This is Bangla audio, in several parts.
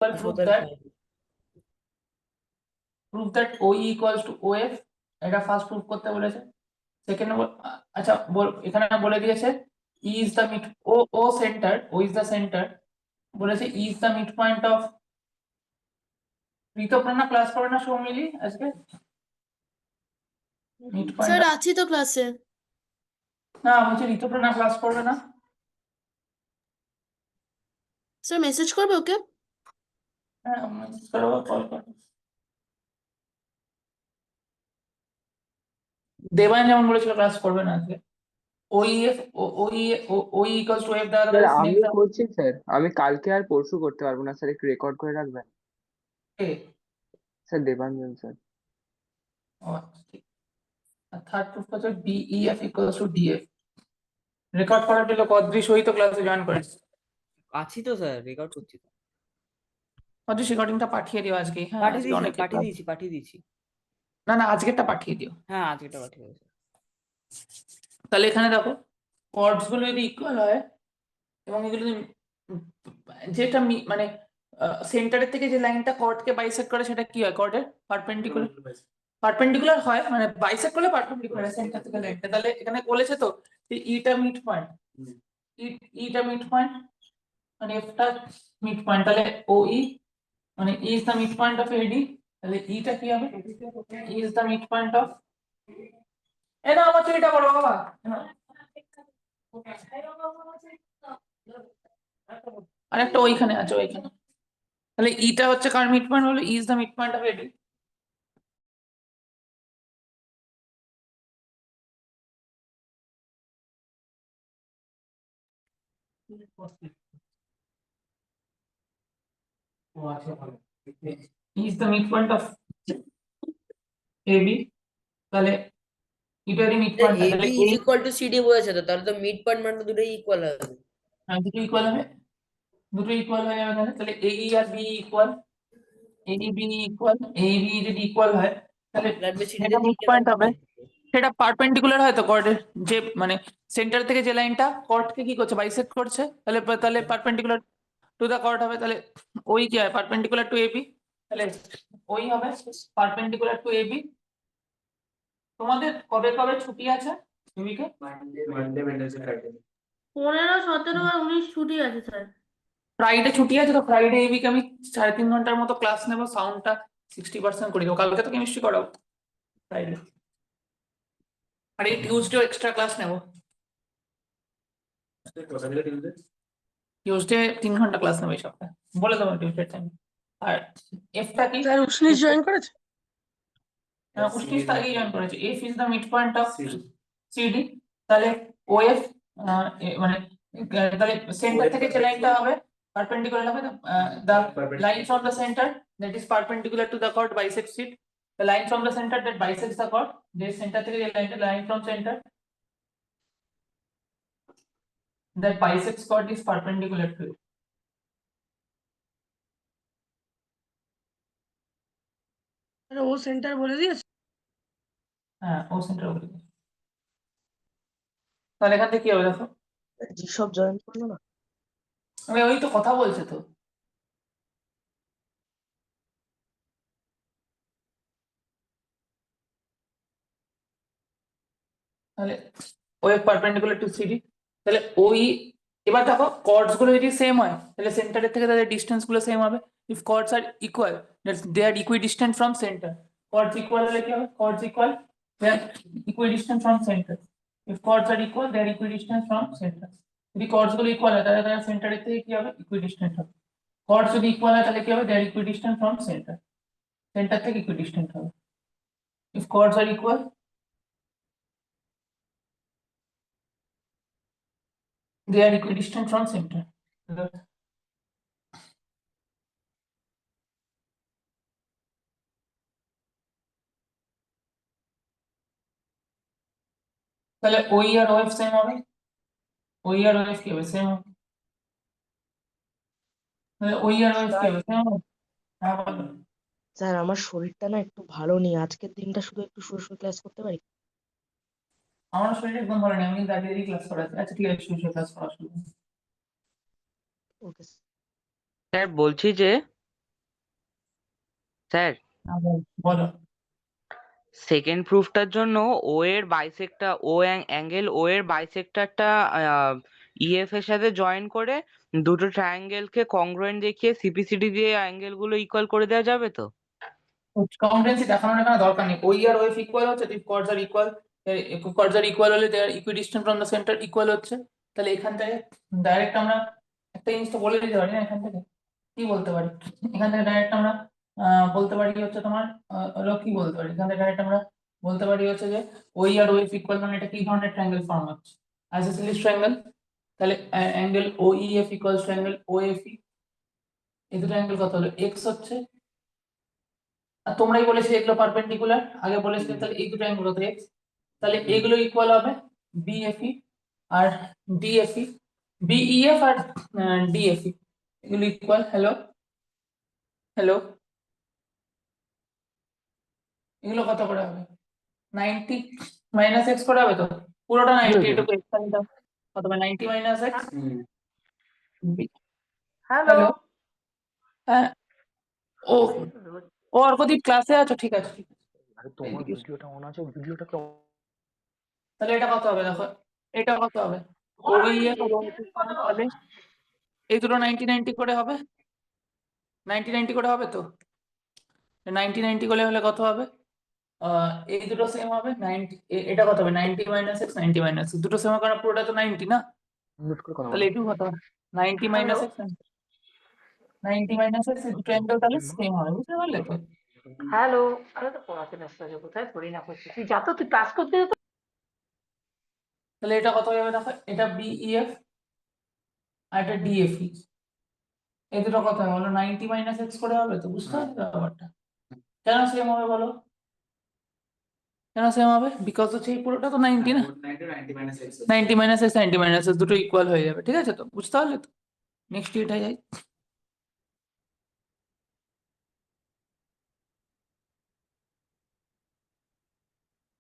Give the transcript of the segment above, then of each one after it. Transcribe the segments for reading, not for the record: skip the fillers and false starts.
Well, prove that OE equals to OF, এটা ফার্স্ট প্রুফ করতে বলেছে। সেকেন্ড, আচ্ছা এখানে বলে দিয়েছে E is the mid, O center, O is the center, বলেছে E is the midpoint of, Ritaprana class করে না সৌমিলি আজকে? স্যার আছি তো ক্লাসে। না বলছি ঋতপ্রণা ক্লাস করবে না? স্যার মেসেজ করবে ওকে? হ্যাঁ কল কর। দেবায়ন যেমন বলেছিল ক্লাস করবে না আজকে। ওইএফ ওই ইকুয়ালস টু এফ দ্বারা স্যার আমি করছি স্যার, আমি কালকে আর পরশু করতে পারবো না স্যার, একটু রেকর্ড করে রাখবেন। Sir Debanjan sir. Third proof হচ্ছে DEF equals to DF. Record করার জন্য অদৃশ্য সহিত ক্লাসে জয়েন করেছে। আছি তো স্যার, রেকর্ড করছি তো। অদৃশ্য রেকর্ডিংটা পাঠিয়ে দিও আজকে। হ্যাঁ পাঠিয়ে দিয়েছি। না না আজকেরটা পাঠিয়ে দিও। হ্যাঁ আজকেরটা পাঠিয়ে দিয়েছি। তাহলে এখানে দেখো কর্ডস গুলো যদি ইকুয়াল হয় এবং এগুলো যেটা মানে সেন্টারের থেকে যে লাইনটা কর্ডকে বাইসেক্ট করে সেটা কি হয়? কর্ডের পারপেন্ডিকুলার হয়, মানে বাইসেক্ট করলে পারপেন্ডিকুলার সেন্টার থেকে লাইনটা। তাহলে এখানে বলেছে তো যে ইটা মিড পয়েন্ট, ইটা মিড পয়েন্ট মানে এফটা মিড পয়েন্ট, তাহলে ওই মানে E is the mid point of AD, তাহলে ইটা কি হবে? E is the mid point of, এ না আমার এটা বলো বাবা, আরেকটা ওইখানে আছে ওইখানে। তাহলে ইটা হচ্ছে কার মিড পয়েন্ট? হলো is the mid point of AD. is the midpoint of AB, তাহলে এটারই midpoint AB তাহলে is equal to CD বলেছে তো, তাহলে তো মিড পয়েন্ট মানে দুটোই ইকুয়াল হবে। হ্যাঁ দুটো ইকুয়াল হবে, দুটো ইকুয়াল হয়ে যাবে তাহলে। তাহলে AE আর BE equal, AB equal, AB যদি ইকুয়াল হয় তাহলে সেটা মিডপয়েন্ট হবে। সেটা পারপেন্ডিকুলার হয় তো কর্ডের, যে মানে সেন্টার থেকে যে লাইনটা কর্ডকে কি করছে? বাইসেক্ট করছে, তাহলে তাহলে পারপেন্ডিকুলার টু দা কর্ড হবে। তাহলে ওই কি হয়? পারপেন্ডিকুলার টু AB, তাহলে ওই হবে পারপেন্ডিকুলার টু AB। তোমাদের কবে কবে ছুটি আছে উইকে? Monday, Wednesday, Friday. 15, 17 আর 19 ছুটি আছে স্যার। ফ্রাইডে ছুটি আছে তো ফ্রাইডে এই উইকে আমি 3.5 ঘন্টার মতো ক্লাস নেবো, সাউন্ডটা 60% করে দেবো। কালকে তো কেমিস্ট্রি করাবো ফ্রাইডে, আর এই টিউসডে এক্সট্রা ক্লাস নেবো। টিউসডে 3 ঘন্টা ক্লাস নেবো এই সপ্তাহে, বলে দেবো টিউসডে টাইম। আর এফটা কি? স্যার উষ্ণিশ জয়েন করেছে? উষ্ণিশ আগেই জয়েন করেছে। F is the mid point of CD, তাহলে ওএফ মানে তাহলে সেন্টার থেকে যে লাইনটা হবে পারপেন্ডিকুলার হবে, the line from the center that is perpendicular to the chord bisects it, the line from the center that bisects the chord, যে সেন্টার থেকে যে লাইনটা, line from center that bisects chord is perpendicular to it. ও সেন্টার বলে দিয়েছে। হ্যাঁ ও সেন্টার বলে দিয়েছে। তাহলে এখান থেকে কি হবে দেখো, সব জয়েন করলো না। আমি ওই তো কথা বলছে তো। তাহলে ওএফ পারপেন্ডিকুলার টু সিডি, তাহলে ওই এবার দেখো কর্ডস গুলো যদি সেম হয় তাহলে সেন্টারের থেকে তাদের ডিসটেন্স গুলো সেম হবে। If chords are equal they are equidistant from centre. Chords equal হলে কি হবে? Chords equal they are equidistant from centre. If chords are equal they are equidistant from centre. যদি কর্ডস গুলো ইকুয়াল হয় তাহলে তারা সেন্টারের থেকে কি হবে? ইকুইডিস্টেন্ট হবে। কর্ডস যদি ইকুয়াল হয় তাহলে কি হবে? They are equidistant from centre, centre থেকে ইকুইডিস্টেন্ট হবে। If chords are equal they are equidistant from center. তাহলে ওই আর ওএফ সেম হবে, ওই আর ওএফ কি হবে? সেম হবে। তাহলে ওই আর ওএফ কি হবে? সেম হবে। হ্যাঁ বলো। স্যার আমার শরীরটা না একটু ভালো নেই, আজকের দিনটা শুধু একটু শুয়ে শুয়ে ক্লাস করতে পারি? আমার শরীর একদম ভালো নেই, আমি দাঁড়িয়ে ক্লাস করাচ্ছি। আচ্ছা ঠিক আছে, শুয়ে ক্লাস করা শুরু। ওকে স্যার বলছি যে স্যার বলো। সেকেন্ড প্রুফটার জন্য ও এর বাইসেক্টর অ্যাঙ্গেল ও এর বাইসেক্টরটা ইএফ এর সাথে জয়েন করে দুটো ট্রায়াঙ্গেলকে কংগ্রুয়েন্ট দেখিয়ে সিপিসিডি দিয়ে অ্যাঙ্গেল গুলো ইকুয়াল করে দেওয়া যাবে তো? কংগ্রুয়েন্সি দেখানোর এখানে দরকার নেই, ওই আর ওএফ ইকুয়াল হচ্ছে, if chords are equal, chords are equal হলে they are equidistant from the center equal হচ্ছে, তাহলে এখান থেকে ডাইরেক্ট আমরা একটা জিনিস তো বলে দিতে পারি না, এখান থেকে কি বলতে পারি, এখান থেকে ডাইরেক্ট আমরা বলতে পারি হচ্ছে তোমার হলো কি বলতে পারি, এখান থেকে ডাইরেক্ট আমরা বলতে পারি হচ্ছে যে ওই আর ওএফ ইকুয়াল, মানে এটা কি ধরনের ট্রায়াঙ্গেল ফর্ম হচ্ছে, আইসোসেলিস ট্রায়াঙ্গেল, তাহলে অ্যাঙ্গেল ওইএফ ইকুয়ালস টু অ্যাঙ্গেল ওএফই, এই দুটো অ্যাঙ্গেল কত হলো, এক্স হচ্ছে, আর তোমরাই বলেছিলে এগুলো পারপেন্ডিকুলার, আগে বলেছিলে, তাহলে এই দুটো অ্যাঙ্গেল কত এক্স, তাহলে এগুলো ইকুয়াল হবে বিএফই আর ডিএফই, বিইএফ আর ডিএফই, এগুলো ইকুয়াল, হ্যালো হ্যালো, এগুলো কত করে হবে, 90 মাইনাস এক্স করে হবে তো, পুরোটা 90, এটুকু এক্সটা নিতে হবে, কত হবে 90 মাইনাস এক্স, হ্যালো, হ্যাঁ, ও ও অর্কদীপ ক্লাসে আছো, ঠিক আছে ঠিক আছে। আরে তোমার ভিডিওটা অন আছে, ভিডিওটাকে তাহলে এটা কত হবে দেখো, এটা কত হবে, ওইএফ আর OF সমান হবে, এই দুটো 90 90 করে হবে, 90 90 করে হবে তো, 90 90 করে হলে কত হবে, এই দুটো সেম হবে 90, এটা কত হবে 90 মাইনাস এক্স, 90 মাইনাস দুটো সেম, কারণ পুরোটা তো 90 না, মিউট করে কথা তাহলে বলো। এটুকু কত হবে 90 মাইনাস এক্স, 90 মাইনাস এক্স, এই দুটো অ্যাঙ্গেল তাহলে সেম হবে, বুঝতে পারলে তো, হ্যালো, আরে তো পড়াতে ব্যস্ত আছে, কোথায় পড়ি না করছিস তুই, যা তো তুই ক্লাস করতে যেত। তাহলে এটা কত হয়ে যাবে দেখো, এটা বিইএফ আর এটা ডিএফই, এই দুটো কত হবে বলো, 90 মাইনাস এক্স করে হবে তো, বুঝতে পারলে ব্যাপারটা, কেন সেম হবে বলো, কেন সেম হবে, বিকজ হচ্ছে এই পুরোটা তো 90 না, 90 minus x 90 minus x 90 minus x দুটো ইকুয়াল হয়ে যাবে, ঠিক আছে তো, বুঝতে পারলে তো, নেক্সট এটা যাই,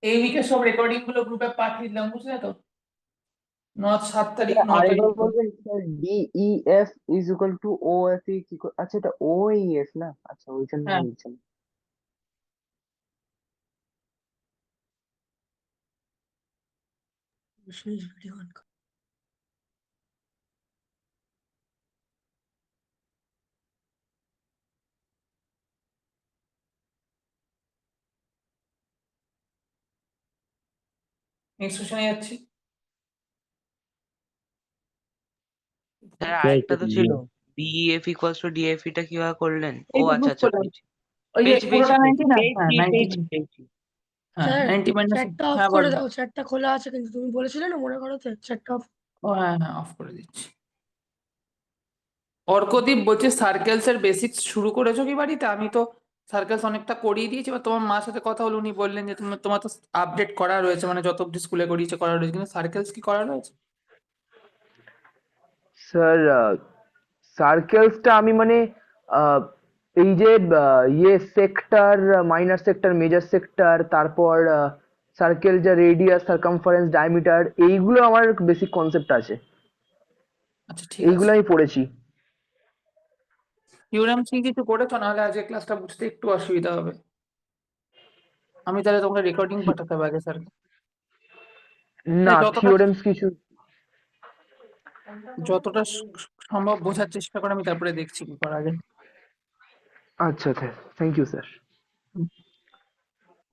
এই উইকের সব রেকর্ডিং গুলো গ্রুপে পাঠিয়ে দিলাম, বুঝলে তো, 7 তারিখ 9 তারিখ, আরেকবার বলবেন sir, DEF is equal to OF E কি আচ্ছা এটা ওইএফ না, আচ্ছা ওই জন্য হ্যাঁ বলছেন। ভিডিও অন কর। নেক্সট কোশ্চেনে যাচ্ছি, স্যার আরেকটা তো ছিল বিইএফ ইকুয়ালস টু ডিএফ, টা কিভাবে করলেন? ও এই যে আচ্ছা গ্রুপ আচ্ছা, করলাম, পেয়েছি ওই যে পেয়েছি পেয়েছি পুরোটা 90 না, হ্যাঁ 90, পেয়েছি। হ্যাঁ স্যার 90 মাইনাস, চ্যাটটা অফ হ্যাঁ করে বলো, দাও, চ্যাটটা খোলা আছে কিন্তু তুমি বলেছিলে না মনে করো তো, চ্যাটটা অফ। ও হ্যাঁ হ্যাঁ অফ করে দিচ্ছি। অর্কদীপ বলছে সার্কেলস এর বেসিক্স শুরু করেছো কি বাড়িতে, আমি তো সার্কেলস অনেকটা করিয়ে দিয়েছি, বা তোমার মার সাথে কথা হলো, উনি বললেন যে তোমার তো আপডেট করা রয়েছে, মানে যত অব্দি স্কুলে করিয়েছে করা রয়েছে, কিন্তু সার্কেলস কি করা রয়েছে? স্যার সার্কেলসটা আমি মানে এই যে sector, minor sector, major sector, তারপর সার্কেল যা রেডিয়াস, সার্কামফারেন্স, ডায়ামিটার, এইগুলো আমার বেসিক কনসেপ্ট আছে, আচ্ছা ঠিক এইগুলো আছে, আমি পড়েছি। থিওরেমস কি কিছু করেছো, নাহলে আজকে ক্লাসটা বুঝতে একটু অসুবিধা হবে, আমি তাহলে তোমাকে রেকর্ডিং পাঠাতে হবে আগে স্যার, না যতটা থিওরেমস কিছু। যতটা সম্ভব বোঝার চেষ্টা করে, আমি তারপরে দেখছি কি করা যায়। আচ্ছা sir, thank you sir.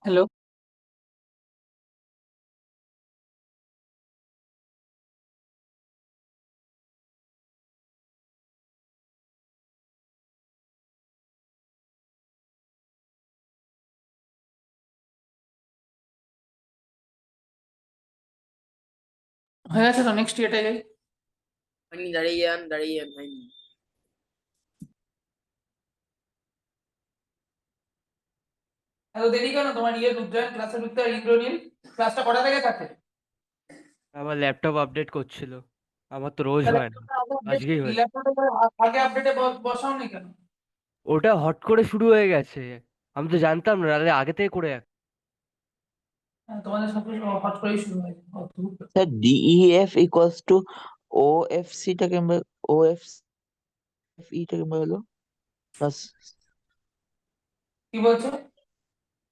Hello, হয়ে গেছে তো, নেক্সট ইয়েটা যাই, হয়নি, দাঁড়িয়ে যান হয়নি। এত দেরি কেন তোমার, রুদ্রায়ণ ক্লাসে ঢুকতে আর ইন্দ্রনীল ক্লাসটা করা থেকে থাকে, আমার ল্যাপটপ আপডেট করছিল, আমার তো রোজ তাহলে হয় না, আজকেই হয়েছে। ল্যাপটপে আগে আপডেটে বসাও নি কেন? ওটা হট করে শুরু হয়ে গেছে, আমি তো জানতাম না, নাহলে আগে থেকে করে হ্যাঁ, তোমাদের সবকিছু হট করেই শুরু হয়েছে, অদ্ভুত। Sir DEF equals two OFC টা কিংবা ওএফ ইটা কিংবা হলো প্লাস কি বলছো?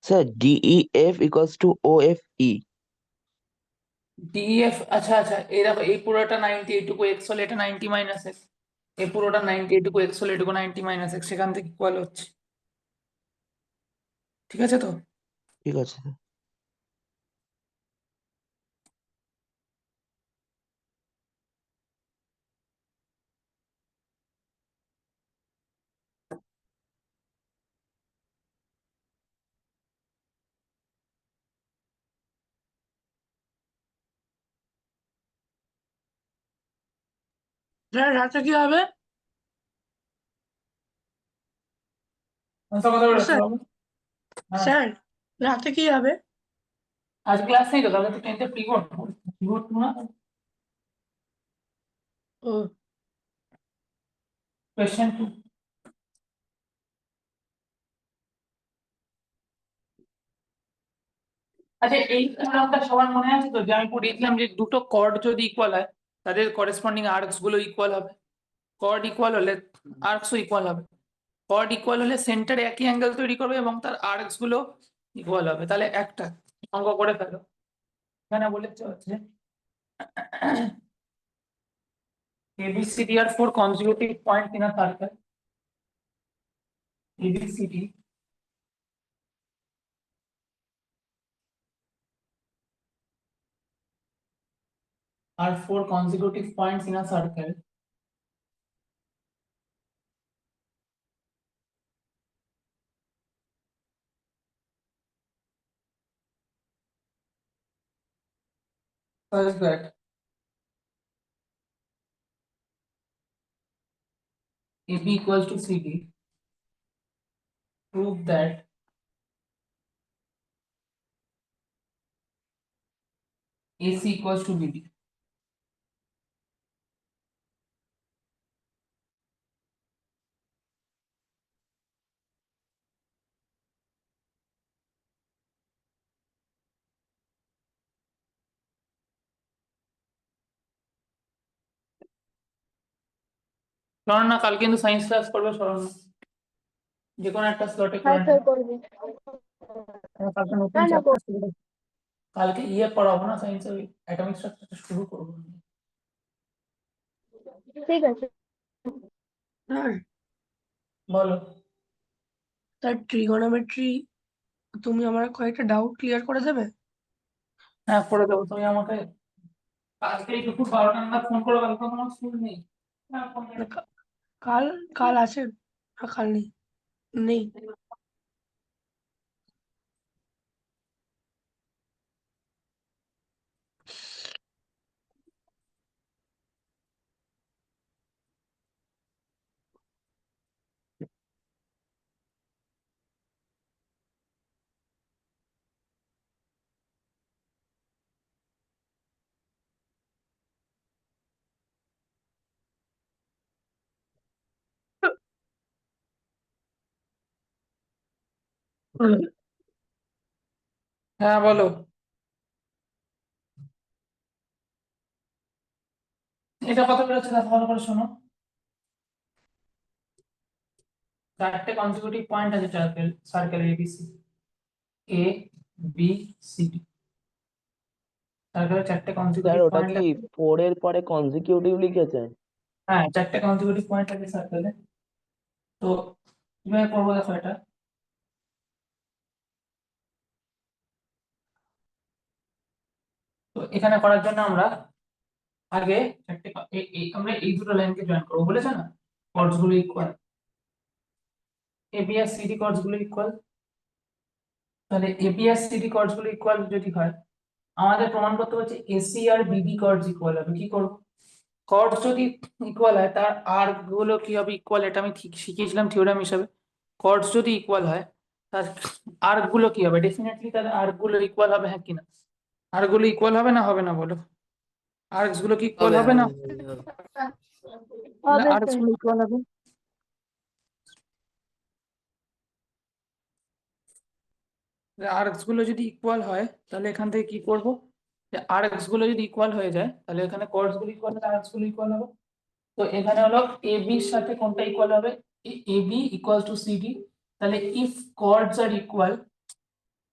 Sir, DEF equals to OFE. DF, আচ্ছা আচ্ছা, এই দেখো এই পুরোটা 90, এইটুকু এক্স হলে এটা 90 মাইনাস এক্স, এই পুরোটা 90, এইটুকু এক্স হলে এটুকু 90 মাইনাস এক্স, সেখান থেকে ইকুয়াল হচ্ছে। ঠিক আছে তো? ঠিক আছে স্যার। স্যার রাতে কি হবে? কথা বলে স্যার বাবু। হ্যাঁ, স্যার রাতে কি হবে? আজ ক্লাস নেই তো, তাহলে তো 10তে প্রিবোর্ড, প্রিবোর্ড না, ও কোয়েশ্চেন 2। আচ্ছা, এই প্রবলেমটা সবার মনে আছে তো, যে আমি পড়িয়েছিলাম যে দুটো কর্ড যদি ইকুয়াল হয় তাদের করেসপন্ডিং আর্কস গুলো ইকুয়াল হবে, কর্ড ইকুয়াল হলে আর্কসও ইকুয়াল হবে, কর্ড ইকুয়াল হলে সেন্টারে একই অ্যাঙ্গেল তৈরি করবে এবং তার আর্কস গুলো ইকুয়াল হবে। তাহলে একটা অঙ্ক করে ফেলো। এখানে বলেছে হচ্ছে ABCD are four consecutive points in a circle. ABCD are four consecutive points in a circle. Such that AB equals to CD. Prove that AC equals to BD. শোনো না, কাল কিন্তু সায়েন্স ক্লাস করবে, শোনো না, যে কোনো একটা স্লটে করে নেবে। কালকে নতুন চ্যাপ্টার শুরু হবে। কালকে পড়াবো না, সায়েন্সের অ্যাটমিক স্ট্রাকচারটা শুরু করবো। ঠিক আছে স্যার। বলো। স্যার ট্রিগোনোমেট্রি তুমি আমার কয়েকটা ডাউট ক্লিয়ার করে দেবে? হ্যাঁ, করে দেবো। তুমি আমাকে কালকে এই দুপুর 12টা নাগাদ ফোন করো, কালকে তোমার স্কুল নেই। হ্যাঁ, ফোন করে না, কাল কাল আছে না, কাল নেই নেই হ্যাঁ, বলো। এটা কত বেরোচ্ছে দেখো, ভালো করে শোনো। চারটে কনজিকিউটিভ পয়েন্ট আছে circle ABC, A B C D. সার্কেলের চারটে স্যার কনজিকিউটিভ ওটা পয়েন্ট কি আছে। 4 এর পরে কনজিকিউটিভ লিখেছেন? হ্যাঁ, চারটে কনজিকিউটিভ পয়েন্ট আছে সার্কেলে। তো কিভাবে করবো দেখো এটা। তো এখানে করার জন্য আমরা আগে চারটে আমরা এই দুটো লাইনকে জয়েন করবো, বলেছে না কর্ডস গুলো ইকুয়াল, এবি আর সিডি কর্ডস গুলো ইকুয়াল। তাহলে এবি আর সিডি কর্ডস গুলো ইকুয়াল যদি হয়, আমাদের প্রমাণ করতে হচ্ছে এসি আর বিডি কর্ডস ইকুয়াল হবে। কি করবো? কর্ডস যদি ইকুয়াল হয় তার আর্ক গুলো কি হবে ইকুয়াল, এটা আমি ঠিক শিখিয়েছিলাম থিওরেম হিসাবে। কর্ডস যদি ইকুয়াল হয় তার আর্ক গুলো কি হবে, ডেফিনেটলি তার আর্ক গুলো ইকুয়াল হবে, হ্যাঁ কিনা? আর্ক গুলো ইকুয়াল হবে না হবে না বলো? আর্কস গুলো কি ইকুয়াল হবে না? আর্কস গুলো ইকুয়াল হবে। আর্কস গুলো যদি ইকুয়াল হয় তাহলে এখান থেকে কি করব, যে আর্কস গুলো যদি ইকুয়াল হয়ে যায় তাহলে এখানে কর্ডস গুলো ইকুয়াল হবে, আর্কস গুলো ইকুয়াল হবে। তো এখানে হলো এ বির সাথে কোনটা ইকুয়াল হবে, A B equal to CD. তাহলে ইফ কর্ডস আর ইকুয়াল,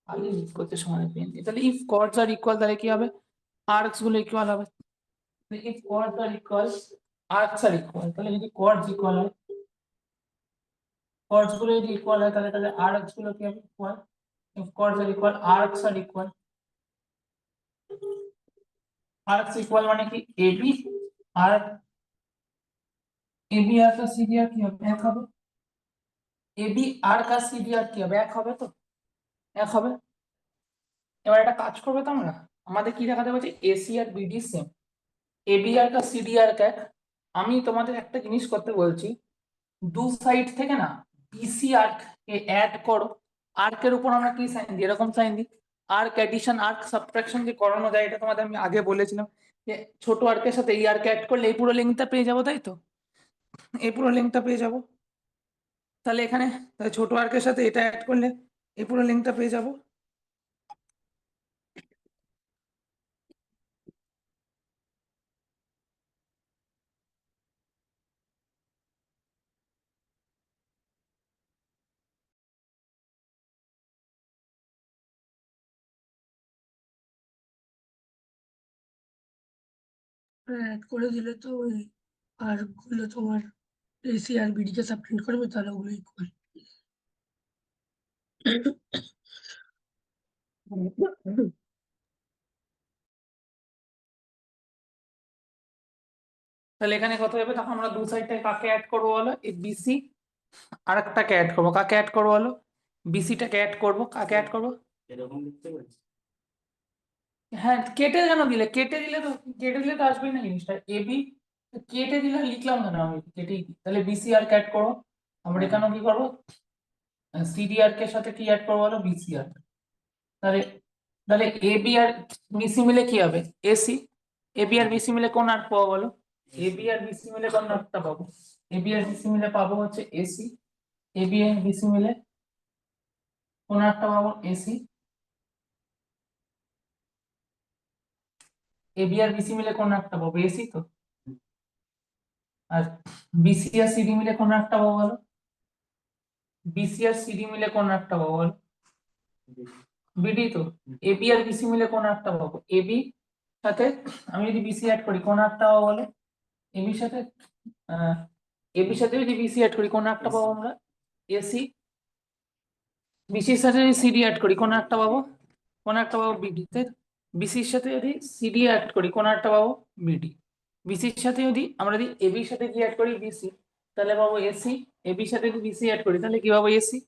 আগে লিখ করতে সময় পেন, তাহলে ইফ কর্ডস আর ইকুয়াল তাহলে কি হবে, আর্কস গুলো ইকুয়াল হবে। If chords are equal, arcs are equal, তাহলে যদি কর্ডস ইকুয়াল হয়, কর্ডস গুলো যদি ইকুয়াল হয় তাহলে তাহলে আর্কস গুলো কি হবে, equal. If chords are equal, arcs are equal, arcs equal মানে কি এবি আর এবি আর का সিডি আর কি হবে, এক হবে। এবি আর का সিডি আর কি হবে, এক হবে, তো এক হবে। এবার একটা কাজ করবে তো, আমরা আমাদের কি দেখাতে বলছে, এসি আর বিডি সেম, এবি আর का সিডি আর এক। আমি তোমাদের একটা জিনিস করতে বলছি, দু সাইড থেকে না বিসি আর্ক কে অ্যাড করো। আর্কের উপর আমরা কি সাইন দিই, এরকম সাইন দিই। আর্ক অ্যাডিশন আর্ক সাবট্রাকশন যে করানো যায়, এটা তোমাদের আমি আগে বলেছিলাম, যে ছোট আর্কের সাথে এই আর্ক অ্যাড করলে এই পুরো লেন্থটা পেয়ে যাবো, তাই তো, এই পুরো লেন্থটা পেয়ে যাবো। তাহলে এখানে তাহলে ছোট আর্কের সাথে এটা অ্যাড করলে এই পুরো লেন্থটা পেয়ে যাবো। অ্যাড করে দিলে তো ওই আর গুলো তোমার এসি আর বিডি কে সাবটেন্ড করবে, তাহলে ওগুলো ইকুয়াল। তাহলে এখানে কত হবে, তখন আমরা দু সাইডটায় কাকে অ্যাড করবো বলো, এই বিসি আর একটাকে অ্যাড করবো, কাকে অ্যাড করবো বলো, বিসিটাকে অ্যাড করবো, কাকে অ্যাড করবো, এরকম লিখতে বলছি। হ্যাঁ কেটে কেন দিলে, কেটে দিলে তো আসবেই না জিনিসটা, এবি কেটে দিলে লিখলাম কেন, আমি কেটেই দিই। তাহলে বিসি আর অ্যাড করো, আমরা এখানেও কি করবো, সিডি আর এর সাথে কি অ্যাড করবো বলো, বিসি আর। তাহলে তাহলে এবি আর বিসি মিলে কি হবে, এসি। এবি আর বিসি মিলে কোন আর্ক পাবো বলো, এবি আর বিসি মিলে কোন আর্কটা পাবো, এবি আর বিসি মিলে পাবো হচ্ছে এসি। এবি আর বিসি মিলে কোন আর্কটা পাবো, এসি। এবি আর বিসি মিলে কোন আর্কটা পাবো, এসি তো। আর বিসি আর সিডি মিলে কোন আর্কটা পাবো বলো, বিসি আর সিডি মিলে কোন আর্কটা পাবো বলো, বিডি তো। এবি আর বিসি মিলে কোন আর্কটা পাবো, এবি সাথে আমি যদি বিসি অ্যাড করি কোন আর্কটা পাবো বলো, এবির সাথে এবির সাথে যদি বিসি অ্যাড করি কোন একটা পাবো আমরা, এসি। বিসির সাথে যদি সিডি অ্যাড করি কোন একটা পাবো, কোন একটা পাবো বিডি, তাই বিসির সাথে যদি সিডি অ্যাড করি কোন একটা পাবো বিডি। বিসির সাথে যদি আমরা যদি এবির সাথে কি অ্যাড করি, বিসি, তাহলে পাবো এসি। এবির সাথে যদি বিসি অ্যাড করি তাহলে কি পাবো, এসি।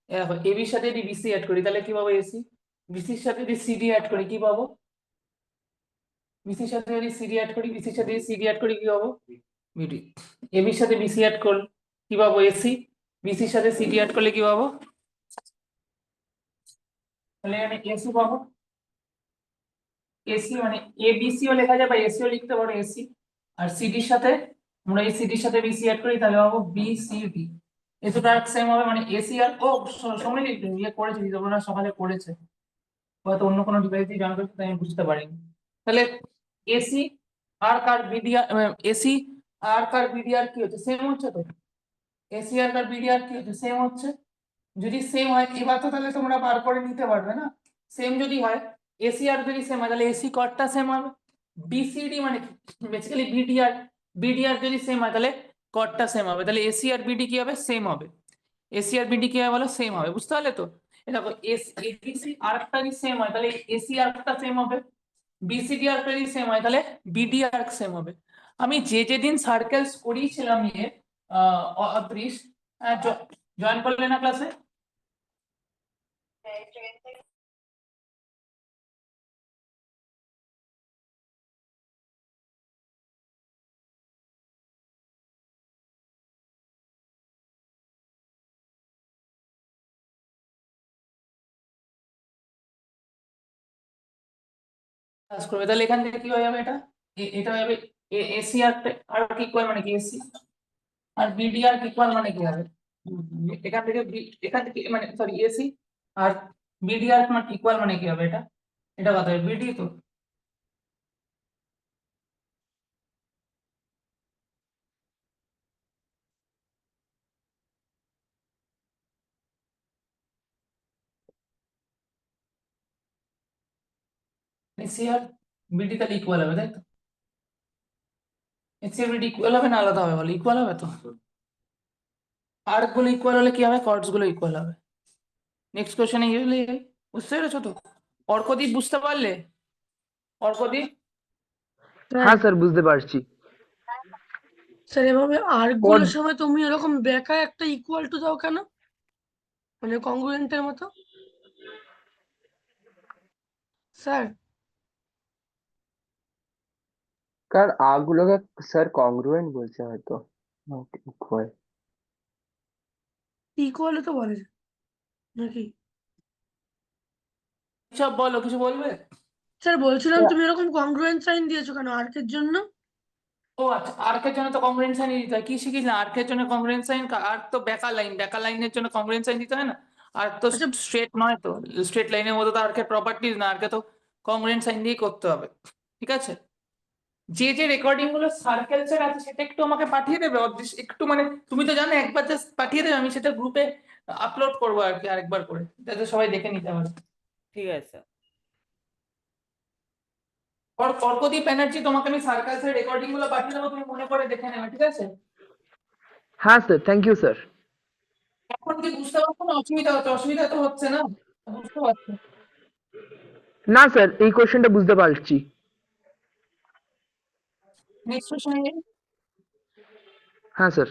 দেখো এবির সাথে যদি বিসি অ্যাড করি তাহলে কি পাবো, এসি। বিসির সাথে যদি সিডি অ্যাড করি কি পাবো, বিসির সাথে যদি সিডি অ্যাড করি, বিসির সাথে যদি সিডি অ্যাড করি কি পাবো, বিডি। এবির সাথে বিসি অ্যাড করলে কি পাবো, এসি। বিসির সাথে সিডি অ্যাড করলে কি পাবো, তাহলে এখানে এসি পাবো। এসি মানে এবিসিও লেখা যায় বা এসিও লিখতে পারো, এসি। আর সিডির সাথে আমরা এই সিডির সাথে বিসি অ্যাড করি তাহলে পাবো বিসিডি। এই দুটো আর সেম হবে, মানে এসি আর ও সময় ইয়ে করেছে, তোমরা সকালে করেছে, হয়তো অন্য কোনো ডিভাইস দিয়ে জয়েন করতে, তাই আমি বুঝতে পারিনি। তাহলে এসি আর কার বিডিআর, এসি আর কার বিডিআর কি হচ্ছে, সেম হচ্ছে তো, এসি আর কার বিডিআর কি হচ্ছে, সেম হচ্ছে। যদি সেম হয় এবার তো তাহলে তোমরা বার করে নিতে পারবে না, সেম যদি হয়, এসি আর যদি সেম হয় তাহলে এসি কটটা সেম হবে। বিসিডি মানে বেসিক্যালি বিডিআর, বিডিআর যদি সেম হয় তাহলে কটটা সেম হবে, তাহলে এসি আর বিডি কি হবে, সেম হবে। এসি আর বিডি কি হবে বলো, সেম হবে, বুঝতে পারলে তো। এই দেখো এবিসি আরেকটা যদি সেম হয় তাহলে এসি আরেকটা সেম হবে, বিসিডি আরেকটা যদি সেম হয় তাহলে বিডি আরেক সেম হবে। আমি যেদিন সার্কেলস করিয়েছিলাম ইয়ে অদৃশ, জয়েন করলে না ক্লাসে, কাজ করবে, তাহলে এখান থেকে কি হয়ে যাবে, এটা এটা হয়ে যাবে এসি আর কি ইকুয়াল মানে কি, এসি আর বিডি আর কি ইকুয়াল মানে কি হবে, এখান থেকে এখান থেকে মানে সরি এসি আর বিডি আর মানে ইকুয়াল মানে কি হবে, এটা এটা কত হবে, বিডি তো। এসি আর বিডি তাহলে ইকুয়াল হবে, তাই তো? এসি আর বিডি ইকুয়াল হবে না আলাদা হবে, বলো ইকুয়াল হবে তো? আর্ক গুলো ইকুয়াল হলে কি হবে, কর্ডস গুলো ইকুয়াল হবে। নেক্সট কোশ্চেনে গেলে বুঝতে পেরেছো তো? অর্কদীপ বুঝতে পারলে? অর্কদীপ, হ্যাঁ স্যার, বুঝতে পারছি। স্যার এভাবে আর্ক কড গুলোর সময় তুমি এরকম বেকার একটা ইকুয়াল টু দাও কেন, মানে কংগ্রুয়েন্টের মতো? স্যার কারণ গুলোকে স্যার কংগ্রুয়েন্ট বলছে হয়তো, নট ইকুয়াল। ইকুয়ালও তো বলে নাকি? সব বলো, কিছু বলবে? স্যার বলছিলাম তুমি এরকম কংগ্রুয়েন্ট সাইন দিয়েছো কেন আর্কের জন্য? ও আচ্ছা, আর্কের জন্য তো কংগ্রুয়েন্ট সাইন দিতে হয়, কি শিখিস না? আর্কের জন্য কংগ্রুয়েন্ট সাইন, আর্ক তো বেকার লাইন, বেকার লাইনের জন্য কংগ্রুয়েন্ট সাইন দিতে হয় না? আর তো আচ্ছা স্ট্রেট নয় তো, স্ট্রেট লাইনের মতো তো আর্কের প্রপার্টিজ না, আর্কে তো কংগ্রুয়েন্ট সাইন দিয়ে করতে হবে। ঠিক আছে, যে যে রেকর্ডিং গুলো সার্কেলস এর আছে সেটা একটু আমাকে পাঠিয়ে দেবে, একটু মানে তুমি তো জানো, একবার জাস্ট পাঠিয়ে দেবে, আমি সেটা গ্রুপে আপলোড করবো আর কি, আরেকবার করে, যাতে সবাই দেখে নিতে পারে। ঠিক আছে স্যার। অর্কদীপ ব্যানার্জি, তোমাকে আমি সার্কাসের রেকর্ডিং গুলো পাঠিয়ে দেবো, তুমি মনে করে দেখে নেবে, ঠিক আছে? হ্যাঁ স্যার, থ্যাংক ইউ স্যার। এখন কি বুঝতে পারছো না? অসুবিধা হচ্ছে? অসুবিধা তো হচ্ছে না, বুঝতে পারছো? না স্যার, এই কোশ্চেনটা বুঝতে পারছি। Next question. হ্যাঁ স্যার।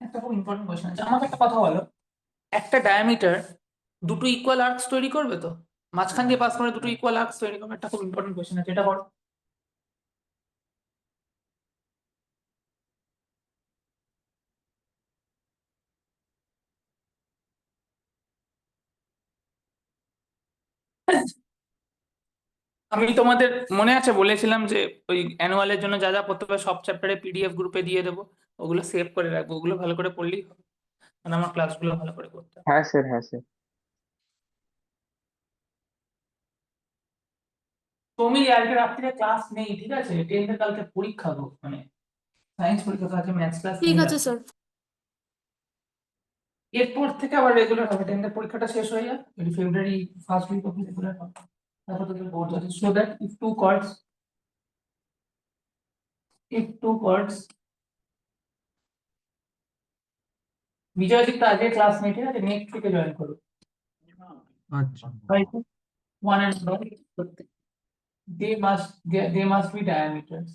একটা খুব ইম্পর্টেন্ট কোশ্চেন আছে, আমাকে একটা কথা বলো, একটা ডায়ামিটার দুটো ইকুয়াল আর্কস তৈরি করবে তো? মাঝখান দিয়ে পাস করে দুটো ইকুয়াল আর্কস তৈরি করবে, একটা খুব ইম্পর্টেন্ট কোশ্চেন আছে, এটা করো। আমি তোমাদের মনে আছে বলেছিলাম যে ওই অ্যানুয়ালের জন্য যা যা পড়তে হবে সব চ্যাপ্টারে পিডিএফ গ্রুপে দিয়ে দেবো, ওগুলো সেভ করে রাখবো, ওগুলো ভালো করে পড়লেই হবে, মানে আমার ক্লাসগুলো ভালো করে করতে হবে। হ্যাঁ স্যার, হ্যাঁ স্যার। তুমি আজকে রাত্রিরে ক্লাস নেই, ঠিক আছে? টেন্থের কালকে পরীক্ষা গো, মানে সায়েন্স পরীক্ষা, কালকে ম্যাথস ক্লাস ঠিক নেই আছে রাত্রে। স্যার। এরপর থেকে আবার রেগুলার হবে, টেন্থের পরীক্ষাটা শেষ হয়ে যাক, ফেব্রুয়ারি ফার্স্ট উইক অব্দি রেগুলার হবে, তারপর তোদের বোর্ড আছে, so that if two chords বিজয়দীপ তো আজকে ক্লাস নেই, ঠিক আছে? নেক্সট উইকে জয়েন করো। আচ্ছা। হয়তো one and one, they must be diameters.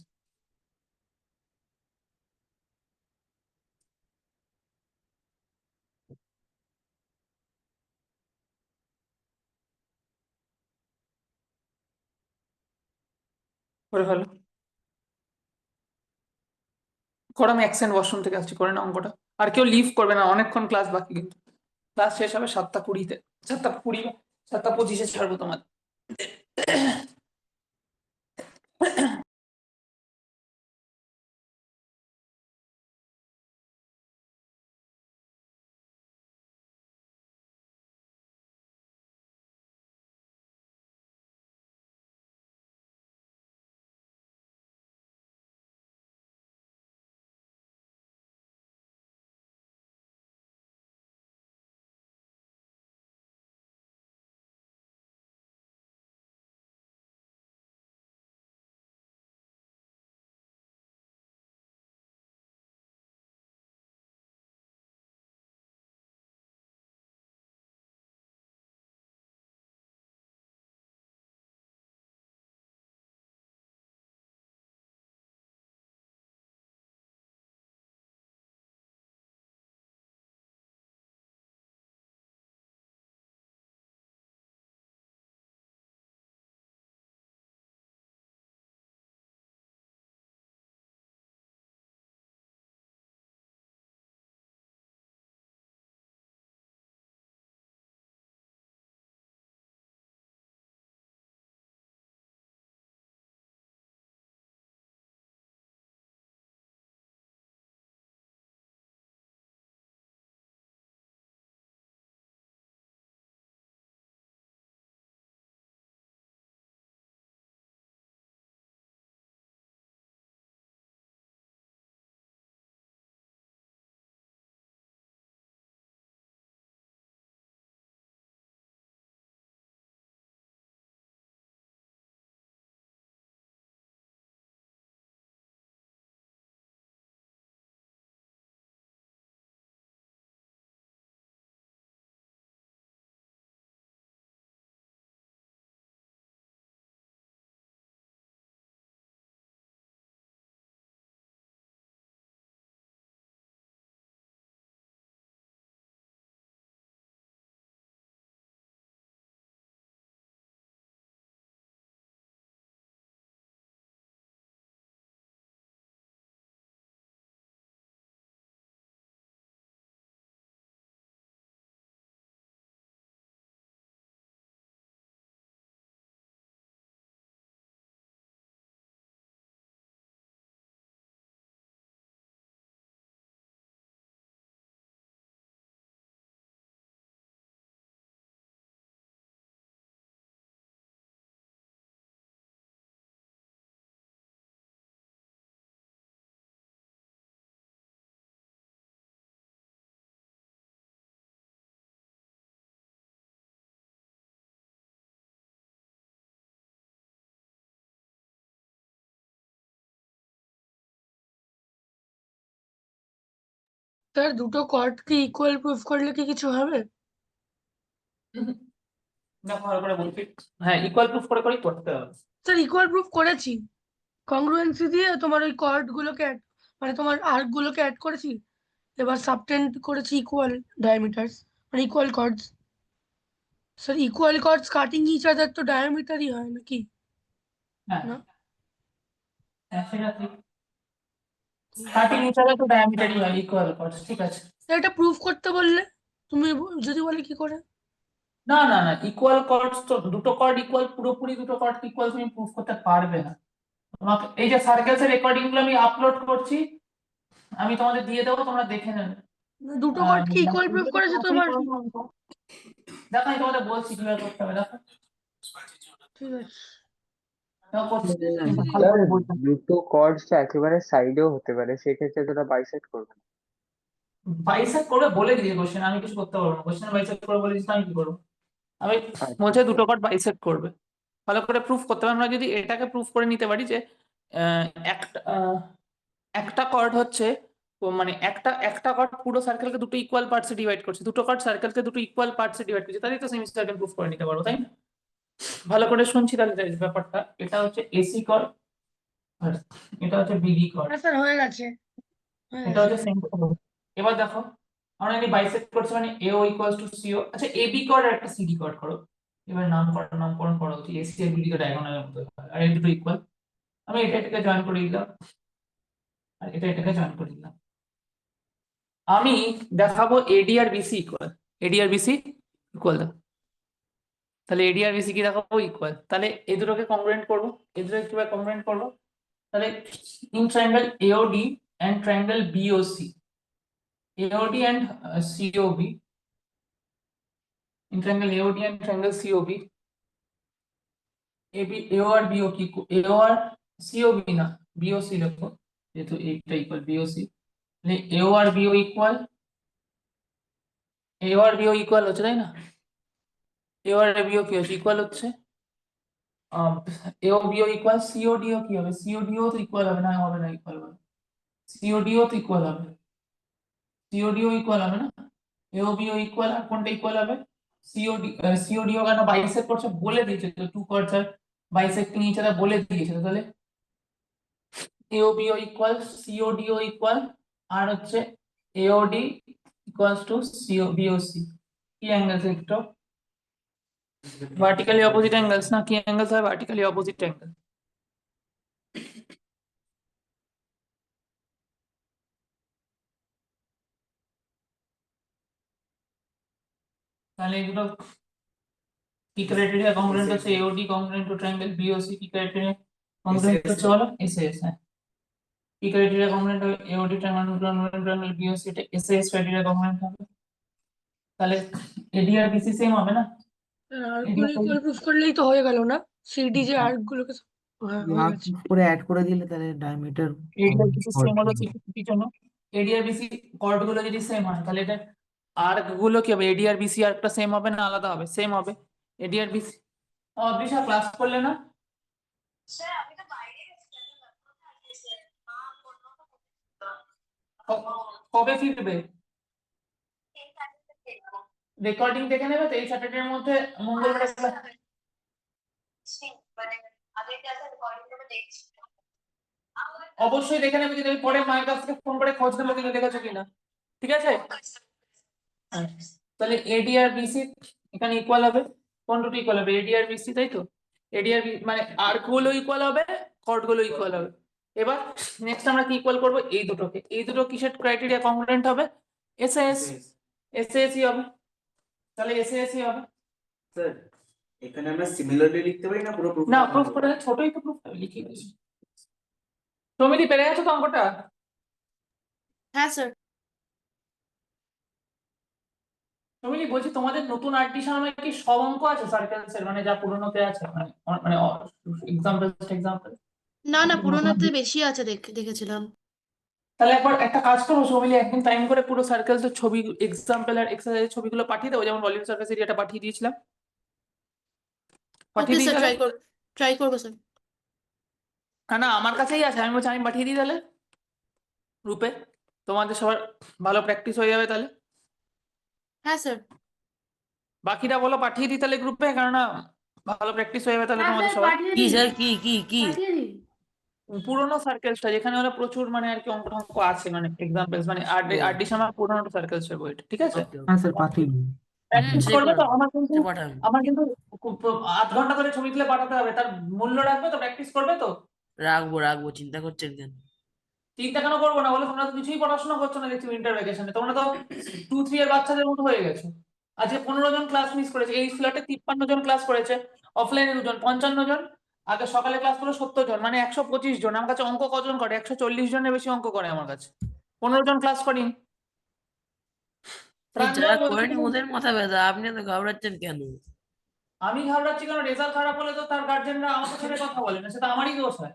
করে ফেলো, করো, আমি অ্যাকসেন্ট ওয়াশরুম থেকে আসছি, করে না অঙ্কটা। আর কেউ লিভ করবে না, অনেকক্ষণ ক্লাস বাকি, কিন্তু ক্লাস শেষ হবে 7টা 20-তে, 7টা 20 বা 7টা 25-এ ছাড়বো তোমাদের। স্যার দুটো কর্ডকে ইকুয়াল প্রুফ করলে কি কিছু হবে? দেখো ভালো করে বলছি, হ্যাঁ ইকুয়াল প্রুফ করে করেই করতে হবে। স্যার ইকুয়াল প্রুফ করেছি, কংগ্রুয়েন্সি দিয়ে তোমার ওই কর্ড গুলোকে মানে তোমার আর্ক গুলোকে অ্যাড করেছি, এবার সাবটেন্ড করেছি ইকুয়াল ডায়ামিটারস মানে equal chords. Sir equal chords cutting each other তো ডায়ামিটারই হয় নাকি? হ্যাঁ না হ্যাঁ সেটা ঠিক, কাটিং হিসাবে তো ডায়ামিটারই হয় ইকুয়াল কর্ডস, ঠিক আছে। স্যার এটা প্রুফ করতে বললে তুমি যদি বলে কি করে? না না না, ইকুয়াল কর্ডস তো দুটো কর্ড ইকুয়াল, পুরোপুরি দুটো কর্ড ইকুয়াল তুমি প্রুফ করতে পারবে না। তোমাকে এই যে সার্কেলসের রেকর্ডিং গুলো আমি আপলোড করছি, আমি তোমাদের দিয়ে দেবো, তোমরা দেখে নেবে। দুটো কর্ডকে ইকুয়াল প্রুফ করেছে তোমার? দেখো আমি তোমাদের বলছি কিভাবে করতে হবে, দেখো ঠিক আছে। দেখো করছি। স্যার দুটো কর্ডস একেবারে সাইডেও হতে পারে, সেক্ষেত্রে তোরা বাইসেক্ট করবে না। বাইসেক্ট করবে বলে দিয়েছে কোশ্চেন, আমি কিছু করতে পারবো না, কোশ্চেন বাইসেক্ট করে বলে দিচ্ছি আমি কি করবো। আমি বলছে দুটো কর্ড বাইসেক্ট করবে, ভালো করে প্রুফ করতে হবে। আমরা যদি এটাকে প্রুফ করে নিতে পারি যে একটা কর্ড হচ্ছে মানে একটা কর্ড পুরো সার্কেলকে দুটো ইকুয়াল পার্টসে ডিভাইড করছে, দুটো কর্ড সার্কেলকে দুটো ইকুয়াল পার্টসে ডিভাইড করছে, তাহলে তো সেমি সার্কেল প্রুফ করে নিতে পারবো, তাই না? ভালো করে শুনছি তাহলে ব্যাপারটা, এটা হচ্ছে এসি কর্ড আর এটা হচ্ছে বিডি কর্ড, হ্যাঁ স্যার হয়ে গেছে এটা হচ্ছে সেন্টার। এবার দেখো আমরা এখানে বাইসেক্ট করছি মানে এও ইকুয়ালস টু সিও। আচ্ছা এবি কর্ড আর একটা সিডি কর্ড করো, এবার নামকরণ করা উচিত, এসি আর বিডি কে ডায়াগোনালের মতো হয়, আর এই দুটো ইকুয়াল। আমি এটাকে জয়েন করে দিলাম আর এটাকে জয়েন করে দিলাম। আমি দেখাবো এডি আর বিসি ইকুয়াল, এডি আর বিসি ইকুয়াল দেখো, তাহলে এডি আর বিসি কি দেখাবো ইকুয়াল, তাহলে এই দুটোকে কংগ্রুয়েন্ট করবো, এই দুটোকে কিভাবে কংগ্রুয়েন্ট করবো, তাহলে in triangle AOD and triangle BOC, AOD and COB, in triangle AOD and triangle COB, AB AOR BOQ AOR COB না BOC লেখো, যেহেতু এইটা ইকুয়াল BOC, মানে AOR BO equal, AOR BO equal হচ্ছে তাই না, AOR BO কি হচ্ছে ইকুয়াল হচ্ছে AO BO ইকুয়াল CODO কি হবে, CODO তো ইকুয়াল হবে না, হবে না ইকুয়াল হবে, CODO তো ইকুয়াল হবে, CODO ইকুয়াল হবে না, AO BO ইকুয়াল, আর কোনটা ইকুয়াল হবে CODO কেন বাইসেক্ট করছে বলে দিয়েছে তো, টু কর্ডস আর বাইসেক্টিং ইচ আদার বলে দিয়েছে, তাহলে AOBO ইকুয়াল CODO ইকুয়াল আর হচ্ছে AOD ইকুয়ালস টু BOC। কি অ্যাঙ্গেলস একটু ভার্টিক্যালি অপোজিট অ্যাঙ্গেলস না, কি অ্যাঙ্গেলস হয় ভার্টিক্যালি অপোজিট অ্যাঙ্গেল। তাহলে এগুলো কি ক্রাইটেরিয়া কংগ্রুয়েন্ট হচ্ছে, AOD কংগ্রুয়েন্ট টু ট্রায়াঙ্গেল BOC, কি ক্রাইটেরিয়া কংগ্রুয়েন্ট হচ্ছে বলো SAS, হ্যাঁ কি ক্রাইটেরিয়া কংগ্রুয়েন্ট হবে AOD ট্রায়াঙ্গেল BOC, এটা SAS ক্রাইটেরিয়া কংগ্রুয়েন্ট হবে, তাহলে AD আর BC সেম হবে না, আর্কগুলো ইকুয়াল প্রুফ করলেই তো হয়ে গেল না? সিডি যে আর্কগুলোকে হ্যাঁ হয়ে আর্ক গেছে। করে অ্যাড করে দিলে তাহলে ডায়ামিটার AD আর BC সেম হলো কি জন্য, AD আর BC কর্ড গুলো যদি সেম হয় তাহলে এটা আর্ক গুলো কি হবে, AD আর BC আর্কটা সেম হবে না আলাদা হবে, সেম হবে AD আর BC। দিশা ক্লাস করলে না, কবে ফিরবে, রেকর্ডিং দেখে নেবে তো এই স্যাটারডের মধ্যে, মঙ্গলবার অবশ্যই দেখে নেবে, যদি আমি পরে মায়ের কাছ থেকে ফোন করে খোঁজ নেবো কিন্তু দেখেছো কিনা, ঠিক আছে? হ্যাঁ, তাহলে এডি আর বিসি এখানে ইকুয়াল হবে, কোন দুটো ইকুয়াল হবে এডি আর বিসি, তাই তো এডি আর মানে আর্ক গুলো ইকুয়াল হবে, কর্ড গুলো ইকুয়াল হবে। এবার নেক্সট আমরা কি ইকুয়াল করব, এই দুটোকে, এই দুটো কিসের ক্রাইটেরিয়া কংগ্রুয়েন্ট হবে, SAS, SAS ই হবে, তাহলে SAS ই হবে। স্যার এখানে আমরা সিমিলারলি লিখতে পারি না পুরো প্রুফ, না প্রুফ করে ছোটই তো প্রুফ লিখে দিয়েছি। সমিতি পেরে গেছো তো অঙ্কটা? হ্যাঁ স্যার। সমিতি বলছি তোমাদের নতুন আর্টিশন কি সব অঙ্ক আছে সার্কেলস এর, মানে যা পুরোনোতে আছে, মানে মানে এক্সাম্পল না না পুরোনোতে বেশি আছে দেখেছিলাম। তাহলে একবার একটা কাজ করবো সমিলি, একদিন টাইম করে পুরো সার্কেলস এর ছবি এক্সাম্পল আর এক্সারসাইজের ছবিগুলো পাঠিয়ে দেবো, যেমন ভলিউম সার্ফেস এরিয়াটা পাঠিয়ে দিয়েছিলাম, ওকে পাঠিয়ে দিই স্যার, তাহলে? ট্রাই করবো স্যার। না না আমার কাছেই আছে, আমি বলছি আমি পাঠিয়ে দিই তাহলে গ্রুপে। তোমাদের সবার ভালো প্র্যাকটিস হয়ে যাবে তাহলে। হ্যাঁ স্যার। বাকিটা বলো পাঠিয়ে দিই তাহলে গ্রুপে, কেননা ভালো প্র্যাকটিস হয়ে যাবে তাহলে হ্যাঁ তোমাদের স্যার সবার। পাঠিয়ে কি দিন, স্যার কি পাঠিয়ে দিন। পুরোনো সার্কেলসটা যেখানে ওরা প্রচুর মানে আর কি অঙ্ক টঙ্ক আছে, মানে এক্সাম্পলস, মানে আরডি আমার পুরোনো সার্কেলসের বইটা, ঠিক আছে? হ্যাঁ স্যার পাঠিয়ে দিন। প্র্যাকটিস সে করবে তো? করুন, সে পাঠান। আমার কিন্তু 8 ঘন্টা ধরে ছবি তুলে পাঠাতে হবে, তার মূল্য রাখবে তো? প্র্যাকটিস করবে তো? রাখবো, চিন্তা করছেন কেন? চিন্তা কেন করবো না বলো? তোমরা তো কিছুই পড়াশোনা করছো না দেখছি উইন্টার ভ্যাকেশনে, তোমরা তো 2-3 এর বাচ্চাদের মতো হয়ে গেছো। আজকে 15 জন ক্লাস মিস করেছে, এই স্লটে 53 জন ক্লাস করেছে, অফলাইনে 2 জন, 55 জন। আগে সকালে ক্লাস করে 70 জন, মানে 125 জন। আমার কাছে অঙ্ক কজন করে? 140 জনের বেশি অঙ্ক করে আমার কাছে। 15 জন ক্লাস করি। যারা করেনি ওদের মাথা ব্যথা, আপনি তো ঘাবড়াচ্ছেন কেন? আমি ঘাবড়াচ্ছি কারণ রেজাল্ট খারাপ হলে তো তার গার্জেনরা আমাকে ছেড়ে কথা বলে না, সেটা আমারই দোষ হয়।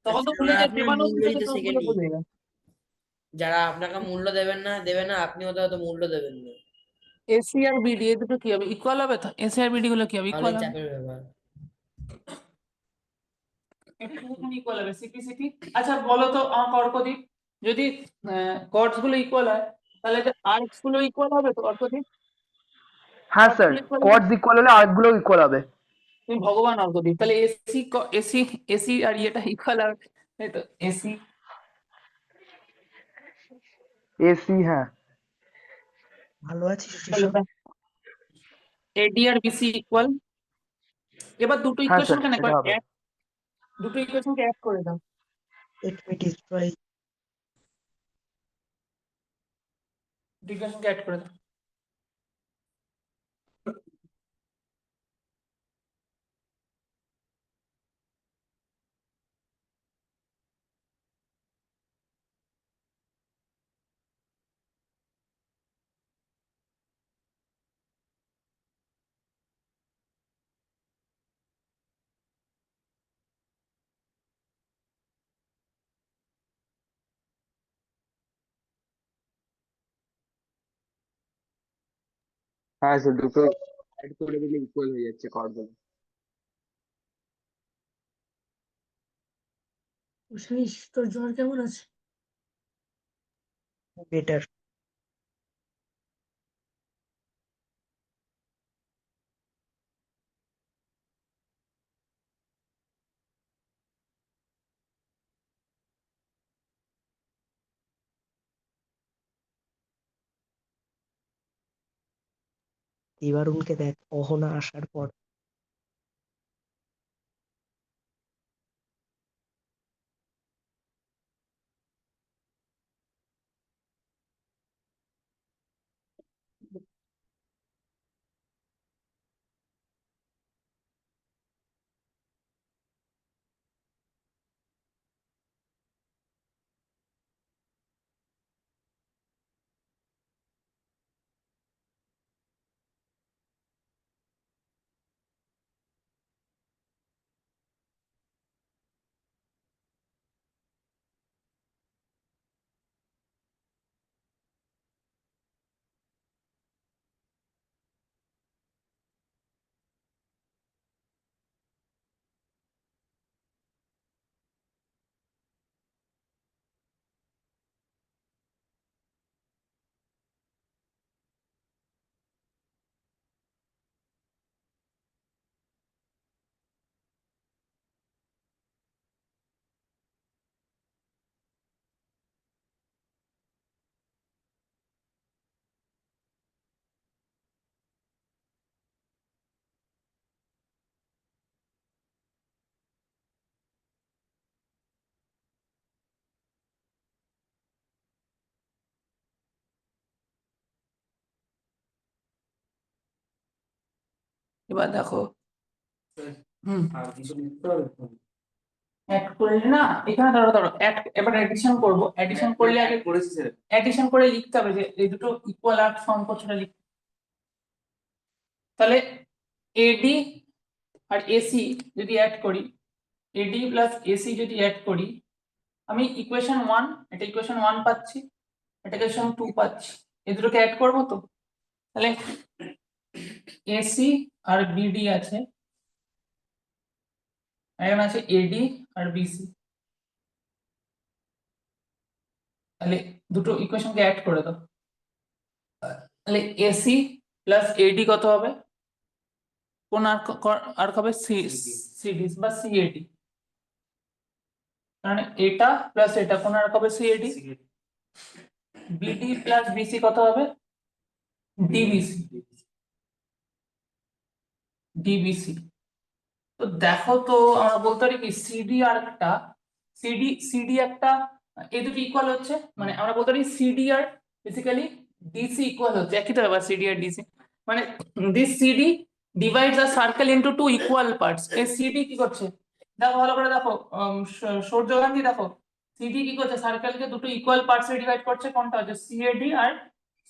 তখন তো ভুলে যায়, আপনার দেবানো মূল্য দিতে শেখেননি। ভুলে যায়। যারা আপনাকে মূল্য দেবে না আপনি ওদের হয়তো মূল্য দেবেন না। এসি আর বিডি এই দুটো কি হবে? ইকুয়াল হবে তো? এসি আর বিডি গুলো কি হবে? তাহলেই ইকুয়াল হবে। চাপের ব্যাপার। একটুখানি ইকুয়াল হবে সিপি। আচ্ছা বলো তো আমার অর্কদীপ, যদি কর্ডস গুলো ইকুয়াল হয় তাহলে আর্কস গুলো ইকুয়াল হবে তো অর্কদীপ? হ্যাঁ কর্ডস স্যার, গুলো ইকুয়াল হবে? কর্ডস ইকুয়াল হলে আর্কগুলো ইকুয়াল হবে। তুমি ভগবান অর্কদীপ, তাহলে এসি এসি এসি আর ইয়েটা ইকুয়াল হবে, তাই তো? এসি এসি, হ্যাঁ। ভালো আছি সুশীল। এডি আর বিসি ইকুয়াল। এবার দুটো হ্যাঁ ইকুয়েশন স্যার, কেন এটা হবে। দুটো ইকুয়েশনকে অ্যাড করে দাও। Let me destroy. দুটো ইকুয়েশনকে অ্যাড করে দাও। হ্যাঁ স্যার, দুটো অ্যাড করে দিলে ইকুয়াল হয়ে যাচ্ছে কর্ডগুলো। শুনিস তোর জ্বর কেমন আছে? বেটার। এবার উনকে দেখ অহনা আসার পর। এবার দেখো, হুম, আর কিছু লিখতে হবে তো? অ্যাড করলে না, এখানে ধরো এবার এডিশন করব। এডিশন করলে আগে করেছি স্যার। এডিশন করে লিখতে হবে যে এই দুটো ইকুয়াল আর্ট ফর্ম করছে না লিখতে। তাহলে এডি আর এসি যদি অ্যাড করি, এডি প্লাস এসি যদি অ্যাড করি, আমি ইকুয়েশন 1, এটা ইকুয়েশন 1 পাচ্ছি, এটা ইকুয়েশন 2 পাচ্ছি। এই দুটোকে অ্যাড করবো তো? তাহলে এসি আর বিডি আছে, এখানে আছে এডি আর বিসি। তাহলে দুটো ইকুয়েশনকে অ্যাড করে দাও। তাহলে এসি প্লাস এডি কত হবে? কোন আর্ক হবে? সিডি বা সিএডি। মানে এটা প্লাস এটা কোন আর্ক হবে? সিএডি। বিডি প্লাস বিসি কত হবে? ডিবিসি। ডিবিসি। তো দেখো তো আমরা বলতে পারি কি সিডি আর্কটা সিডি একটা এই দুটো ইকুয়াল হচ্ছে, মানে আমরা বলতে পারি সিডি আর বেসিক্যালি ডিসি ইকুয়াল হচ্ছে, একই তো ব্যাপার সিডি আর ডিসি। মানে this CD divides a circle into two equal parts. এই সিডি কি করছে দেখো ভালো করে দেখো, সূর্য গান্ধী দেখো সিডি কি করছে, সার্কেলকে দুটো ইকুয়াল পার্টসে ডিভাইড করছে। কোনটা হচ্ছে? সিএডি আর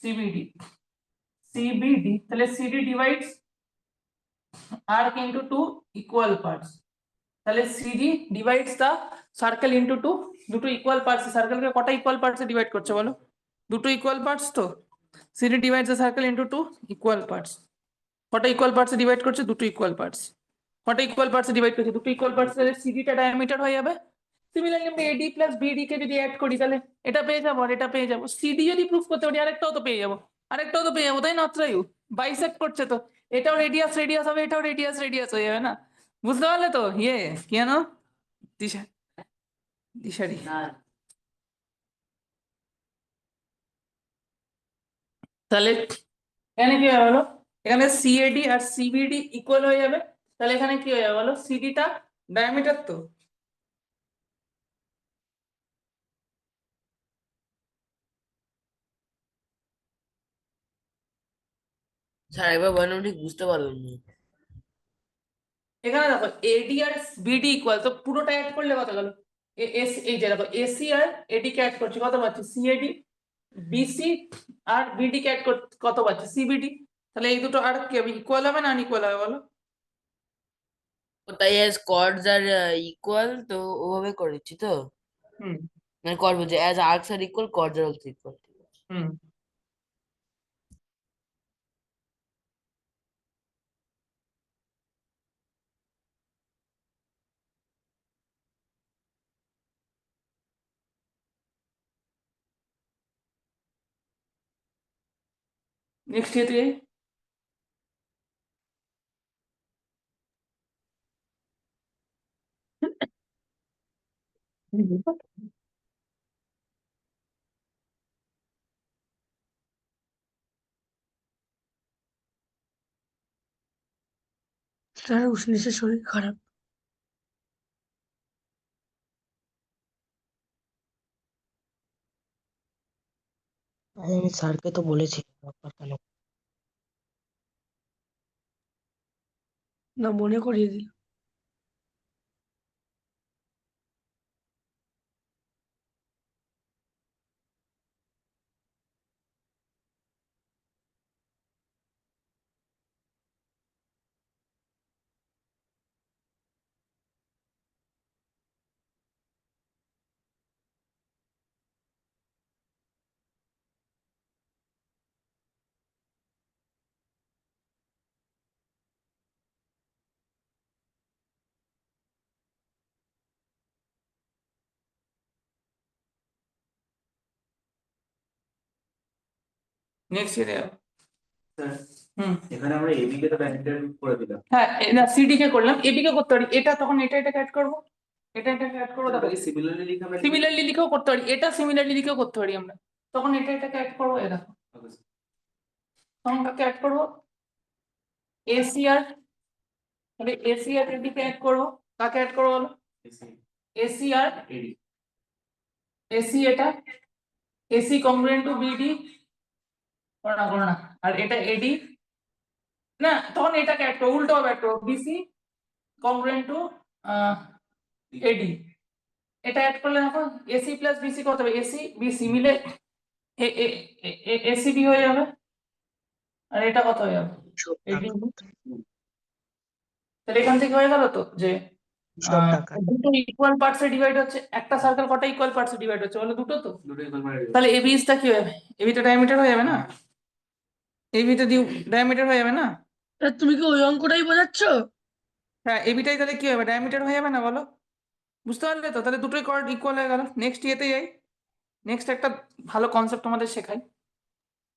সিবিডি। সিবিডি তাহলে CD divides arc into two equal parts. তাহলে CD divides the circle into two, দুটো ইকুয়াল পার্টস। সার্কেলকে কটা ইকুয়াল পার্টসে ডিভাইড করছে বলো? দুটো ইকুয়াল পার্টস তো। CD divides the circle into two equal parts. কটা ইকুয়াল পার্টসে ডিভাইড করছে? দুটো ইকুয়াল পার্টস। কটা ইকুয়াল পার্টসে ডিভাইড করছে? দুটো ইকুয়াল পার্টস। তাহলে সিডিটা ডায়ামিটার হয়ে যাবে। সিমিলারলি আমরা এডি প্লাস বিডি কে যদি অ্যাড করি তাহলে এটা পেয়ে যাবো আর এটা পেয়ে যাবো। সিডি যদি প্রুফ করতে পারি আরেকটাও তো পেয়ে যাবো, আরেকটাও তো পেয়ে যাবো, তাই না? অত্রায়ু বাইসেক্ট করছে তো, এটাও রেডিয়াস রেডিয়াস হবে, এটাও রেডিয়াস রেডিয়াস হয়ে যাবে না? বুঝতে পারলে তো? কি জানো দিশা দিশারি। তাহলে এখানে কি হয়ে গেলো? এখানে সিএডি আর সিবিডি ইকুয়াল হয়ে যাবে। তাহলে এখানে কি হয়ে যাবে বলো? সিডিটা ডায়ামিটার তো। স্যার একবার বলেন, ঠিক বুঝতে পারলাম না। এখানে দেখো এডি আর বিডি ইকুয়াল, তো পুরোটা অ্যাড করলে কত গেল? এই যে দেখো এসি আর এডি কে অ্যাড করছি কত পাচ্ছি? সিএডি। বিসি আর বিডি কে অ্যাড কত পাচ্ছি? সিবিডি। তাহলে এই দুটো আর কি হবে? ইকুয়াল হবে না আনইকুয়াল হবে বলো? তাই অ্যাজ কর্ডস আর ইকুয়াল তো ওভাবে করেছি তো, হুম মানে কর্ড বলছে as arcs are equal, chords are also equal. হুম নেক্সট ইয়ে তুই স্যার উষ্ণেশের শরীর খারাপ। আমি স্যারকে তো বলেছি ব্যাপার কেন। না মনে করিয়ে দিল। নেক্সট ইয়ে স্যার হুম এখানে আমরা এবি কে তো ডায়ামিটার করে দিলাম, হ্যাঁ না সিডি কে করলাম, এডি কে করতে পারি। এটা তখন এটাকে অ্যাড করবো, এটাকে অ্যাড করবো। দেখো তাহলে সিমিলারলি লিখে আমরা সিমিলারলি লিখেও করতে পারি, এটা সিমিলারলি লিখেও করতে পারি আমরা। তখন এটাকে অ্যাড করবো। এ দেখো তখন কাকে অ্যাড করবো? এসি আর, তাহলে এসি আর এডি কে অ্যাড করবো। কাকে অ্যাড করবো বলো? এসি আর এডি। এসি, এটা এসি কংগ্রুয়েন্ট টু বিডি, করো না। আর এটা এডি, না তখন এটাকে অ্যাড করবো, উল্টো হবে অ্যাড করবো। বিসি কংগ্রুয়েন্ট টু এডি, এটা অ্যাড করলে দেখো এসি প্লাস বিসি কত হবে? এসি বিসি মিলে এসিবি হয়ে যাবে। আর এটা কত হয়ে যাবে? এডি। তাহলে এখান থেকে হয়ে গেল তো যে সব টাকা দুটো ইকুয়াল পার্টসে ডিভাইড হচ্ছে। একটা সার্কেল কটা ইকুয়াল পার্টসে ডিভাইড হচ্ছে বলো? দুটো তো। দুটো ইকুয়াল মানে তাহলে এবি টা কি হবে? এবিটা ডায়ামিটার হয়ে যাবে না? এবিটা ডায়ামিটার হয়ে যাবে না? তা তুমি কি ওই অঙ্কটাই বোঝাচ্ছ? হ্যাঁ এবিটাই তাহলে কি হবে? ডায়ামিটার হয়ে যাবে না বলো? বুঝতে পারলে তো? তাহলে দুটোই কর্ড ইকুয়াল হয়ে গেল। নেক্সট ইয়েতে যাই। নেক্সট একটা ভালো কনসেপ্ট তোমাদের শেখাই,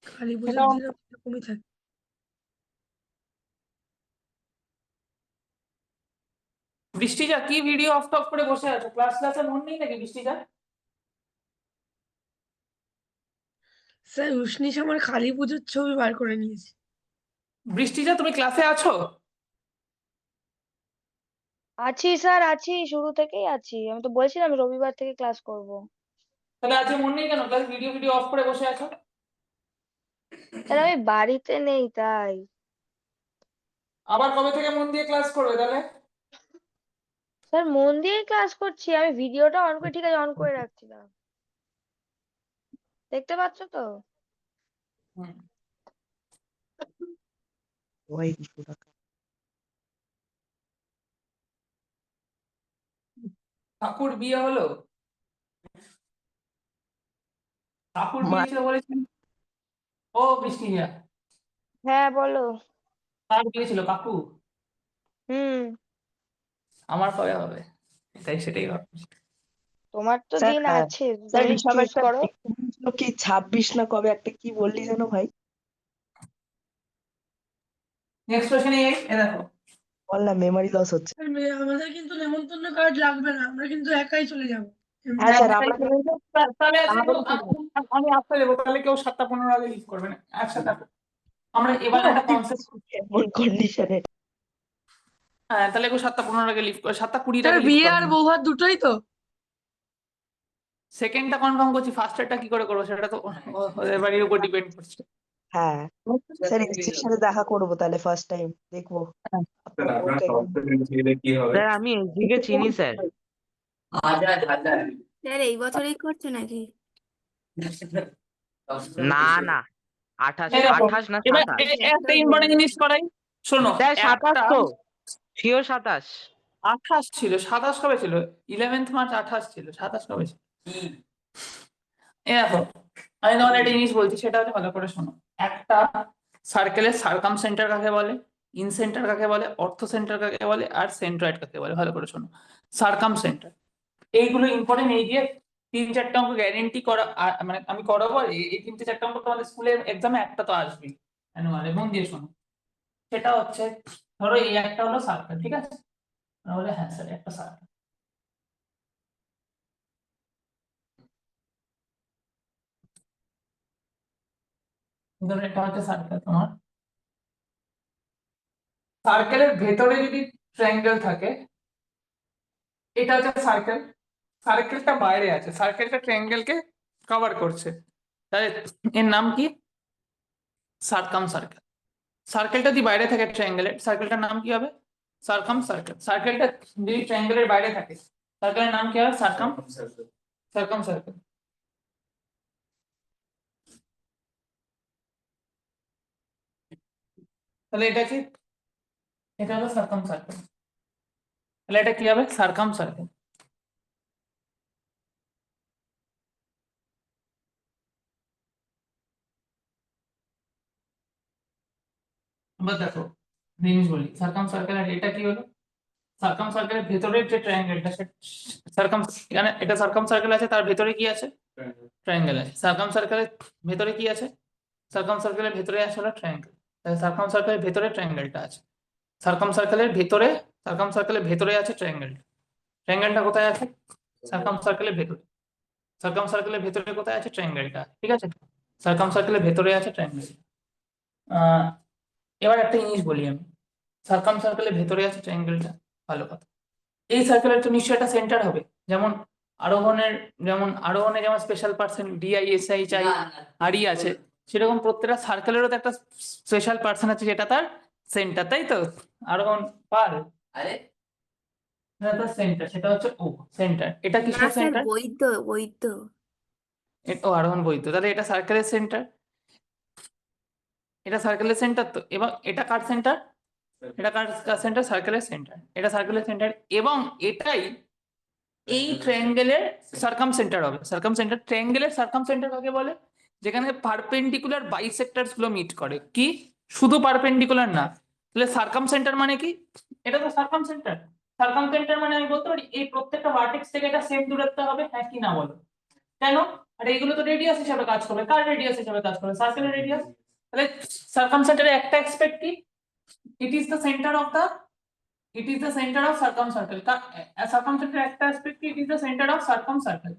কালী পুজোর সেটাও দিনে এরকমই থাকে। বৃষ্টিজা কি ভিডিও অফ টপ করে বসে আছো? ক্লাসে মন নেই নাকি বৃষ্টিজা? স্যার উষ্ণিস আমার কালী পুজোর ছবি বার করে নিয়েছে। বৃষ্টিজা তুমি ক্লাসে আছো? আছি স্যার, আছি, শুরু থেকেই আছি। আমি তো বলছিলাম রবিবার থেকে ক্লাস করব। তাহলে আজকে মন নেই কেন? ক্লাস ভিডিও ভিডিও অফ করে বসে আছো? স্যার আমি বাড়িতে নেই তাই। আবার কবে থেকে মন দিয়ে ক্লাস করবে তাহলে? স্যার মন দিয়ে ক্লাস করছি, আমি ভিডিওটা অন করে, ঠিক আছে অন করে রাখছিলাম, দেখতে পাচ্ছ তো? হুম। ওই কিছুটা কাকুর বিয়ে হলো? কাকুর বিয়ে ছিল বলেছেন? ও বৃষ্টিজা, হ্যাঁ বলো। কার বিয়ে ছিল? কাকু? হুম। আমার কবে হবে? সেটাই ভাবছি। তোমার তো স্যার, দিন হ্যাঁ আছে, স্যার, তুমি ঋষভ চুজ একটা করো। ছিল কি 26 না কবে একটা কি বললি যেন ভাই? নেক্সট কোশ্চেন এই দেখো, বল না, মেমোরি লস হচ্ছে। আর আমাদের কিন্তু নেমন্তন্ন কার্ড লাগবে না, আমরা কিন্তু একাই চলে যাবো। হ্যাঁ স্যার, আমরা তাহলে আজকে আমাদেরও ঠিক আছে। আমি আসতে দেবো, তাহলে কেউ 7:15 আগে লিভ করবে না, একসাথে আসো। আমরা এবার একটা কনসেপ্ট, এমন কন্ডিশনে হ্যাঁ তাহলে কেউ 7:15 আগে লিভ করে, 7:20 স্যার আগে লিভ বিয়ে করবে আর না। বৌভাত দুটোই তো? সেকেন্ডটা কনফার্ম করছি, ফার্স্টেরটা কি করে করবো সেটা তো ওদের বাড়ির উপর ডিপেন্ড করছে। হ্যাঁ স্যার, এসির সাথে দেখা করবো তাহলে ফার্স্ট টাইম, দেখবো আপনার আপনার বউকে। সবথেকে কি হবে? স্যার আমি এসডিকে চিনি স্যার। স্যার এই বছরেই করছো নাকি? না না, 28 এই দেখো, 28 না এবার 27। একটা ইম্পর্টেন্ট জিনিস করাই, শোনো। স্যার 27 একটা তো, শিওর 27। 28 ছিল, 27 কবে ছিল? 11th মার্চ 28 ছিল, 27 কবে ছিল? এই দেখো, আমি তোমার একটা জিনিস বলছি, সেটা হচ্ছে ভালো করে শোনো। একটা সার্কেলের সার্কাম সেন্টার কাকে বলে, ইন সেন্টার কাকে বলে, অর্থ সেন্টার কাকে বলে, আর সেন্ট্রয়েড কাকে বলে, ভালো করে শোনো। সার্কাম সেন্টার, এইগুলো ইম্পর্টেন্ট। এই দিয়ে 3-4টা অঙ্ক গ্যারেন্টি করা, মানে আমি করাবো। আর এই 3-4টা অঙ্ক তোমাদের স্কুলের এক্সামে একটা তো আসবেই অ্যানুয়ালে, মন দিয়ে শোনো। সেটা হচ্ছে, ধরো এই একটা হলো সার্কেল, ঠিক আছে? তাহলে হ্যাঁ স্যার একটা সার্কেল, ধরো এটা হচ্ছে সার্কেল তোমার। সার্কেলের ভেতরে যদি ট্রায়াঙ্গেল থাকে, এটা হচ্ছে সার্কেল, সার্কেলটা বাইরে আছে, সার্কেলটা ট্রায়াঙ্গেলকে কভার করছে, তাহলে এর নাম কি? Circumcircle. সার্কেলটা যদি বাইরে থাকে ট্রায়াঙ্গেলের, সার্কেলটার নাম কি হবে? Circumcircle. সার্কেলটা যদি ট্রায়াঙ্গেলের বাইরে থাকে, সার্কেলের নাম কি হবে? Circum circumcircle. তাহলে এটা কি? এটা হলো সার্কাম সার্কেল। তাহলে এটা কি হবে? Circum circle. এবার দেখো জিনিস বলি, সার্কাম সার্কেলের এটা কি হলো? সার্কাম সার্কেলের ভেতরের যে ট্রায়াঙ্গেলটা, সার্কাম, মানে এটা সার্কাম সার্কেল আছে, তার ভেতরে কি আছে? ট্রায়াঙ্গেল আছে। সার্কাম সার্কেলের ভেতরে কি আছে? সার্কাম সার্কেলের ভেতরে আছে হলো ট্রায়াঙ্গেল। সার্কাম সার্কেলের ভেতরে ট্রায়াঙ্গেলটা আছে। সার্কাম সার্কেলের ভেতরে, সার্কাম সার্কেলের ভেতরে আছে ট্রায়াঙ্গেলটা। ট্রায়াঙ্গেলটা কোথায় আছে? সার্কাম সার্কেলের ভেতরে। সার্কাম সার্কেলের ভেতরে কোথায় আছে? ট্রায়াঙ্গেলটা, ঠিক আছে? সার্কাম সার্কেলের ভেতরে আছে ট্রায়াঙ্গেল। এবার একটা জিনিস বলি আমি, সার্কাম সার্কেলের ভেতরে আছে ট্রায়াঙ্গেলটা, ভালো কথা। এই সার্কেলের তো নিশ্চয়ই একটা সেন্টার হবে, যেমন আরোহণে যেমন স্পেশাল পার্সন DISHI RE আছে, সেরকম প্রত্যেকটা সার্কেলেরও তো একটা স্পেশাল পার্সন আছে, যেটা তার সেন্টার, তাই তো? আরোহণ পাল, আরে তার সেন্টার, সেটা হচ্ছে ও সেন্টার। এটা না কিসের স্যার, সেন্টার? বৈদ্য বৈদ্য। ও আরোহণ বৈদ্য, তাহলে এটা সার্কেলের সেন্টার, এটা সার্কেলের সেন্টার তো। এবং এটা কার সেন্টার? এটা কার সেন্টার? সার্কেলের সেন্টার। এটা সার্কেলের সেন্টার, এবং এটাই এই ট্রায়াঙ্গেলের সার্কাম সেন্টার হবে। সার্কাম সেন্টার, ট্রায়াঙ্গেলের সার্কাম সেন্টার কাকে বলে? যেখানে পারপেন্ডিকুলার বাইসেক্টরস গুলো মিট করে, কি শুধু পারপেন্ডিকুলার না। তাহলে সার্কাম সেন্টার মানে কি? এটা তো সার্কাম সেন্টার। সার্কাম সেন্টার মানে আমি বলতে পারি এই প্রত্যেকটা ভার্টেক্স থেকে এটা সেম দূরত্ব হবে, হ্যাঁ কি না বলো? কেন? আর এইগুলো তো রেডিয়াস হিসাবে কাজ করবে। কার রেডিয়াস হিসাবে কাজ করবে? সার্কেলের রেডিয়াস। তাহলে সার্কামসেন্টারের একটা এক্সপেক্ট কি? It is the centre of the circumcircle. সার্কামসেন্টারের একটা এক্সপেক্ট কি? It is the centre of circumcircle.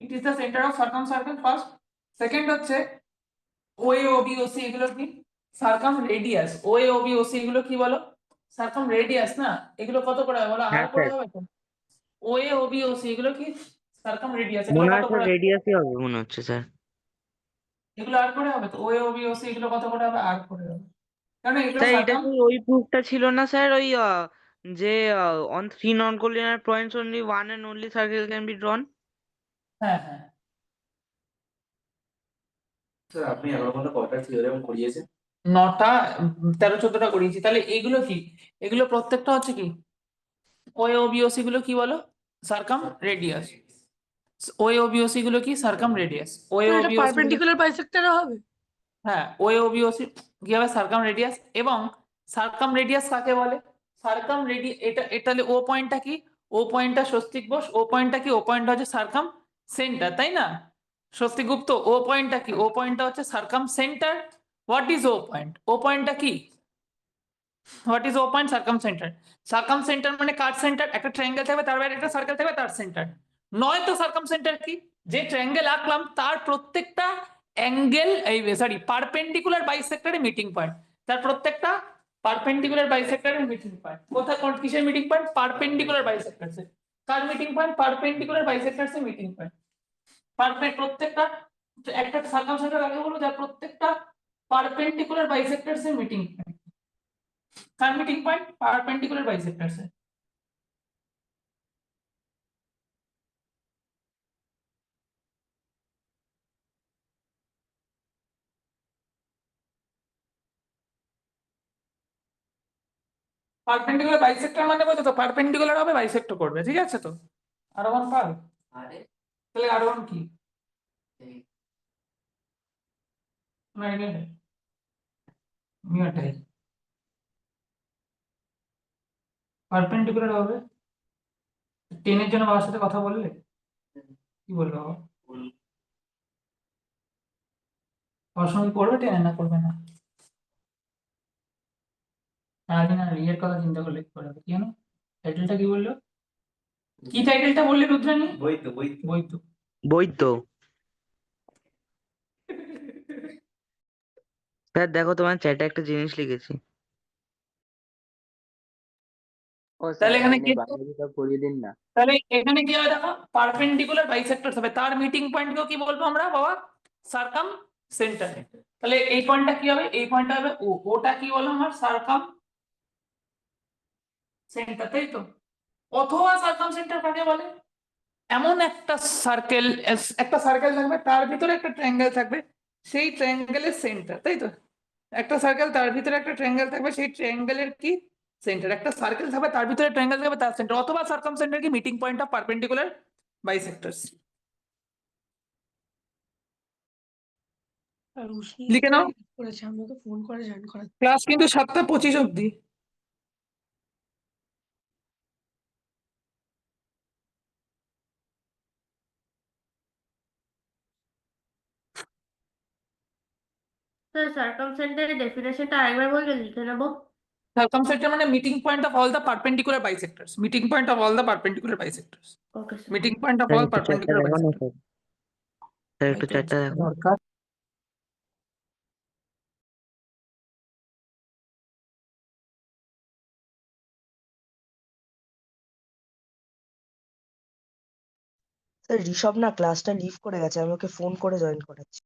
It is the centre of circumcircle first. Second হচ্ছে ওএ ওবি ওসি এগুলো কি? Circumradius. OA OB OC এগুলো কি বলো? সার্কাম রেডিয়াস না? এগুলো কত করে হবে বলো? আর হ্যাঁ করে স্যার, হবে তো? ওএ ওবি ওসি এগুলো কি? Circum radius. এগুলো মনে হয় কত স্যার করে? রেডিয়াসই হবে মনে হচ্ছে স্যার। এগুলো আর করে হবে তো? ওএ ওবি ওসি এগুলো কত করে হবে? আর করে হবে। কারণ এগুলো স্যার এটা সার্কাম। কি ওই প্রুফটা ছিল না স্যার, ওই যে on 3 non-collinear points only one and only circle can be drawn? হ্যাঁ হ্যাঁ। স্যার আপনি এগারো ঘন্টা কয়টা থিওরেম করিয়েছেন? 9টা 13-14টা করিয়েছি। তাহলে এইগুলো কি? এগুলো প্রত্যেকটা হচ্ছে কি? ওএ ওবি ওসি গুলো কি বলো? Circumradius. OA OB OC গুলো কি? Circumradius. ওএ স্যার এটা ওবি ওসি গুলো পারপেন্ডিকুলার বাইসেক্টরও হবে? হ্যাঁ, ওএ ওবি ওসি কি হবে? Circumradius. এবং সার্কাম রেডিয়াস কাকে বলে? সার্কাম রেডিয়াস এটা তাহলে ও পয়েন্টটা কি? ও পয়েন্টটা স্বস্তিক বোস। ও পয়েন্টটা কি? ও পয়েন্টটা হচ্ছে সার্কাম সেন্টার, তাই না? স্বস্তিক গুপ্ত, ও পয়েন্টটা কি? ও পয়েন্টটা হচ্ছে circumcentre. What is O point? O পয়েন্টটা কি? What is O point? Circumcentre. Circumcentre মানে কার সেন্টার? একটা ট্রায়াঙ্গেল থাকবে, তার বাইরে একটা সার্কেল থাকবে, তার সেন্টার। নয় তো সার্কাম সেন্টার কি? যে ট্রায়াঙ্গেল আঁকলাম তার প্রত্যেকটা অ্যাঙ্গেল, এই সরি, পারপেন্ডিকুলার বাইসেক্টরে মিটিং পয়েন্ট। তার প্রত্যেকটা পারপেন্ডিকুলার বাইসেক্টরের মিটিং পয়েন্ট। কোথায় কিসের মিটিং পয়েন্ট? পারপেন্ডিকুলার বাইসেক্টরসে। কার মিটিং পয়েন্ট? পারপেন্ডিকুলার বাইসেক্টরসে মিটিং পয়েন্ট। প্রত্যেকটা একটা সার্কাম সেন্টার আগে বলবো, যার প্রত্যেকটা পারপেন্ডিকুলার বাইসেক্টরসে মিটিং পয়েন্ট। কার মিটিং পয়েন্ট? পারপেন্ডিকুলার বাইসেক্টরস है। পারপেন্ডিকুলার বাইসেক্টর মানে বলছো তো পারপেন্ডিকুলার হবে, বাইসেক্ট করবে, ঠিক আছে তো? আর1 পার। তাহলে আর1 কি? মিটাই পারপেন্ডিকুলার হবে। 10 এর জন্য বাবার সাথে কথা বললে? কি বললো বাবা? পড়াশোনা কি করবে 10 না করবে না? আগে না ইয়ের কথা চিন্তা করলে কি করে হবে? কি জানো টাইটেলটা কি বললো? কি টাইটেলটা বললে রুদ্রানী? বৈদ্য বৈদ্য বৈদ্য। বৈদ্য। স্যার দেখো তোমার চ্যাটে একটা জিনিস লিখেছি। ও তাহলে স্যার এখানে আপনি কি? বায়োলজিটা করিয়ে দিন না। তাহলে এখানে কি হবে দেখো? পারপেন্ডিকুলার বাইসেক্টরস হবে। তার মিটিং পয়েন্টকেও কি বলবো আমরা বাবা? Circum centre. তাহলে এই পয়েন্টটা কি হবে? এই পয়েন্টটা হবে ও। ওটা কি বলো আমার? সার্কাম সেন্টার, তাই তো? অথবা সার্কাম সেন্টার কাকে বলে? এমন একটা সার্কেল, একটা সার্কেল থাকবে, তার ভিতরে একটা ট্রায়াঙ্গেল থাকবে, সেই ট্রায়াঙ্গেলের সেন্টার, তাই তো? একটা সার্কেল, তার ভিতরে একটা ট্রায়াঙ্গেল থাকবে, সেই ট্রায়াঙ্গেলের কি? সেন্টার। একটা সার্কেল থাকবে, তার ভিতরে ট্রায়াঙ্গেল থাকবে, তার সেন্টার। অথবা সার্কাম সেন্টার কি? Meeting point of perpendicular bisectors. আর রুশনি লিখে নাও। করেছে, আমি ওকে ফোন করে জয়েন করা। ক্লাস কিন্তু 7টা 25 অব্দি। স্যার সার্কাম সেন্টারের ডেফিনেশনটা আরেকবার বললে লিখে নেবো। সার্কাম সেন্টার মানে meeting point of all the perpendicular bisectors. Meeting point of all the perpendicular bisectors. Okay sir. Meeting point of sir all একটু চ্যাটটা পারপেন্ডিকুলার দেখো না বাইসেক্টরস। স্যার, স্যার একটু চ্যাটটা দেখো। দরকার। স্যার ঋষভ না ক্লাসটা লিভ করে গেছে, আমি ওকে ফোন করে জয়েন করাচ্ছি।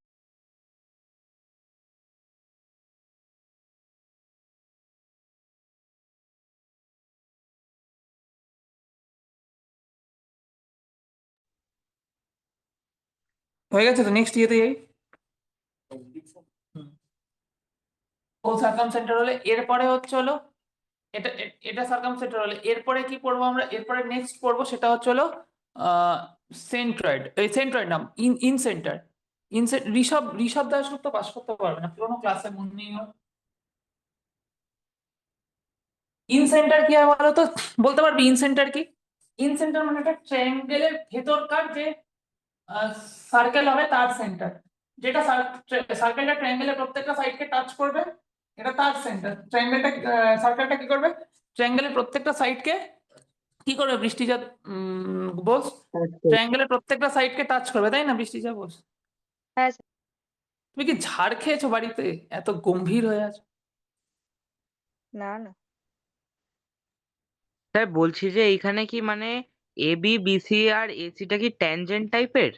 হয়ে গেছে তো? নেক্সট ইয়েতে যাই। ও সার্কাম সেন্টার হলে এরপরে হচ্ছে হলো এটা এটা সার্কাম সেন্টার হলে এরপরে কি পড়বো আমরা? এরপরে নেক্সট পড়বো সেটা হচ্ছে হলো সেন্ট্রয়েড। এই সেন্ট্রয়েড নাম in centre. Rishabh Dasgupta pass করতে পারবে না, পুরোনো ক্লাসে মনে নেই ওর। ইন সেন্টার কি হয় বলো তো? বলতে পারবি ইন সেন্টার কি? ইন সেন্টার মানে একটা ট্রায়াঙ্গেলের ভেতরকার যে সার্কেল হবে তার সেন্টার, যেটা সার্কেলটা ট্রায়াঙ্গেলের প্রত্যেকটা সাইডকে টাচ করবে, এটা তার সেন্টার। ট্রায়াঙ্গেলটা সার্কেলটা কি করবে, ট্রায়াঙ্গেলের প্রত্যেকটা সাইডকে কি করবে বৃষ্টিজাত বোস, ট্রায়াঙ্গেলের প্রত্যেকটা সাইডকে টাচ করবে, তাই না বৃষ্টিজাত বোস? হ্যাঁ স্যার। তুমি কি ঝাড় খেয়েছো বাড়িতে, এত গম্ভীর হয়ে আছো? না না স্যার বলছি যে এইখানে কি মানে এ বি বিসি আর এসিটা কি ট্যানজেন্ট টাইপের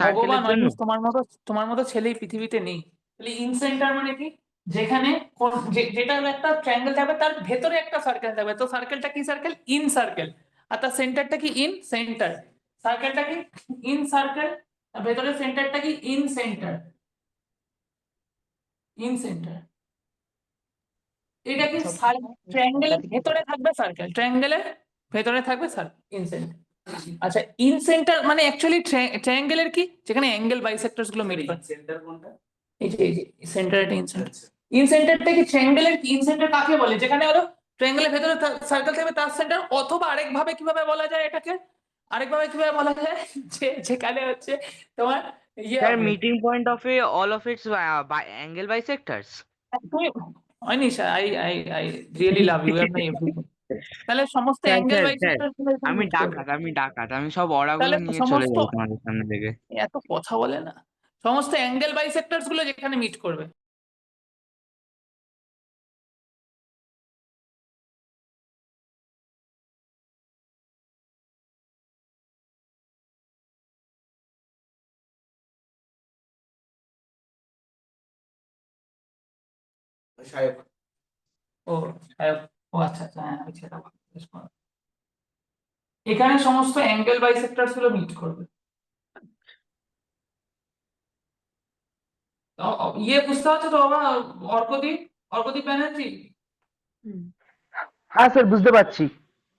সার্কেলের ভগবান জন্য? মানুষ তোমার মতো ছেলে এই পৃথিবীতে নেই। তাহলে ইন সেন্টার মানে কি, যেখানে যেটা হলো একটা ট্রায়াঙ্গেল থাকবে তার ভেতরে একটা সার্কেল থাকবে, তো সার্কেলটা কি সার্কেল, ইন সার্কেল, আর তার সেন্টারটা কি ইন সেন্টার। সার্কেলটা কি ইন সার্কেল, আর ভেতরে সেন্টারটা কি ইন সেন্টার, ইন সেন্টার। এটা কি ট্রায়াঙ্গেলের ভেতরে থাকবে সার্কেল, ট্রায়াঙ্গেলের ভেতরে থাকবে সার্কেল, ইন সেন্টার। আচ্ছা ইন সেন্টার মানে অ্যাকচুয়ালি ট্রায়াঙ্গেলের কি, যেখানে অ্যাঙ্গেল বাইসেক্টরস গুলো মিট করে। সেন্টার কোনটা? এই যে সেন্টার, এটা ইন সেন্টার। ইন সেন্টারটা কি ট্রায়াঙ্গেলের ইন সেন্টার কাকে বলে, যেখানে হলো ট্রায়াঙ্গেলের ভেতরে সার্কেল থাকবে তার সেন্টার, অথবা আরেকভাবে কিভাবে বলা যায় এটাকে, আরেকভাবে কিভাবে বলা যায়, যে যেখানে হচ্ছে তোমার ইয়ে স্যার হবে। Meeting point of all of its angle bisectors. তুমি Anisha, I I I really love you, আপনি এভরিথিং। তাহলে সমস্ত sir angle sir sir bisectors গুলো এখানে আমি মিট করবে। ডাকাত আমি সব অরাগুলো তাহলে নিয়ে চলে সমস্ত, যাবো তোমাদের সামনে থেকে। এত কথা বলে না, সমস্ত অ্যাঙ্গেল বাইসেক্টরস গুলো যেখানে মিট করবে। সায়ক। ও ও আচ্ছা আচ্ছা, হ্যাঁ আমি সেটা জিজ্ঞেস করলাম। এখানে সমস্ত অ্যাঙ্গেল বাইসেক্টরস গুলো মিট করবে। ইয়ে বুঝতে পারছো তো বাবা, অর্কদীপ, অর্কদীপ ব্যানার্জি, হ্যাঁ স্যার বুঝতে পারছি,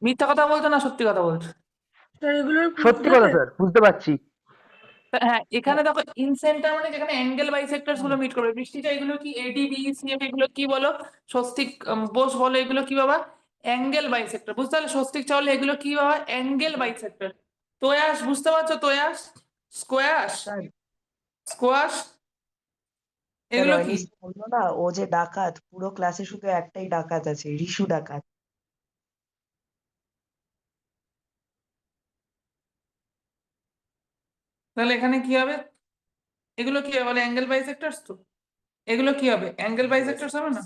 মিথ্যা কথা বলছো না সত্যি কথা বলছো? স্যার এগুলোর প্রুফ সত্যি কথা দেবে? স্যার বুঝতে পারছি। হ্যাঁ এখানে দেখো ইন সেন্টার মানে যেখানে অ্যাঙ্গেল বাইসেক্টরস গুলো মিট করবে। বৃষ্টিটা এগুলো কি, এডি বি সিএফ এগুলো কি বলো, স্বস্তিক বোস বলো এগুলো কি বাবা, অ্যাঙ্গেল বাইসেক্টর। বুঝতে পারলে স্বস্তিক চাওলে এগুলো কি বাবা, অ্যাঙ্গেল বাইসেক্টর। তোয়াস বুঝতে পারছো, তোয়াস, স্কোয়াশ, স্যার স্কোয়াশ স্যার এগুলো কি? অনিশ বললো না ও যে ডাকাত, পুরো ক্লাসে শুধু একটাই ডাকাত আছে, রিশু ডাকাত। তাহলে এখানে কি হবে, এগুলো কি হবে বলে, অ্যাঙ্গেল বাইসেক্টরস তো, এগুলো কি হবে, অ্যাঙ্গেল বাইসেক্টরস হবে না?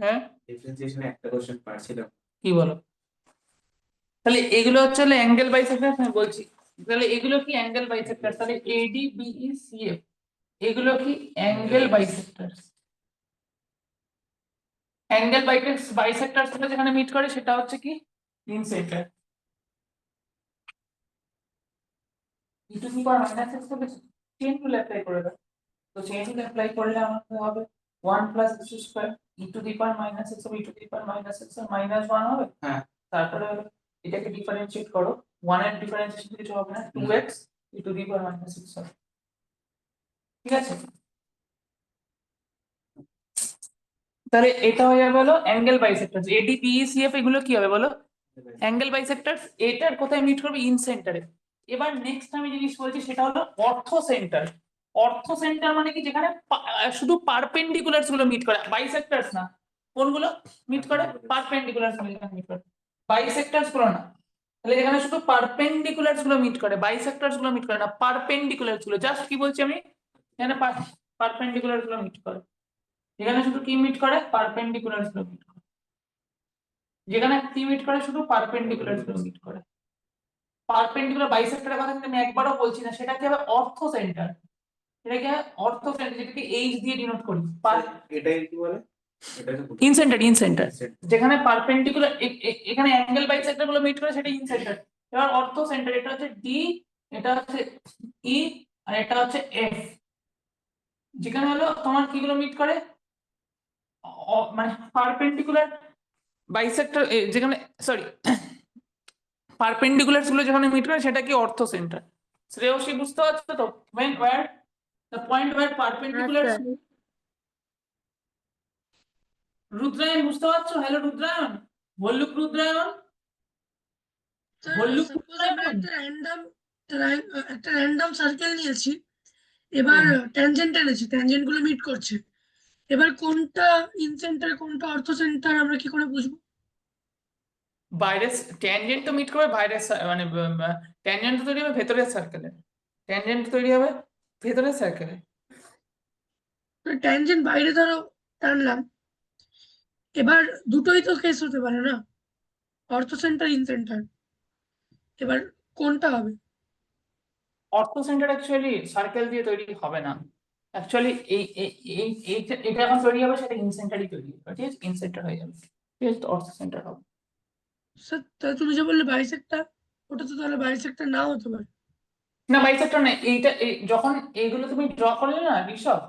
হ্যাঁ ডিফারেন্সিয়েশনে একটা কোশ্চেন পারছিলাম। কি বলো, তাহলে এগুলো হচ্ছে হলো অ্যাঙ্গেল বাইসেক্টরস, আমি বলছি। তাহলে এগুলো কি অ্যাঙ্গেল বাইসেক্টরস, তাহলে এডি বিই সিএফ এগুলো কি অ্যাঙ্গেল বাইসেক্টরস। অ্যাঙ্গেল বাইসেক্টরস গুলো যেখানে মিট করে সেটা হচ্ছে কি in centre. E to the power minus x করলে চেইন রুল অ্যাপ্লাই করে দাও, তো চেইন রুল অ্যাপ্লাই করলে আমাদের হবে 1 plus x square E to the power minus x E to the power minus x minus 1 হবে। হ্যাঁ তারপরে হলো এটাকে ডিফারেন্সিয়েট করো, 1 এর ডিফারেন্সিয়েশন কিছু হবে না, 2x E to the power minus x হবে। ঠিক আছে, তাহলে এটা হয়ে যাবে হলো অ্যাঙ্গেল বাইসেক্টরস। এডি বিই সিএফ এগুলো কি হবে বলো, অ্যাঙ্গেল বাইসেক্টরস। এটার কোথায় মিট করবে, ইন সেন্টারে। এবার নেক্সট আমি জিনিস বলছি সেটা হলো অর্থ সেন্টার। অর্থ সেন্টার মানে কি, যেখানে শুধু পারপেন্ডিকুলারস গুলো মিট করে, বাইসেক্টরস না। কোনগুলো মিট করে, পারপেন্ডিকুলারস গুলো এখানে মিট করে, বাইসেক্টরস গুলো না। তাহলে এখানে শুধু পারপেন্ডিকুলারস গুলো মিট করে, বাইসেক্টরস গুলো মিট করে না, পারপেন্ডিকুলারস গুলো। জাস্ট কি বলছি আমি, এখানে পারপেন্ডিকুলারস গুলো মিট করে, এখানে শুধু কি মিট করে, পারপেন্ডিকুলারস গুলো মিট করে। যেখানে কি মিট করে, শুধু পারপেন্ডিকুলারস গুলো মিট করে। পারপেন্ডিকুলার বাইসেক্টরের কথা কিন্তু আমি একবারও বলছি না, সেটা কি হবে, অর্থ সেন্টার। এটা কি হবে, অর্থ সেন্টার, যেটাকে এইচ দিয়ে ডিনোট করি। এটাই কি বলে, এটাকে ইন সেন্টার, ইন সেন্টার যেখানে পারপেন্ডিকুলার এখানে অ্যাঙ্গেল বাইসেক্টর গুলো মিট করে সেটা ইন সেন্টার। এবার অর্থ সেন্টার, এটা হচ্ছে ডি, এটা হচ্ছে ই, আর এটা হচ্ছে এফ। যেখানে হলো তোমার কি গুলো মিট করে, মানে পারপেন্ডিকুলার বাইসেক্টর, যেখানে সরি পারপেন্ডিকুলারস গুলো যেখানে মিট করে সেটা কি অর্থ সেন্টার। শ্রেয়সী বুঝতে পারছো তো? when where the point where perpendicular sir. Rudrayan বুঝতে পারছো? হ্যালো রুদ্রায়ণ, ভল্লুক রুদ্রায়ণ, স্যার ভল্লুক সাপোজ আমরা রুদ্রায়ণ। একটা র্যান্ডম সার্কেল নিয়েছি, এবার ট্যানজেন্ট এনেছি, ট্যানজেন্ট গুলো মিট করছে, এবার কোনটা ইন সেন্টার কোনটা অর্থ সেন্টার আমরা কি করে বুঝবো? বাইরের ট্যানজেন্ট তো মিট করবে বাইরের মানে ট্যানজেন্ট তৈরি হবে ভেতরের সার্কেলে, ট্যানজেন্ট তৈরি হবে ভেতরের সার্কেলে। ট্যানজেন্ট বাইরে ধরো টানলাম, এবার দুটোই তো কেস হতে পারে না, অর্থ সেন্টার ইন সেন্টার, এবার কোনটা হবে? অর্থ সেন্টার অ্যাকচুয়ালি সার্কেল দিয়ে তৈরি হবে না, অ্যাকচুয়ালি এটা এখন তৈরি হবে, সেটা ইন সেন্টারই তৈরি হবে, ঠিক আছে, ইন সেন্টার হয়ে যাবে, ঠিক আছে, তো অর্থ সেন্টার হবে। স্যার তাহলে তুমি যে বললে বাইসেক্টর, ওটা তো তাহলে বাইসেক্টর নাও হতে পারে। না বাইসেক্টর না, এইটা যখন এইগুলো তুমি ড্র করলে না ঋষভ,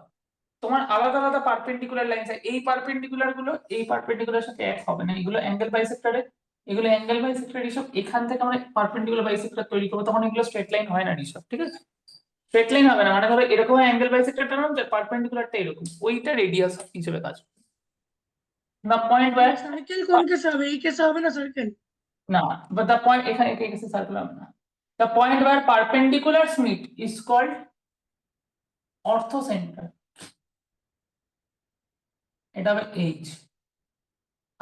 তোমার আলাদা আলাদা পারপেন্ডিকুলার লাইন আছে, এই পারপেন্ডিকুলার গুলো এই পারপেন্ডিকুলার সাথে এক হবে না, এগুলো অ্যাঙ্গেল বাইসেক্টরে, এগুলো অ্যাঙ্গেল বাইসেক্টর ঋষভ, এখান থেকে আমরা পারপেন্ডিকুলার বাইসেক্টর তৈরি করবো, তখন এগুলো স্ট্রেট লাইন হয় না ঋষভ, ঠিক আছে, স্ট্রেট লাইন হবে না, মানে ধরো এরকম অ্যাঙ্গেল বাইসেক্টরটা নাম পারপেন্ডিকুলারটা এরকম, ওইটা রেডিয়াস হিসেবে কাজ করবে। না পয়েন্ট ওয়্যার সার্কেল কোন কেসে হবে? এই কেসে হবে না সার্কেল? না, বাট দ্য পয়েন্ট এখানে এসে সার্কেল হবে না, the point where perpendiculars meet is called orthocentre, এটা হবে এইচ।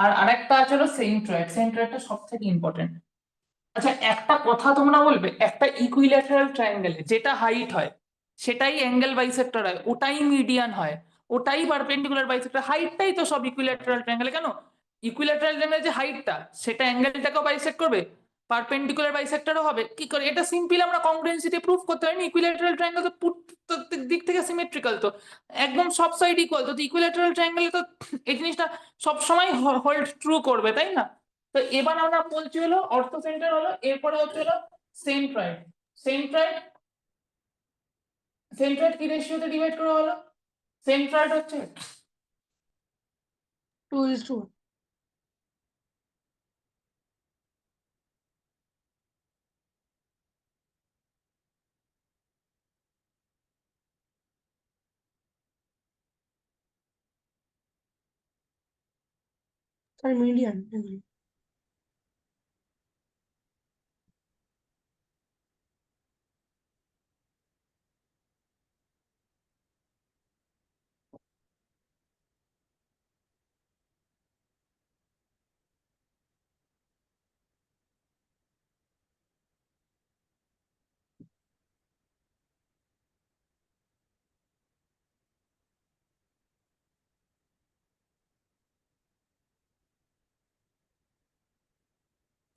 আর আরেকটা আছে হলো সেন্ট্রয়েড, সেন্ট্রয়েডটা সব থেকে ইম্পর্টেন্ট। আচ্ছা একটা কথা তোমরা বলবে, একটা ইকুইল্যাটারাল ট্রায়াঙ্গেলে যেটা হাইট হয় সেটাই অ্যাঙ্গেল বাইসেক্টর হয়, ওটাই মিডিয়ান হয়, ওটাই পারপেন্ডিকুলার বাইসেক্টর, হাইটটাই তো সব ইকুইল্যাটারাল ট্রায়াঙ্গেলে, কেন ইকুইল্যাটারাল ট্রায়াঙ্গেলের যে হাইটটা সেটা অ্যাঙ্গেলটাকেও বাইসেক্ট করবে, পারপেন্ডিকুলার বাইসেক্টরও হবে, কি করে এটা সিম্পল আমরা কংগ্রুয়েন্সিতে প্রুফ করতে পারি, ইকুইল্যাটারাল ট্রায়াঙ্গেল তো প্রত্যেক দিক থেকে সিমেট্রিক্যাল, তো একদম সব সাইড ইকুয়াল, তো ইকুইল্যাটারাল ট্রায়াঙ্গেলে তো এই জিনিসটা সব সময় হোল্ড ট্রু করবে, তাই না? তো এবার আমরা বলছি হলো অর্থ সেন্টার হলো, এরপরে হচ্ছে হলো সেন্ট্রয়েড, সেন্ট্রয়েড সেন্ট্রয়েড কি রেশিওতে ডিভাইড করা হলো, সেন্ট্রয়েড হচ্ছে 2:1। স্যার মিডিয়ান এগুলো।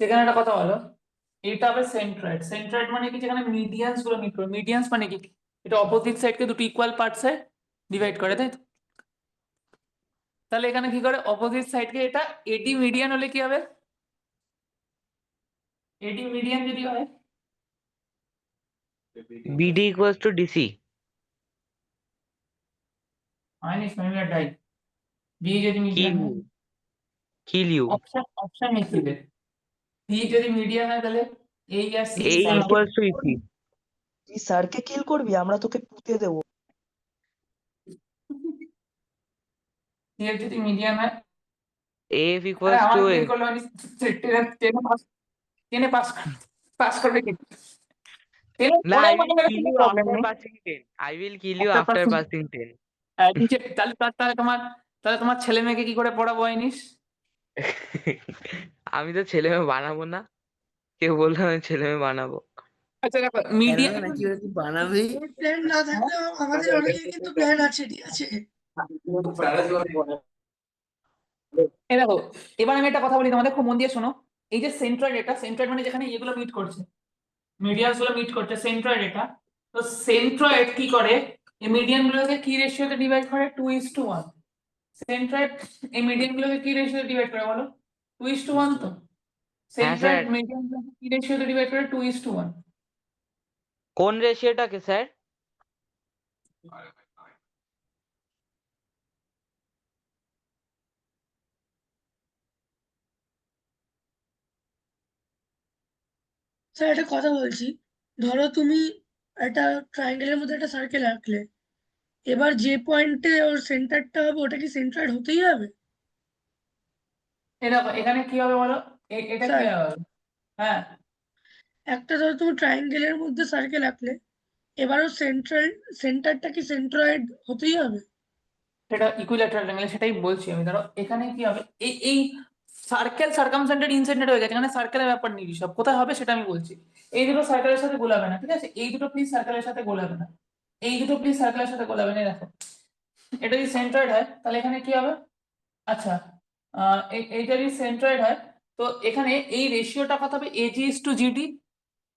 সেখানে একটা কথা বলো, এটা হবে সেন্ট্রয়েড, সেন্ট্রয়েড মানে কি, যেখানে মিডিয়ানস গুলো মিট করে, মিডিয়ানস মানে কি, এটা অপোজিট সাইডকে দুটো ইকুয়াল পার্টসে ডিভাইড করে, তাই তো? তাহলে এখানে কি করে, অপোজিট সাইডকে এটা এডি মিডিয়ান হলে কি হবে, এডি মিডিয়ান যদি হয় BD equals to DC. Minus minus ডাই, বি যদি মিডিয়ান হয়, Kill you. অপশন লিখবে, বি যদি মিডিয়ান হয় তাহলে এই আর C, A equals to EC. তুই স্যারকে কিল করবি, আমরা তোকে পুঁতে দেবো। সি এর যদি মিডিয়ান হয়, AF আরে equals আমার to কি A. করলো, আমি টেনে পাস করবে কি, টেনে No, ওরাই I will মনে করে kill কোনো you প্রবলেম after নেই, passing 10. I will kill you after after passing, passing 10. তাহলে তাহলে তোমার ছেলে মেয়েকে কি করে পড়াবো আইনিস? আমি তো ছেলে মেয়ে বানাবো না, কেউ বললো আমি ছেলে মেয়ে বানাবো। আচ্ছা দেখো মিডিয়ান নাকি ওরা কি বানাবে? প্ল্যান না থাকলেও আমাদের অনেকের কিন্তু প্ল্যান আছে, ঠিক আছে? এই দেখো, এবার আমি একটা কথা বলি তোমাদের, খুব মন দিয়ে শোনো, এই যে সেন্ট্রয়েড, এটা সেন্ট্রয়েড মানে যেখানে এগুলো মিট করছে, মিডিয়ানস গুলো মিট করছে, সেন্ট্রয়েড এটা, তো সেন্ট্রয়েড কি করে, এই মিডিয়ান গুলোকে কি রেশিওতে ডিভাইড করে, 2:1, সেন্ট্রয়েড এই মিডিয়ান গুলোকে কি রেশিওতে ডিভাইড করে বলো, 2:1, তো হ্যাঁ সেন্ট্রয়েড স্যার, মিডিয়ান গুলোকে কি রেশিওতে ডিভাইড করে, 2:1। কোন রেশিওটাকে স্যার? স্যার একটা কথা বলছি, ধরো তুমি একটা ট্রায়াঙ্গেলের মধ্যে একটা সার্কেল আঁকলে, এবার যে পয়েন্টে ওর সেন্টারটা হবে ওটা কি সেন্টার হতেই হবে? এই দেখো এখানে কি হবে বলো, এটা কি স্যার হবে? হ্যাঁ, একটা ধরো তুমি ট্রায়াঙ্গেলের মধ্যে সার্কেল আঁকলে, এবারও সেন্টারটা কি সেন্ট্রয়েড হতেই হবে? সেটা ইকুইল্যাটারাল অ্যাঙ্গেল, সেটাই বলছি আমি। ধরো এখানে কি হবে, এই সার্কেল সার্কামসেন্টেড ইনসেন্টেড হয়ে গেছে, এখানে সার্কেলের ব্যাপার নেই, সব কোথায় হবে সেটা আমি বলছি। এই দুটো সার্কেলের সাথে গোলাবে না, ঠিক আছে? এই দুটো প্লিজ সার্কেলের সাথে গোলাবে না, এই দুটো প্লিজ সার্কেলের সাথে গোলাবে না। এই দেখো এটা যদি সেন্ট্রয়েড হয় তাহলে এখানে কি হবে? আচ্ছা, এইটা যদি সেন্ট্রয়েড হয়, তো এখানে এই রেশিওটা কত হবে? AG is to GD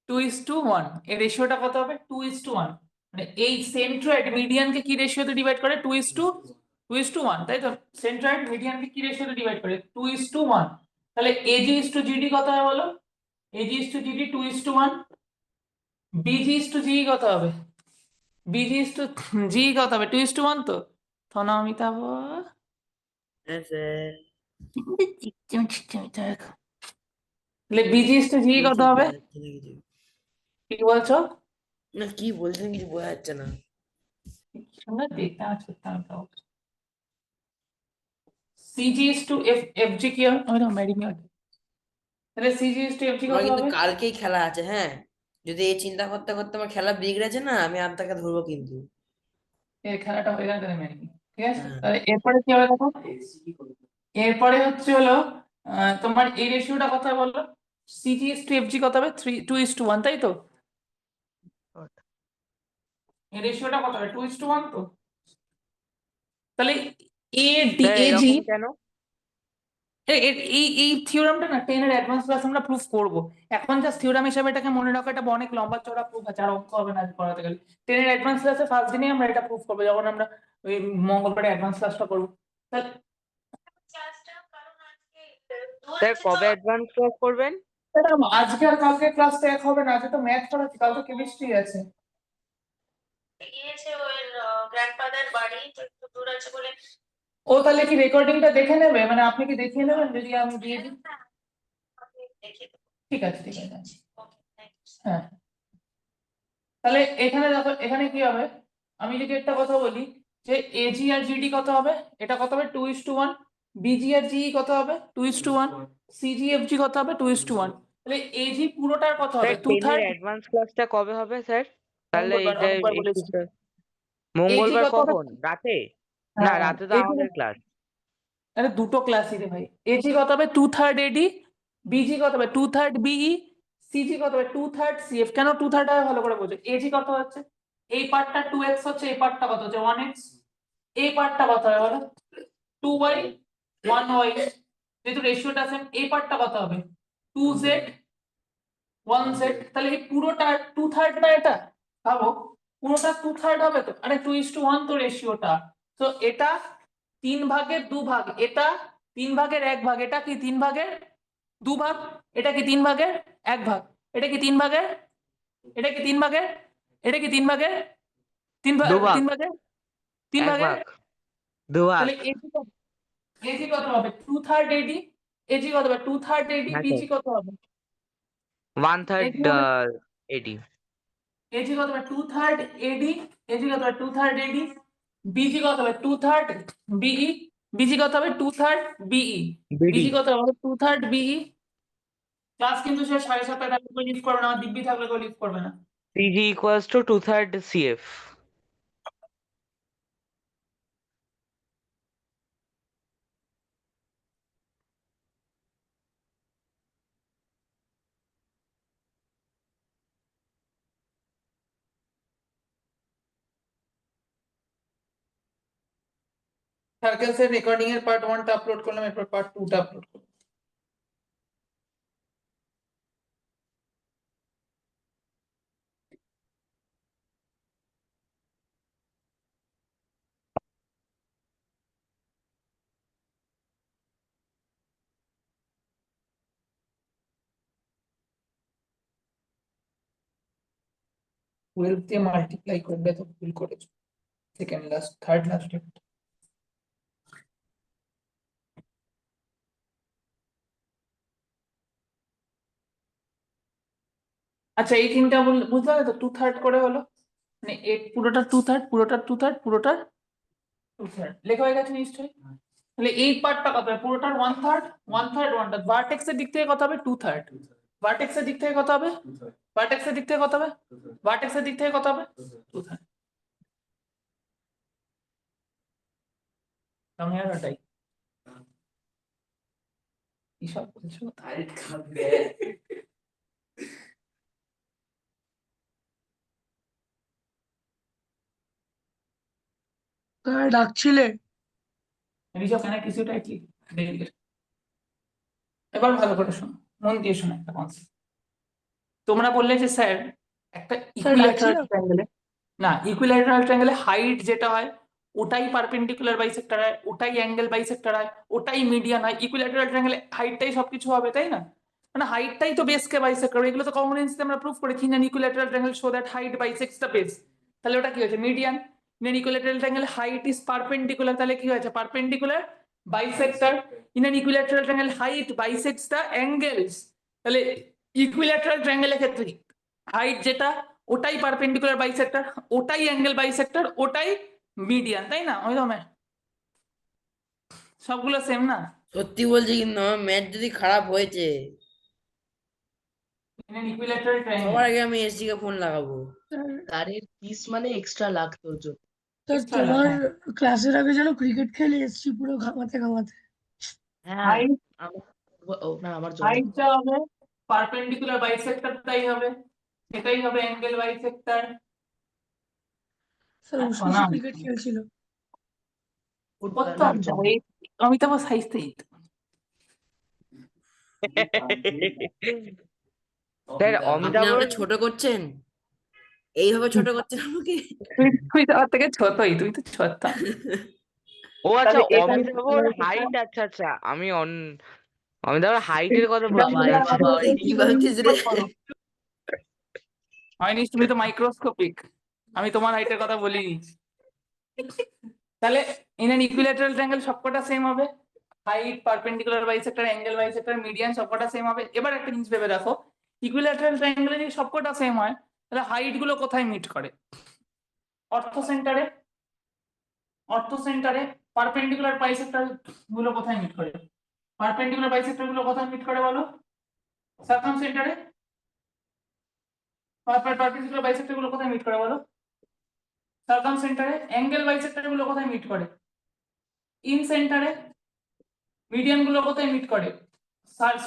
2:1। এই রেশিওটা কত হবে? 2:1। মানে এই সেন্ট্রয়েড মিডিয়ানকে কি রেশিওতে ডিভাইড করে? 2:1, তাই তো? সেন্ট্রয়েড মিডিয়ানকে কি রেশিওতে ডিভাইড করে? 2:1। তাহলে এজি ইস টু জিডি কত হবে বলো? AG is to GD 2:1। Busy is to জি কত হবে? বিজি ইস টু জি কত হবে? 2:1 তো? থনামিতা হ্যাঁ স্যার, তাহলে বিজি ইস টু জি কত হবে? বোঝা যাচ্ছে না কিছু। কি বলছো? না কি বলছেন কিছু বোঝা যাচ্ছে না। সুন্দর দেখতে আছে সিজি ইস টু এফজি কি হবে? ওই না ম্যাডাম, তাহলে সিজি ইস টু এফজি আমার কত কিন্তু হবে? কালকেই খেলা আছে, হ্যাঁ। যদি এই চিন্তা করতে করতে আমার খেলা বিগড়েছে না, আমি আপনাকে ধরবো কিন্তু। এর খেলাটা হয়ে গেল তাহলে ম্যাডাম, ঠিক আছে? হ্যাঁ। তাহলে এরপরে কি হবে দেখো, এরপরে হচ্ছে হলো তোমার এই রেশিওটা কত হবে বলো? সিজি ইস টু এফজি কত হবে? 2:1, তাই তো? এই রেশিওটা কত হবে? 2:1 তো? তাহলে এ ডি স্যার এজি, এরকম কেন? এই থিওরামটা না 10 এর অ্যাডভান্স ক্লাস আমরা প্রুফ করব। এখন জাস্ট থিওরাম হিসেবে এটাকে মনে রাখো, এটা অনেক লম্বা চওড়া প্রুফ আছে, আর অঙ্ক হবে না আজ পড়াতে গেলে। 10 এর অ্যাডভান্স ক্লাসে ফার্স্ট দিনেই আমরা এটা প্রুফ করবো, যখন আমরা ওই মঙ্গলবারে অ্যাডভান্স ক্লাসটা করবো। তাহলে স্যার কবে অ্যাডভান্স ক্লাস করবেন? ম্যাডাম, আজকে আর কালকে ক্লাস তো এক হবে না, আজকে তো ম্যাথ পড়াচ্ছি, কালকে কেমিস্ট্রি আছে। ও তাহলে কি রেকর্ডিংটা দেখে নেবে? মানে আপনি কি দেখিয়ে নেবেন যদি আমি দিয়ে দিই? ঠিক আছে, ঠিক আছে। হ্যাঁ, তাহলে এখানে দেখো এখানে কি হবে, আমি যদি একটা কথা বলি যে এজি আর জিডি কত হবে? এটা কত হবে? 2:1। বিজি আর জিই কত হবে? 2:1। সিজিএফজি কত হবে? 2:1। তাহলে এজি পুরোটার কত হবে? স্যার টু 10 এর থার্ড। অ্যাডভান্স ক্লাসটা কবে হবে স্যার? তাহলে মঙ্গলবার, এইটা অনেকবার একটু বলেছি। এজি মঙ্গলবার কত হবে? কখন? রাতে? না হ্যাঁ, রাতে তো এজি, আমাদের ক্লাস। আরে দুটো ক্লাসই রে ভাই। এজি কত হবে? 2/3 এডি। বিজি কত হবে? 2/3 বিই। সিজি কত হবে? 2/3 সিএফ। কেন 2/3 হবে ভালো করে বোঝো। এজি কত হচ্ছে? এই পার্টটা 2x হচ্ছে, এই পার্টটা কত হচ্ছে? 1x। এই পার্টটা কত হবে বলো? 2y 1y। যেহেতু রেশিওটা সেম, এই পার্টটা কত হবে? 2z 1z। তাহলে এই পুরোটা 2/3 না এটা? ভাবো, পুরোটা 2/3 হবে তো? আরে 2:1 তো রেশিওটা। তো এটা 3/2 ভাগ, এটা 3/1 ভাগ, এটা কি 3/2 ভাগ, এটা কি 3/1 ভাগ, এটা কি 3/, এটা কি 3/, এটা কি 3/, তিন ভাগ, দুভাগ, 3/, 3/, 1 ভাগ, দুভাগ। তাহলে এজি কত হবে? 2/3 এডি। এজি কত হবে? 2/3 এডি। হ্যাঁ স্যার, বিজি কত হবে? 1/3 এজি হবে, এডি। এজি কত হবে? 2/3 এডি। এজি কত হবে? 2/3 এডি। বিজি কত হবে? 2/3 বিই। বিজি কত হবে? 2/3 বিই। বিডি। বিজি কত হবে? 2/3 বিই। ক্লাস কিন্তু সে 7:30 থাকলে লিভ করবে না, আমার দিব্যি থাকলে লিভ করবে না। CG equals to 2/3 CF. Circles এর রেকর্ডিং এর পার্ট 1টা আপলোড করলাম, এরপর পার্ট 2টা আপলোড করলাম। টুয়েলভ দিয়ে মাল্টিপ্লাই করলে তো ভুল করেছো। Second last, third last. আচ্ছা এই তিনটা বুঝতে পারলে তো 2/3 করে হলো, মানে পুরোটা 2/3, পুরোটা 2/3, পুরোটার 2/3 লেখা হয়ে গেছে নিশ্চয়ই। তাহলে এই পার্টটা কত হবে? পুরোটার 1/3, 1/3, 1/3। ভার্টেক্সের দিক থেকে কত হবে? 2/3। ভার্টেক্সের দিক থেকে কত হবে? ভার্টেক্সের দিক থেকে কত হবে? ভার্টেক্সের দিক থেকে কত হবে? 2/3। আমি আর ওটাই এইসব বলছো হাইট খাবে। ডাকছিলে? ঋষভ কেন কিছু টাইটলি এবার ভালো করে শোনো, মন দিয়ে শোনো একটা কনসেপ্ট। তোমরা বললে যে স্যার একটা স্যার ইকুইল্যাটারাল ডাকছিল? ট্রায়াঙ্গেলে, না ইকুইল্যাটারাল ট্রায়াঙ্গেলে হাইট যেটা হয় ওটাই পারপেন্ডিকুলার বাইসেক্টর হয়, ওটাই অ্যাঙ্গেল বাইসেক্টর হয়, ওটাই মিডিয়ান হয়। ইকুইল্যাটারাল ট্রায়াঙ্গেলে হাইটটাই সবকিছু হবে, তাই না? মানে হাইটটাই তো বেসকে বাইসেক্ট করে, এগুলো তো কংগ্রুয়েন্সিতে আমরা প্রুফ করেছি। In equilateral triangle show that height bisects the base, তাহলে ওটা কি হয়েছে? Median. In equilateral triangle height is perpendicular, তাহলে কি হয়েছে? Perpendicular bisector. In equilateral triangle height bisects the angles, তাহলে ইকুইল্যাটারাল ট্রায়াঙ্গেলের ক্ষেত্রে হাইট যেটা ওটাই পারপেন্ডিকুলার বাইসেক্টর, ওটাই অ্যাঙ্গেল বাইসেক্টর, ওটাই মিডিয়ান, তাই না? ওই রকম সবগুলো সেম না? সত্যি বলছি, কিন্তু আমার ম্যাথ যদি খারাপ হয়েছে ইকুইল্যাটারাল সবার ট্রায়াঙ্গেল আগে আমি এসডি কে ফোন লাগাবো। তারের পিস মানে এক্সট্রা লাগতো ওর জন্য। স্যার extra তোমার হ্যাঁ। ক্লাসের আগে যেন ক্রিকেট খেলে এসেছি পুরো ঘামাতে ঘামাতে। হ্যাঁ হাইট আমার জন্য হাইট যা হবে পারপেন্ডিকুলার বাইসেক্টর তাই হবে, সেটাই হবে অ্যাঙ্গেল বাইসেক্টর। স্যার উষ্ণ ক্রিকেট খেলছিল। করতাম তো, আমি তো আমার সাইজটাই স্যার আপনি অমিতাভ আমাকে ছোট করছেন, এইভাবে ছোট করছেন আমাকে। তুই তো আমার থেকে ছোটই, তুই তো ছোট। ও আচ্ছা, তাহলে এখানে অমিতাভর হাইট, আচ্ছা আচ্ছা, আমি অমিতাভর হাইটের কথা বলছি। কি ভাবছিস রে? হয়নি, তুমি তো মাইক্রোস্কোপিক, আমি তোমার হাইটের কথা বলিনি। তাহলে ইন অ্যান ইকুইল্যাটারাল ট্রায়াঙ্গেল সবকটা সেম হবে, height, perpendicular bisector, angle bisector, median সবকটা সেম হবে। এবার একটা জিনিস ভেবে দেখো, ইকুইল্যাটারাল ট্রায়াঙ্গেলে যদি সবকটা সেম হয় তাহলে হাইট গুলো কোথায় মিট করে? অর্থ সেন্টারে। অর্থ সেন্টারে। পারপেন্ডিকুলার বাইসেক্টর গুলো কোথায় মিট করে? পারপেন্ডিকুলার বাইসেক্টর গুলো কোথায় মিট করে বলো? সার্কাম সেন্টারে। পারপেন্ডিকুলার বাইসেক্টর গুলো কোথায় মিট করে বলো? সার্কাম সেন্টারে। অ্যাঙ্গেল বাইসেক্টর গুলো কোথায় মিট করে? ইন সেন্টারে। মিডিয়ান গুলো কোথায় মিট করে?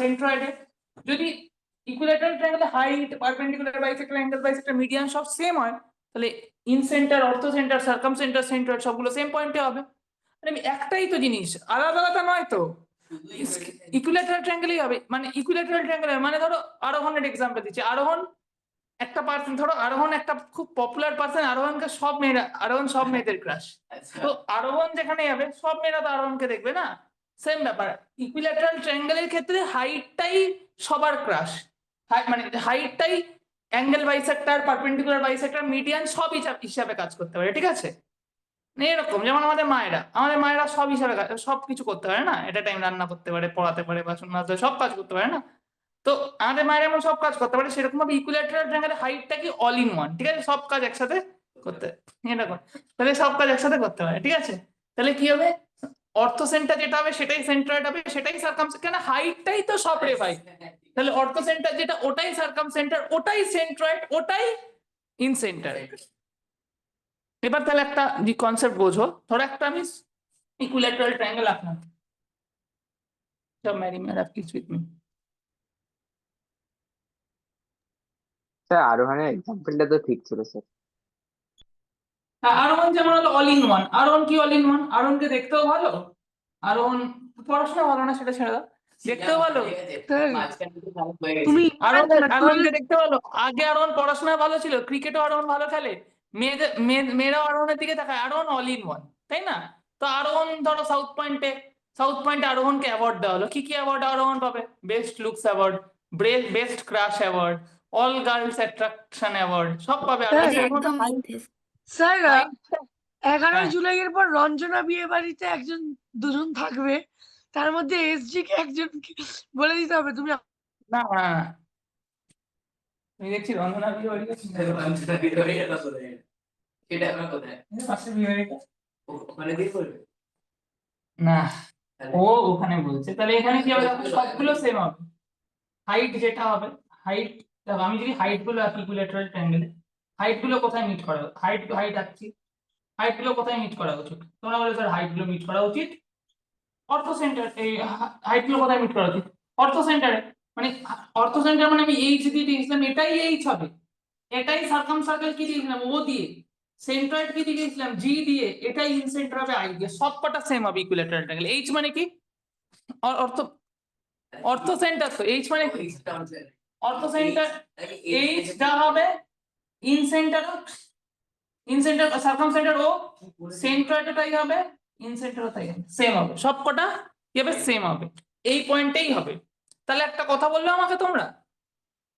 সেন্ট্রয়েডে। যদি ইকুইল্যাটারাল ট্রায়াঙ্গেলে height, perpendicular bisector, angle bisector, median সব সেম হয়, তাহলে incentre, orthocentre, circumcentre, centroid সবগুলো সেম পয়েন্টে হবে। মানে একটাই তো জিনিস, আলাদা আলাদা নয় তো। ইকুইল্যাটারাল ট্রায়াঙ্গেলই হবে, মানে ইকুইল্যাটারাল ট্রায়াঙ্গেল মানে ধরো আরোহণের এক্সাম্পল দিচ্ছি। আরোহণ একটা পার্সন, ধরো আরোহণ একটা খুব পপুলার পার্সন, আরোহণকে সব মেয়েরা, আরোহণ সব মেয়েদের ক্রাশ, তো আরোহণ যেখানে যাবে সব মেয়েরা তো আরোহণকে দেখবে না, সেম ব্যাপার। ইকুইল্যাটারাল ট্রায়াঙ্গেলের ক্ষেত্রে হাইটটাই সবার ক্রাশ, মানে হাইটটাই angle bisector, perpendicular bisector, median সব হিসাবে কাজ করতে পারে, ঠিক আছে? এরকম যেমন আমাদের মায়েরা সব হিসাবে সব কিছু করতে পারে না, এটা টাইম রান্না করতে পারে, পড়াতে পারে, বাসন মাজতে সব কাজ করতে পারে না, তো আমাদের মায়েরা এমন সব কাজ করতে পারে। সেরকম ভাবে ইকুইল্যাটারাল ট্রায়াঙ্গেলে হাইটটা কি অল ইন ওয়ান, ঠিক আছে? সব কাজ একসাথে করতে, এরকম, তাহলে সব কাজ একসাথে করতে পারে, ঠিক আছে? তাহলে কি হবে? অর্থ সেন্টার যেটা হবে সেটাই সেন্ট্রয়েড হবে, সেটাই সার্কাম, কেন হাইটটাই তো সব রে ভাই। তাহলে অর্থ সেন্টার যেটা ওটাই সার্কাম সেন্টার, ওটাই সেন্ট্রয়েড, ওটাই ইন সেন্টার। এবার তাহলে একটা কনসেপ্ট বোঝো, ধরো একটা আমি ইকুইল্যাটারাল ট্রায়াঙ্গেল আঁকলাম, ম্যারি মেরা প্লিজ উইথ মি। স্যার আরোহণের এক্সাম্পলটা তো ঠিক ছিল স্যার। আরোহণ যেমন হলো অল ইন ওয়ান, আরোহণ কি অল ইন ওয়ান? আরোহণকে দেখতেও ভালো, আরোহণ পড়াশোনা ভালো না সেটা ছেড়ে দাও, দেখতেও ভালো। তুমি আরোহণকে দেখতে ভালো, আগে আরোহণ পড়াশোনা ভালো ছিল, ক্রিকেটও আরোহণ ভালো খেলে, মেয়েরাও আরোহণের দিকে তাকায়, আরোহণ অল ইন ওয়ান, তাই না? তো আরোহণ ধরো সাউথ পয়েন্টে আরোহণকে অ্যাওয়ার্ড দেওয়া হলো, কি কি অ্যাওয়ার্ড আরোহণ পাবে? Best looks award, best crush award, all girls attraction award, সব পাবে। একদম মিথ্যে। স্যার হ্যাঁ। 11ই জুলাইয়ের পর রঞ্জনা বিয়ে বাড়িতে দুজন থাকবে, তার মধ্যে এসজি কে একজন বলে দিতে হবে। তুমি না আমি দেখছি রন্ধনা বিয়ে বাড়ি গেছি এটা আমার কোথায় পাশের বিয়ে বাড়িটা ওখানে দিয়ে করবে না ও ওখানে বলছে তাহলে এখানে কি হবে দেখো, সবগুলো সেম হবে হাইট যেটা হবে হাইট দেখো আমি যদি হাইট গুলো আঁকি ইকুইল্যাটারাল ট্রায়াঙ্গেলে হাইট গুলো কোথায় মিট করা হাইট হাইট আঁকছি হাইট গুলো কোথায় মিট করা উচিত তোমরা বলে স্যার হাইট গুলো মিট করা উচিত অর্থ সেন্টার এই হাইট গুলো কোথায় মিট করা উচিত অর্থ সেন্টারে মানে অর্থ সেন্টার মানে আমি এইচ দিয়ে দিয়েছিলাম এটাই এইচ হবে এটাই সার্কাম সার্কেল কি দিয়েছিলাম ও দিয়ে সেন্ট্রয়েড কি দিয়েছিলাম জি দিয়ে এটাই ইন সেন্টার হবে আই দিয়ে সবকটা সেম হবে ইকুইল্যাটারাল ট্রায়াঙ্গেল এইচ মানে কি অর্থ অর্থ সেন্টার তো এইচ মানে কি অর্থ সেন্টার এইচ যা হবে ইন সেন্টার সার্কাম সেন্টার ও সেন্ট্রয়েডটাই হবে ইন সেন্টারও তাই হবে সেম হবে সবকটা কি হবে সেম হবে এই পয়েন্টেই হবে তাহলে একটা কথা বললো আমাকে তোমরা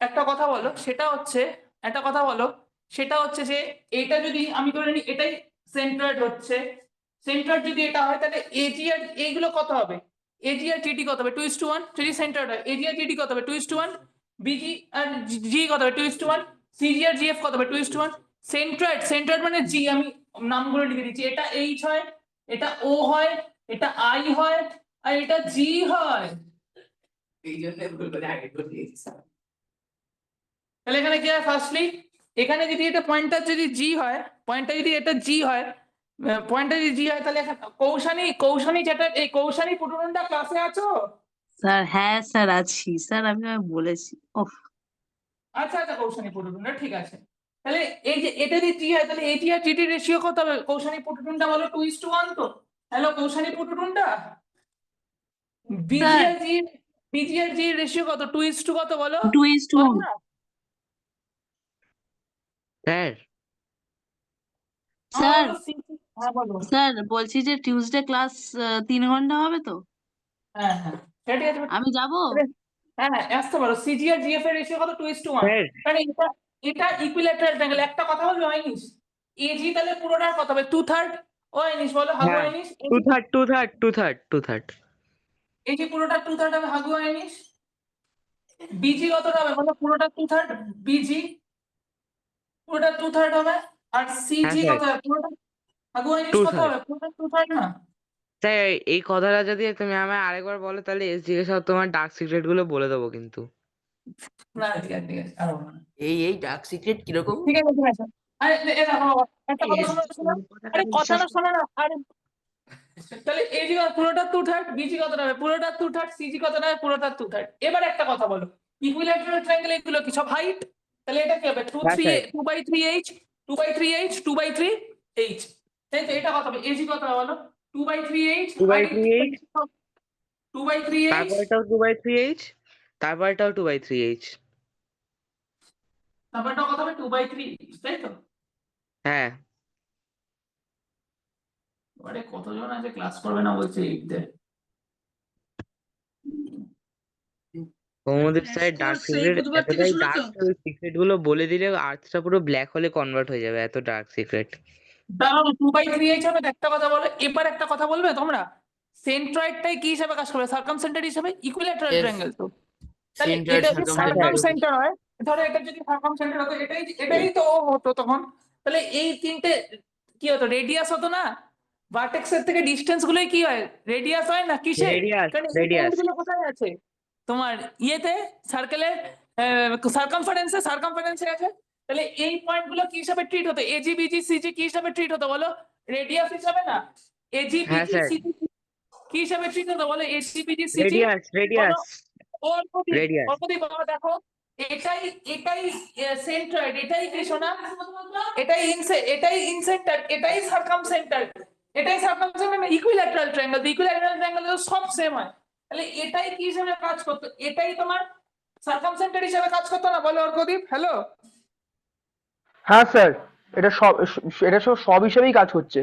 একটা কথা বলো সেটা হচ্ছে একটা কথা বলো সেটা হচ্ছে যে এটা যদি আমি ধরে নিই এটাই সেন্ট্রয়েড হচ্ছে সেন্ট্রয়েড যদি এটা হয় তাহলে এজি আর এইগুলো কত হবে এজি আর জিডি কত হবে 2:1 যদি সেন্ট্রয়েড হয় এজি আর জিডি কত হবে 2:1 বিজি আর জি কত হবে 2:1 সিজি আর জিএফ কত হবে 2:1 সেন্ট্রয়েড মানে জি আমি নামগুলো লিখে দিচ্ছি এটা এইচ হয় এটা ও হয় এটা আই হয় আর এটা জি হয় এই জন্য ভুল করে আগে করে দিয়েছি তাহলে এখানে কি হয় ফার্স্টলি এখানে যদি এটা পয়েন্টার যদি জি হয় পয়েন্টার যদি এটা জি হয় পয়েন্টার যদি জি হয় তাহলে কৌশানী যেটা এই কৌশানী পুটুরনটা ক্লাসে আছো স্যার হ্যাঁ স্যার আছি স্যার আমি বলেছি ওহ আচ্ছা আচ্ছা কৌশানী পুটুরনটা ঠিক আছে তাহলে এই যে এটা যদি জি হয় তাহলে এটি আর জিটি রেশিও কত হবে কৌশানী পুটুরনটা বলো 2:1 তো হ্যালো কৌশানী পুটুরনটা বিজি আর জি বিজি আর জি রেশিও কত 2:2 কত বলো 2:1 না স্যার স্যার হ্যাঁ বলো স্যার বলছি যে টিউসডে ক্লাস 3 ঘন্টা হবে তো হ্যাঁ হ্যাঁ ঠিক আছে আমি যাব হ্যাঁ হ্যাঁ আসতে পারো সিজি আর জিএফ এর রেশিও কত 2:1 স্যার কারণ এটা ইকুইল্যাটারাল ট্রায়াঙ্গেল একটা কথা বলবো আইনিস এজি তাহলে পুরোটার কত হবে 2/3 ও আইনিস বলো হাগু হ্যাঁ আইনিস টু থার্ড এজি পুরোটা 2/3 হবে হাগু আইনিস বিজি কতটা হবে বলো পুরোটা 2/3 বিজি পুরোটা 2/3 হবে আর সিজি স্যার। কত হবে পুরোটা হাগু আইনিস কত 2/3 হবে পুরোটা 2/3 না স্যার এই কথাটা যদি তুমি আমায় আরেকবার বলো তাহলে এসডিকে সব তোমার ডার্ক সিক্রেট গুলো বলে দেবো কিন্তু না ঠিক আছে আর বলবো না। এই ডার্ক সিক্রেট কিরকম ঠিক আছে ঠিক আছে আরে এ দেখো একটা কথা শোনো আরে কথাটা শোনো না আরে তাহলে এজি পুরোটা 2/3 বিজি কতটা হবে পুরোটা 2/3 সিজি কতটা হবে পুরোটা 2/3 এবার একটা কথা বলো ইকুইল্যাটারাল ট্রায়াঙ্গেল এগুলো কি সব হাইট তাহলে এটা কি হবে 2/3h 2/3h 2/3h তাই তো এটা কত হবে এজি কত হবে বলো 2/3h 2/3h 2/3h তারপরটাও 2/3h তারপরটাও 2/3h তারপরটা কত হবে 2/3h তাই তো হ্যাঁ এবারে কতজন আছে ক্লাস করবে না বলছে এইটদের সৌম্যদীপ স্যার তো ডার্ক সেই সিক্রেট বুধবার থেকে এতটাই শুরু ডার্ক তো ওই সিক্রেট গুলো বলে দিলে আর্টসটা পুরো ব্ল্যাক হোলে কনভার্ট হয়ে যাবে এত ডার্ক সিক্রেট দাঁড়াও 2/3h হবে একটা কথা বলো এবার একটা কথা বলবে তোমরা সেন্ট্রয়েডটাই কি হিসাবে কাজ করবে সার্কাম সেন্টার হিসাবে ইকুইল্যাটারাল Yes. ট্রায়াঙ্গেল তো তাহলে Centroid, এটা যদি circumference. সার্কাম সেন্টার হয় ধরো এটা যদি সার্কাম সেন্টার হতো এটাই তো ও হতো তখন তাহলে এই তিনটে কি হতো রেডিয়াস হতো না ভার্টেক্স এর থেকে ডিসটেন্স গুলোই কি হয় রেডিয়াস হয় না কিসে রেডিয়াস কারণ এই রেডিয়াস point গুলো কোথায় আছে তোমার ইয়েতে সার্কেলের সার্কামফারেন্সে আছে তাহলে এই পয়েন্ট গুলো কি হিসাবে ট্রিট হতো এজি বিজি সিজি কি হিসাবে ট্রিট হতো বলো রেডিয়াস হিসাবে না এজি হ্যাঁ বিজি স্যার সিজি কি হিসাবে ট্রিট হতো বলো AG busy CG radius Radius. অল্পদি বাবা দেখো এটাই সেন্ট্রয়েড এটাই কি শোনা এটাই ইনসেন্টার এটাই সার্কাম সেন্টার মানে ইকুইল্যাটারাল ট্রায়াঙ্গেল ইকুইল্যাটারাল ট্রায়াঙ্গেল তো সব সেম হয় তাহলে এটাই কি হিসাবে কাজ করতো এটাই তোমার সার্কাম সেন্টার হিসাবে কাজ করতো না বলো অর্কদীপ হ্যালো হ্যাঁ স্যার এটা সব হিসেবেই কাজ করছে।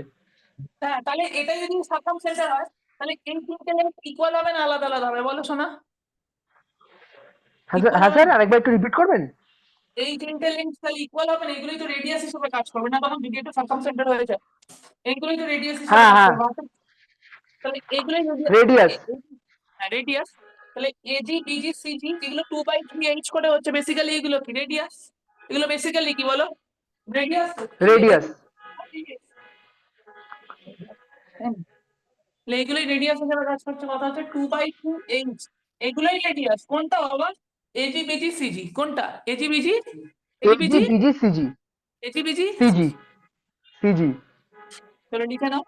হ্যাঁ তাহলে এটাই যদি সার্কাম সেন্টার হয় তাহলে এই তিনটে ইকুয়াল হবে না আলাদা আলাদা হবে বলো শোনা হ্যাঁ স্যার আরেকবার একটু রিপিট করবেন। এই তিনটে লিঙ্ক তাহলে ইকুয়াল হবে না এগুলোই তো রেডিয়াস হিসেবে কাজ করবে না তখন যদি এটা সার্কাম সেন্টার হয়ে যায় এইগুলোই তো রেডিয়াস হিসেবে হ্যাঁ, কাজ হ্যাঁ। করবে তাহলে এগুলোই রেডিয়াস হ্যাঁ রেডিয়াস তাহলে এজি বিজি সিজি যেগুলো 2/3 করে হচ্ছে বেসিক্যালি এগুলো কি রেডিয়াস, এগুলো বেসিক্যালি কি বলো রেডিয়াস, রেডিয়াস। এগুলোই রেডিয়াস হিসেবে কাজ করছে। কথা হচ্ছে 2/2h, এগুলোই রেডিয়াস। কোনটা আবার এজি বিজি সিজি, কোনটা AG busy, AG AG busy, busy CG AG busy CG CG. চলো লিখে নাও।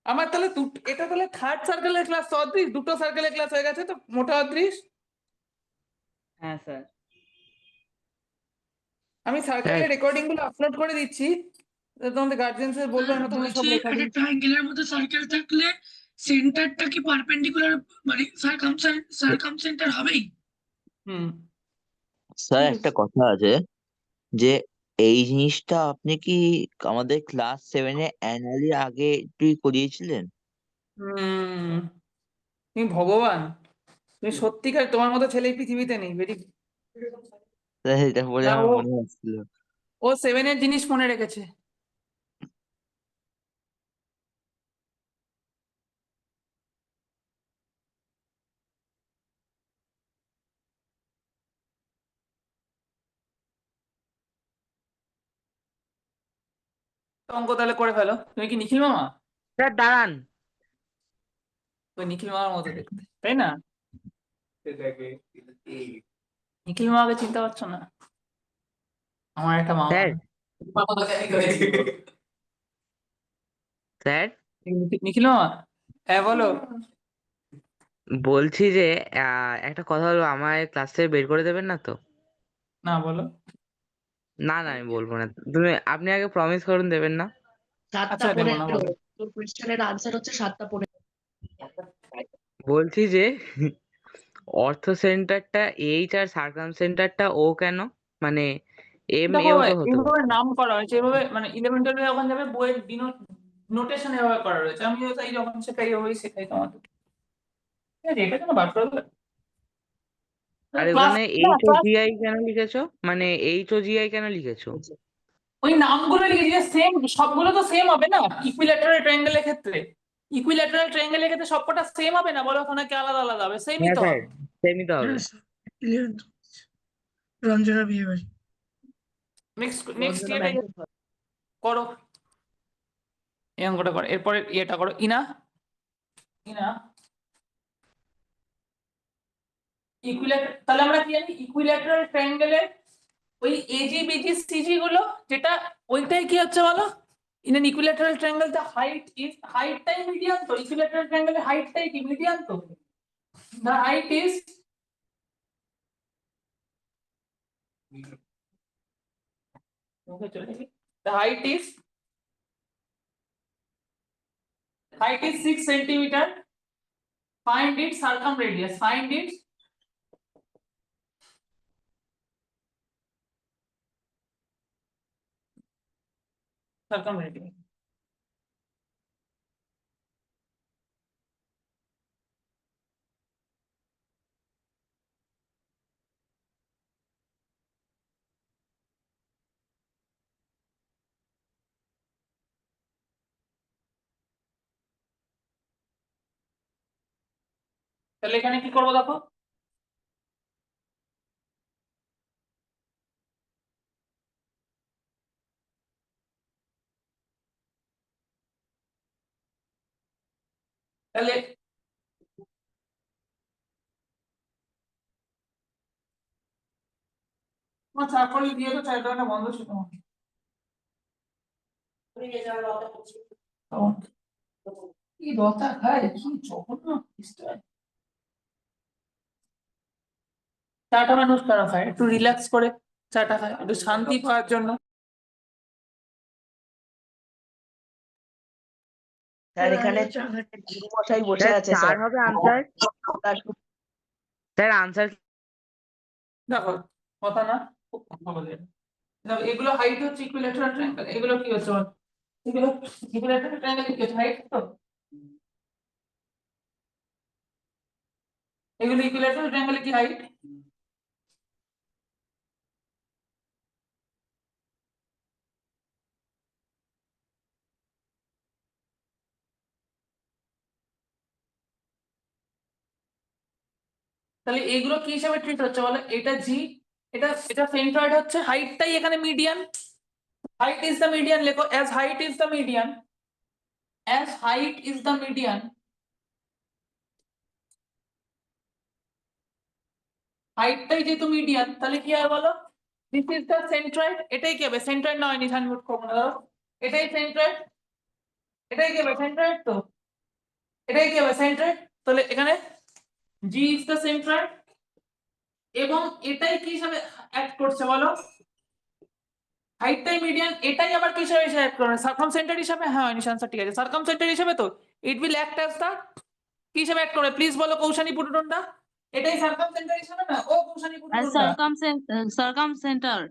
আমার তাহলে এটা তাহলে থার্ড সার্কেলের ক্লাস 30, দুটো সার্কেলের ক্লাস হয়ে গেছে তো মোটা 30। হ্যাঁ স্যার। আমি সার্কেলের রেকর্ডিং গুলো আপলোড করে দিচ্ছি, তোমাদের গার্জেন্সদের বলবো না তোমরা সব বলছি রেকর্ডিং। একটা ট্রায়াঙ্গেলের মধ্যে সার্কেল থাকলে সেন্টারটা কি পারপেন্ডিকুলার মানে সার্কামসেন্টার হবেই? হুম স্যার একটা কথা আছে যে এই জিনিসটা আপনি কি আমাদের ক্লাস 7-এ অ্যানুয়ালি আগে একটু করিয়েছিলেন? হুম তুমি ভগবান, তুমি সত্যিকার তোমার মতো ছেলে এই পৃথিবীতে নেই। ভেরি স্যার এটা বলে না, আমার ও মনে হচ্ছিল। ও 7-এর জিনিস মনে রেখেছে। অঙ্ক তাহলে করে ফেলো। তুমি কি নিখিল মামা? স্যার দাঁড়ান। ওই নিখিল মামার মতো দেখতে, তাই না? নিখিল মামাকে চিনতে পারছো না? আমার একটা মামা। স্যার স্যার নিখিল মামা, হ্যাঁ বলো। বলছি যে একটা কথা হলো, আমার ক্লাস থেকে বের করে দেবেন না তো? না বলো। না না আমি বলবো না, আপনি আগে প্রমিস করুন দেবেন না। আচ্ছা দেবো না, বলো। তোর কোশ্চেনের আনসার হচ্ছে 7টা বলছি যে অর্থ সেন্টারটা এইচ আর সার্কাম সেন্টারটা ও কেন, মানে এম দেখো এও তো হতে এইভাবে পারে। নাম করা হয়েছে, এভাবে মানে 11-12 যখন যাবে বইয়ের নোটেশন এভাবে করা রয়েছে। আমিও তাই যখন শেখাই এভাবেই শেখাই তোমাদের। ঠিক আছে, এটা কেন বার করে দেবে আর ক্লাস ওখানে না H O class, G I কেন লিখেছো, মানে এইচ ও জি আই কেন লিখেছো? ওই নামগুলো লিখেছি যে সেম, সবগুলো তো সেম হবে না ইকুইল্যাটারাল ট্রায়াঙ্গেলের ক্ষেত্রে। ইকুইল্যাটারাল ট্রায়াঙ্গেলের ক্ষেত্রে সবকটা সেম হবে না, বলো ওখানে কি আলাদা আলাদা হবে? সেমই হ্যাঁ তো স্যার হবে। সেমই তো হবে। রঞ্জনা বিয়ে বাড়ি। নেক্সট নেক্সট ইয়েটা করো, এই অঙ্কটা করো, এরপরে ইয়েটা করো। ইনা, ইনা ইকুইল্যাটারাল, তাহলে আমরা কি জানি ইকুইল্যাটারাল ট্রায়াঙ্গেলের ওই এজি বিজি সিজি গুলো, যেটা ওইটাই কি হচ্ছে বলো, in an equilateral triangle the height is, হাইটটাই মিডিয়ান। তো ইকুইল্যাটারাল ট্রায়াঙ্গেলের হাইটটাই কি মিডিয়ান। তো the height is, the height is 6 centimeter. Find its circumradius. Find its circumradius. তাহলে এখানে কি করবো দেখো, তাহলে তোমার চাকরি দিয়ে তো চাকরিটা বন্ধ ছিল। কি রতা খায়, কি জঘন্য স্টাইল। চাটা মানুষ কেন খায়? একটু রিল্যাক্স করে চাটা খায়, একটু শান্তি পাওয়ার জন্য। স্যার এখানে গুরু মশাই বসে স্যার আছে চার স্যার। হবে আনসার। স্যার আনসার দেখো কথা না, খুব কথা বলে। দেখো এগুলো হাইট হচ্ছে ইকুইল্যাটারাল ট্রায়াঙ্গেল, এগুলো কি হচ্ছে বলো? এগুলো ইকুইল্যাটারাল ট্রায়াঙ্গেল কি হচ্ছে হাইট। তো এগুলো ইকুইল্যাটারাল ট্রায়াঙ্গেল কি হাইট। তাহলে এগুলো কি হিসাবে ট্রিট হচ্ছে বলো, এটা জি, এটা এটা সেন্ট্রয়েড হচ্ছে, হাইটটাই এখানে median, height is the median, লেখো as height is the median, as height is the median, হাইটটাই যেহেতু মিডিয়ান তাহলে কি হয় বলো, দিস ইজ দ্য সেন্ট্রয়েড, এটাই কি হবে সেন্ট্রয়েড, নয় নিশান মুট করবো না ধরো, এটাই সেন্ট্রয়েড, এটাই কি হবে সেন্ট্রয়েড, তো এটাই কি হবে সেন্ট্রয়েড, তাহলে এখানে জি ইজ দ্য সেন্ট্রয়েড, এবং এটাই কি হিসাবে অ্যাক্ট করছে বলো, হাইটটাই মিডিয়ান, এটাই আবার কি হিসাবে অ্যাক্ট করবে, সার্কামসেন্টার হিসাবে, হ্যাঁ নিশান স্যার ঠিক আছে, সার্কামসেন্টার হিসাবে, তো ইট উইল অ্যাক্ট অ্যাজ দ্য কি হিসাবে অ্যাক্ট করবে প্লিজ বলো কৌশানী পুটুটনটা, এটাই সার্কামসেন্টার হিসাবে না, ও Koushani পুটুটনটা, সার্কামসেন্টার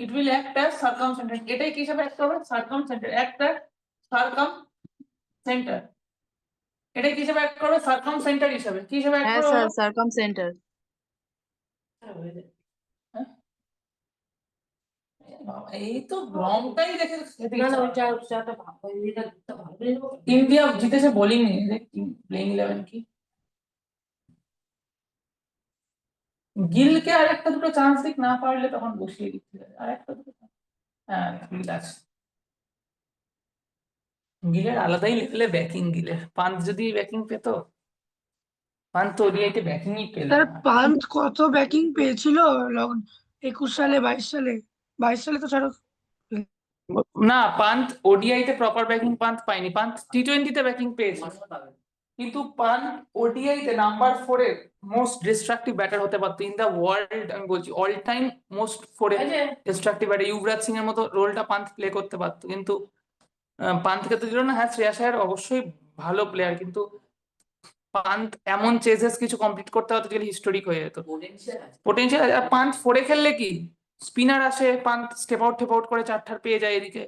it will act as circumcenter, এটাই কি হিসাবে অ্যাক্ট করবে, সার্কামসেন্টার, অ্যাক্ট অ্যাজ সার্কামসেন্টার, এটাই কি হিসাবে অ্যাক্ট করবে, সার্কামসেন্টার হিসাবে, কি হিসাবে অ্যাক্ট হ্যাঁ করবে স্যার বলো? সার্কামসেন্টার হ্যাঁ? বাবা, এই তো রংটাই দেখে ইন্ডিয়া জিতেছে বোলিং নিয়ে, প্লেইং 11 কি গিলকে আর একটা দুটো চান্স দিক, না পারলে তখন বসিয়ে দিতে হবে আর একটা দুটো হ্যাঁ গিল আছে, গিলের আলাদাই লেভেলে ব্যাকিং, গিলের পান্ত যদি ব্যাকিং পেতো, পান্ত ওডিআইতে ব্যাকিংই পেল তার না। পান্থ কত ব্যাকিং পেয়েছিল 21 সালে, 22 সালে, 22 সালে তো ছাড়ো। না পান্ত ওডিআইতে প্রপার ব্যাকিং পান্ত পায়নি, পান্ত টি20 তে ব্যাকিং পেয়েছে, কিন্তু পান্ত ওডিআইতে নাম্বার 4 এর মোস্ট ডিস্ট্রাকটিভ ব্যাটার হতে পারতো ইন দা ওয়ার্ল্ড, আমি বলছি অল টাইম মোস্ট 4 এর ডিস্ট্রাকটিভ ব্যাটার, যুবরাজ সিং এর মতো রোলটা পান্ত প্লে করতে পারতো, কিন্তু পান্তকে তো দিল না। হ্যাঁ শ্রেয়াস আয়ার অবশ্যই ভালো প্লেয়ার, কিন্তু পান্ত এমন চেজেস কিছু কমপ্লিট করতে হতো যেগুলো হিস্টোরিক হয়ে যেত, পোটেনশিয়াল। আর পান্ত 4 খেললে কি স্পিনার আসে, পান্ত স্টেপ আউট টেপ আউট করে 4 পেয়ে যায় এদিকে,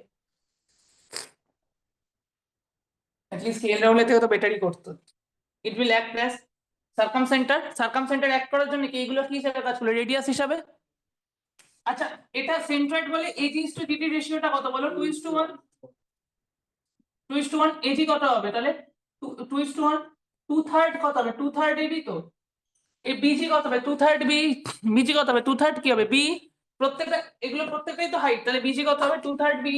অ্যাটলিস্ট কেএল রাহুলের থেকে তো বেটারই করতো। It will act as circumcentre, circumcentre act করার জন্য কি এগুলো কি হিসাবে কাজ করবে, রেডিয়াস হিসাবে। আচ্ছা এটা সেন্ট্রয়েড বলে এজি ইস টু ডিটি রেশিওটা কত বলো, 2:1, 2:1, এজি কত হবে তাহলে, 2:1, 2/3 কত হবে, 2/3 এডি, তো এই বিজি কত হবে, 2/3 বি, বিজি কত হবে 2/3 কি হবে বি, প্রত্যেকটা এগুলো প্রত্যেকটাই তো হাইট, তাহলে বিজি কত হবে 2/3 বি,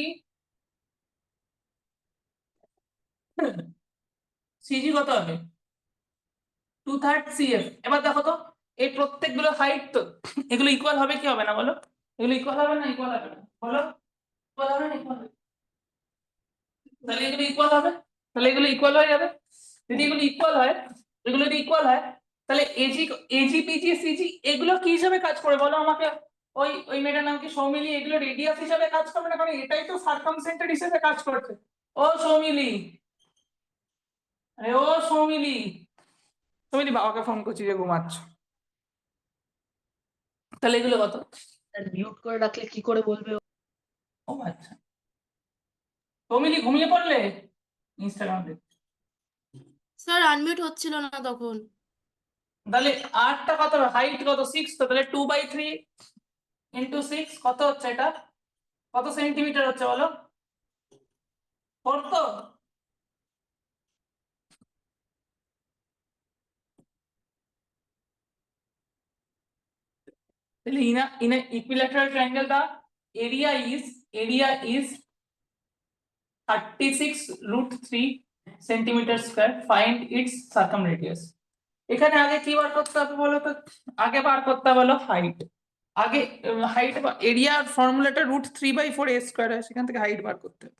সিজি কত হবে 2/3 সিএফ। এবার দেখো তো এই প্রত্যেকগুলো হাইট, তো এগুলো ইকুয়াল হবে কি হবে না বলো, এগুলো ইকুয়াল হবে না, ইকুয়াল হবে না বলো, ইকুয়াল হবে না ইকুয়াল হবে, তাহলে এগুলো ইকুয়াল হবে, তাহলে এগুলো ইকুয়াল হয়ে যাবে, যদি এগুলো ইকুয়াল হয়, এগুলো যদি ইকুয়াল হয় তাহলে এজি, এজি পিজি সিজি এগুলো কি হিসাবে কাজ করে বলো আমাকে, ওই ওই মেয়েটার নাম কি সৌমিলি, এগুলো রেডিয়াস হিসাবে কাজ করবে না, কারণ এটাই তো সার্কামসেন্টার হিসেবে কাজ করছে। ও সৌমিলি, আরে ও সৌমিলি, সৌমিলি বাবাকে ফোন করছি যে ঘুমাচ্ছ, তাহলে এগুলো কত, মিউট করে রাখলে কি করে বলবে ও? ও আচ্ছা সৌমিলি ঘুমিয়ে পড়লে, ইনস্টাগ্রাম দেখতে, স্যার আনমিউট হচ্ছিল না তখন। তাহলে আরটা কত হবে, হাইট কত 6, তো তাহলে 2/3 ইন্টু 6 কত হচ্ছে এটা, কত সেন্টিমিটার হচ্ছে বলো, 4 তো, তাহলে in a equilateral triangle the area is 36√3 centimetre square, find its circumradius. এখানে আগে কি বার করতে হবে বলো তো, আগে বার করতে হবে হলো হাইট, আগে হাইট বা এরিয়ার ফর্মুলাটা √3/4 a² হয়, সেখান থেকে হাইট বার করতে হবে।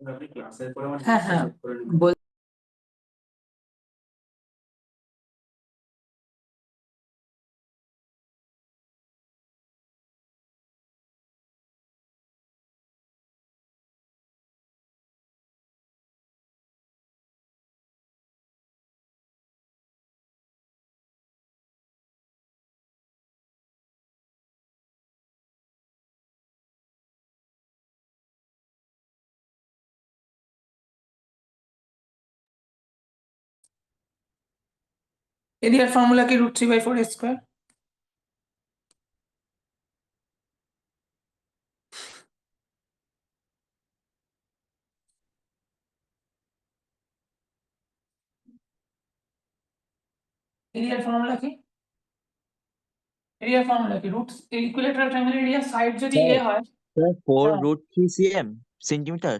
আপনি ক্লাসের পরে আমার হ্যাঁ হ্যাঁ বল। এরিয়ার ফর্মুলা কি √3/4 a²? এরিয়ার ফর্মুলা কি? এরিয়ার ফর্মুলা কি? রুট ইকুইলেটারাল ট্রায়াঙ্গেল এরিয়ার সাইড যদি স্যার a হয়, স্যার ফোর হ্যাঁ রুট থ্রি সিএম সেন্টিমিটার।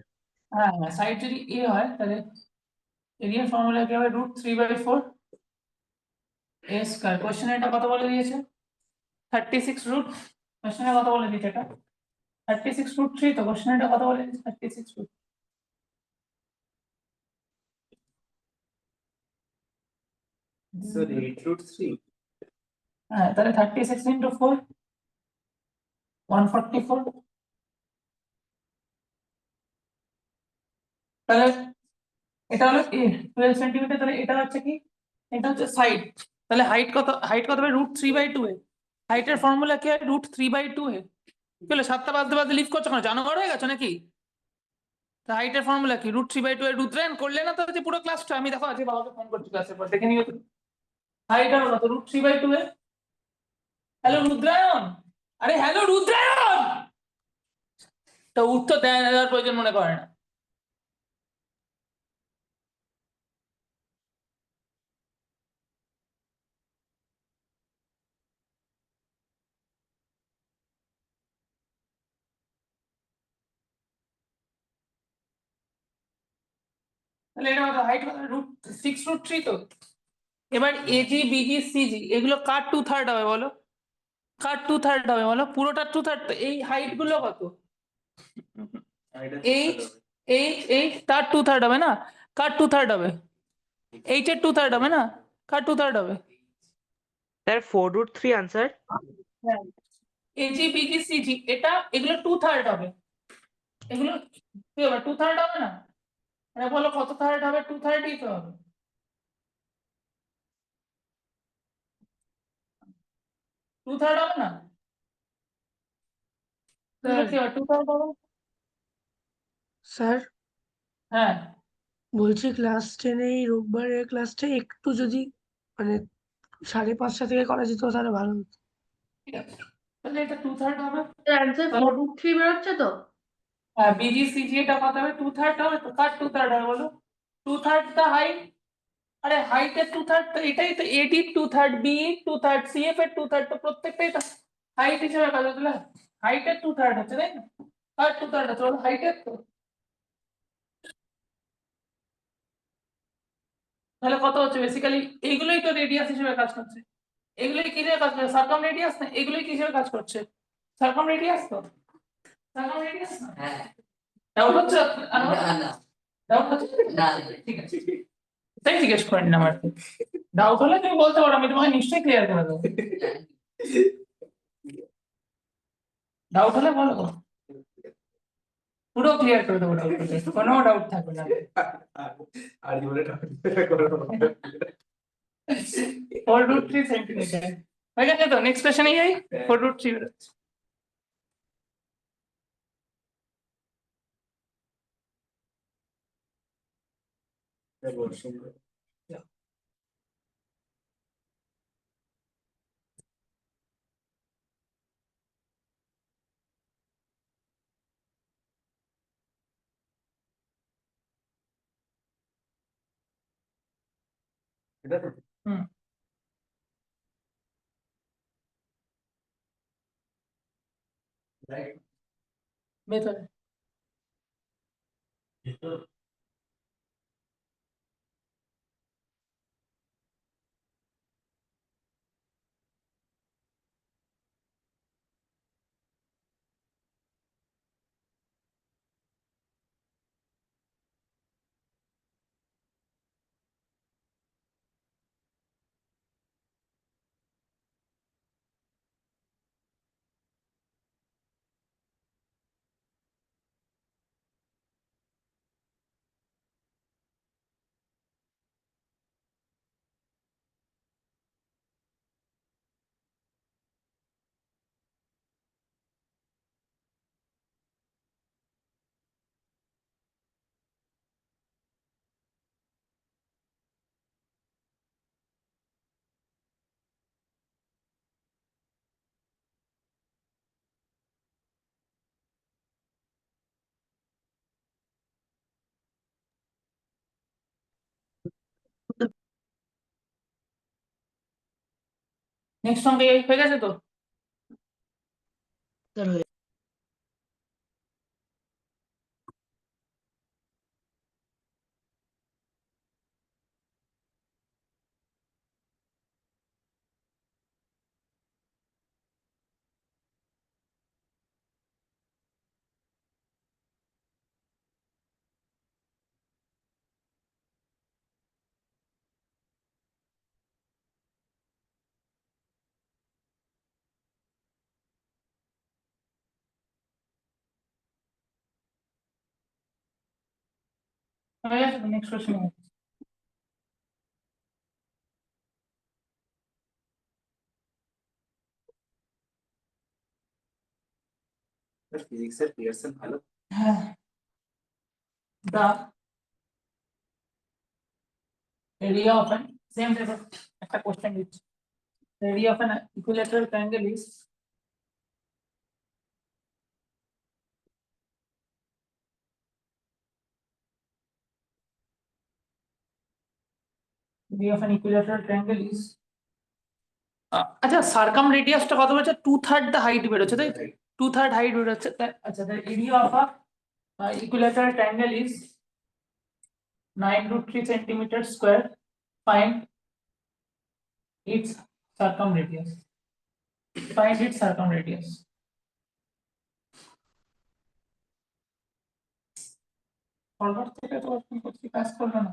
হ্যাঁ হ্যাঁ, সাইড যদি a হয় তাহলে এরিয়ার ফর্মুলা কি হবে? √3/4 a²। কোশ্চেনে এটা কত বলে দিয়েছে? 36 রুট। কোশ্চেনে কত বলে দিয়েছে এটা? 36√3। তো কোশ্চেনে এটা কত বলে দিয়েছে? 36 রুট। স্যার 8√3। হ্যাঁ, তাহলে 36 × 4 144। তাহলে এটা হলো 12 সেন্টিমিটার। তাহলে এটা হচ্ছে কি? এটা হচ্ছে সাইড। তাহলে হাইট কত হবে? √3/2 এ। হাইটের ফর্মুলা কি হয়? √3/2 এ। কি হলো, 7টা বাজতে বাজতে লিভ করছো কেন? জানোয়ার হয়ে গেছো নাকি? হাইটের ফর্মুলা কি? √3/2 এ। রুদ্রায়ণ করলে না তো হচ্ছে পুরো ক্লাসটা। আমি দেখো আজকে বাবাকে ফোন করছি ক্লাসের পর, দেখে নিও। হাইট হলো কত? √3/2 এ। হ্যালো রুদ্রায়ণ, আরে হ্যালো রুদ্রায়ণ, তো উত্তর দেওয়ার প্রয়োজন মনে করে না। তাহলে এটা কত? হাইট কত? √6√3। তো এবার এজি বিজি সিজি এগুলো কার 2/3 হবে বলো? কার 2/3 হবে বলো? পুরোটা 2/3। তো এই হাইট গুলো কত? এইচ এইচ তার 2/3 হবে না? কার 2/3 হবে? এইচ এর 2/3 হবে না? কার 2/3 হবে? Sir 4√3 answer. হ্যাঁ, এজি বিজি সিজি এটা এগুলো 2/3 হবে। এগুলো কি হবে? 2/3 হবে না? মানে বলো কত থার্ড হবে? 2/3 তো হবে। 2/3 হবে না? এগুলো স্যার কি হবে? 2/3 হবে। স্যার হ্যাঁ, বলছি ক্লাস 10 এই রোববারের ক্লাসটা একটু যদি মানে 5:30 থেকে করা যেত তাহলে ভালো হতো। ঠিক আছে, তাহলে এটা 2/3 হবে। অ্যান্সার 4√3 বেরোচ্ছে তো? হ্যাঁ, বিজি সিজি এটা কত হবে? 2/3 হবে। তো কার 2/3 হবে বলো? 2/3 দা হাইট। আরে হাইটের 2/3 তো এটাই তো। এডি 2/3, বি 2/3, সিএফ এর 2/3। তো প্রত্যেকটাই তো হাইট হিসেবে কাজ হচ্ছে। হাইটের 2/3 হচ্ছে, তাই না? কার 2/3 হচ্ছে বলো? হাইটের তো। তাহলে কত হচ্ছে? বেসিক্যালি এইগুলোই তো রেডিয়াস হিসেবে কাজ করছে। এগুলোই কি হিসেবে কাজ করছে? সার্কাম রেডিয়াস না? এগুলোই কি হিসেবে কাজ করছে? সার্কাম রেডিয়াস তো। সার্কাম রেডিয়াস না? হ্যাঁ। ডাউট হচ্ছে? ডাউট হচ্ছে? না, ঠিক আছে, তাই জিজ্ঞেস করেন না আমার। ডাউট হলে তুমি বলতে পারো, আমি তোমাকে নিশ্চয়ই ক্লিয়ার করে দেবো। ডাউট হলে বলো, পুরো ক্লিয়ার করে দেবো। ডাউট হলে কোনো ডাউট থাকবে না। আর জীবনে 4√3 সেন্টিমিটার হয়ে গেছে তো। নেক্সট কোশ্চেনে যাই। 4√3 বেরোচ্ছে। হুম, ভেতরে। নেক্সট অঙ্কে এই হয়ে গেছে তো? স্যার হয়ে হয়ে গেছে তো? Next question. ফিজিক্সের পিয়ারসন ভালো। হ্যাঁ, দা area of an same type একটা কোশ্চেন দিচ্ছি। The area of an equilateral triangle is area of an equilateral triangle is আচ্ছা সার্কাম রেডিয়াসটা কত বলছে? 2/3 the height বেরোচ্ছে, তাই 2/3 হাইট বেরোচ্ছে। আচ্ছা the area of a equilateral triangle is 9√3 centimeter square. Find its circumradius. Find its circumradius. Forward থেকে তো আপনি করছি, কাজ করবে না।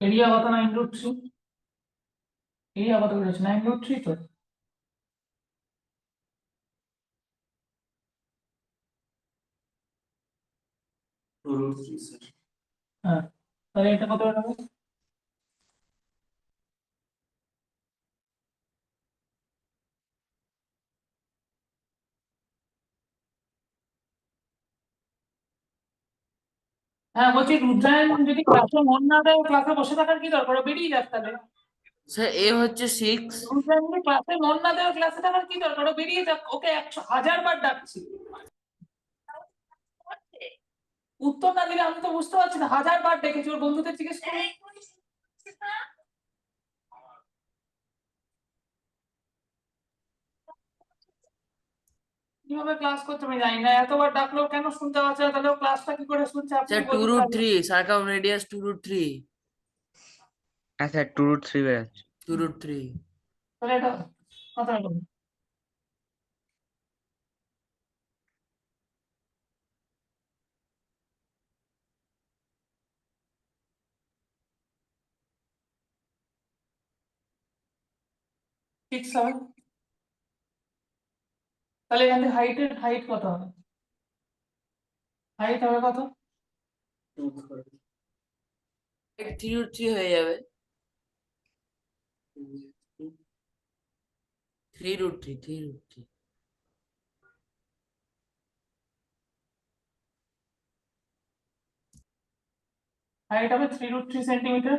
এরিয়া কত? 9√3। এরিয়া কত বেরোচ্ছে? 9√3 তো। স্যার। হ্যাঁ, তাহলে এটা কত বেরোবে? হ্যাঁ বলছি, রুদ্রায়ণ যদি ক্লাসে মন না দেয়, ক্লাসে বসে থাকার কি দরকার? ও বেরিয়ে যাক তাহলে। স্যার এ হচ্ছে 6। রুদ্রায়ণ যদি ক্লাসে মন না দেয়, ক্লাসে থাকার কি দরকার? ও বেরিয়ে যাক, ওকে 100,000 বার ডাকছি। উত্তর না দিলে আমি তো বুঝতে পারছি না। 1000 বার ডেকেছি, ওর বন্ধুদের জিজ্ঞেস করে। কিভাবে ক্লাস করতে আমি জানি না, এতবার ডাকলেও কেন শুনতে পাচ্ছে না? তাহলে ও ক্লাসটা কি করে শুনছে আপনি স্যার বলুন তাহলে। 2√3 সার্কামরেডিয়াস 2√3 আচ্ছা 2√3 বেরোচ্ছে। 2√3 তাহলে এটা কত হলো? ঠিক হবে। তাহলে এখান থেকে হাইট কত হবে? হাইট হবে কত? 3√3 হয়ে যাবে। 3√3 হাইট হবে 3√3 সেন্টিমিটার।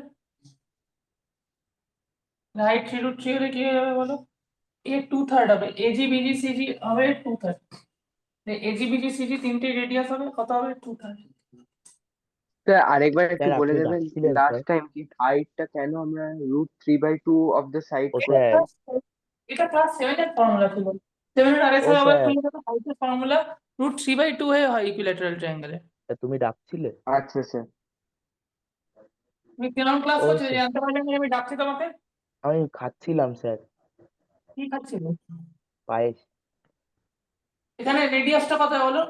হাইট 3√3 হলে কি হয়ে যাবে বলো? এ 2/3 হবে, এজি বিজি সিজি হবে 2/3। এজি বিজি সিজি তিনটে রেডিয়াস হবে, কত হবে? 2/3। স্যার আরেকবার একটু স্যার বলে আপনি দেবেন ডাকছিলেন লাস্ট স্যার? টাইম কি হাইটটা কেন আমরা √3/2 অফ দ্য সাইড? ও স্যার, এটা ক্লাস 7 এর ফর্মুলা ছিল। 7 এর আগে ও স্যার আবার স্যার, খুলে দেখো, হাইটের ফর্মুলা √3/2 হয়ে হয় ইকুইল্যাটারাল ট্রায়াঙ্গেলে। তা তুমি ডাকছিলে? আচ্ছা স্যার। তুমি কিরকম ক্লাস ও করছো স্যার, জানতে পারলেন না? আমি ডাকছি তোমাকে। আমি খাচ্ছিলাম স্যার, কি খাচ্ছিল? পায়েস। এখানে রেডিয়াসটা কত হলো?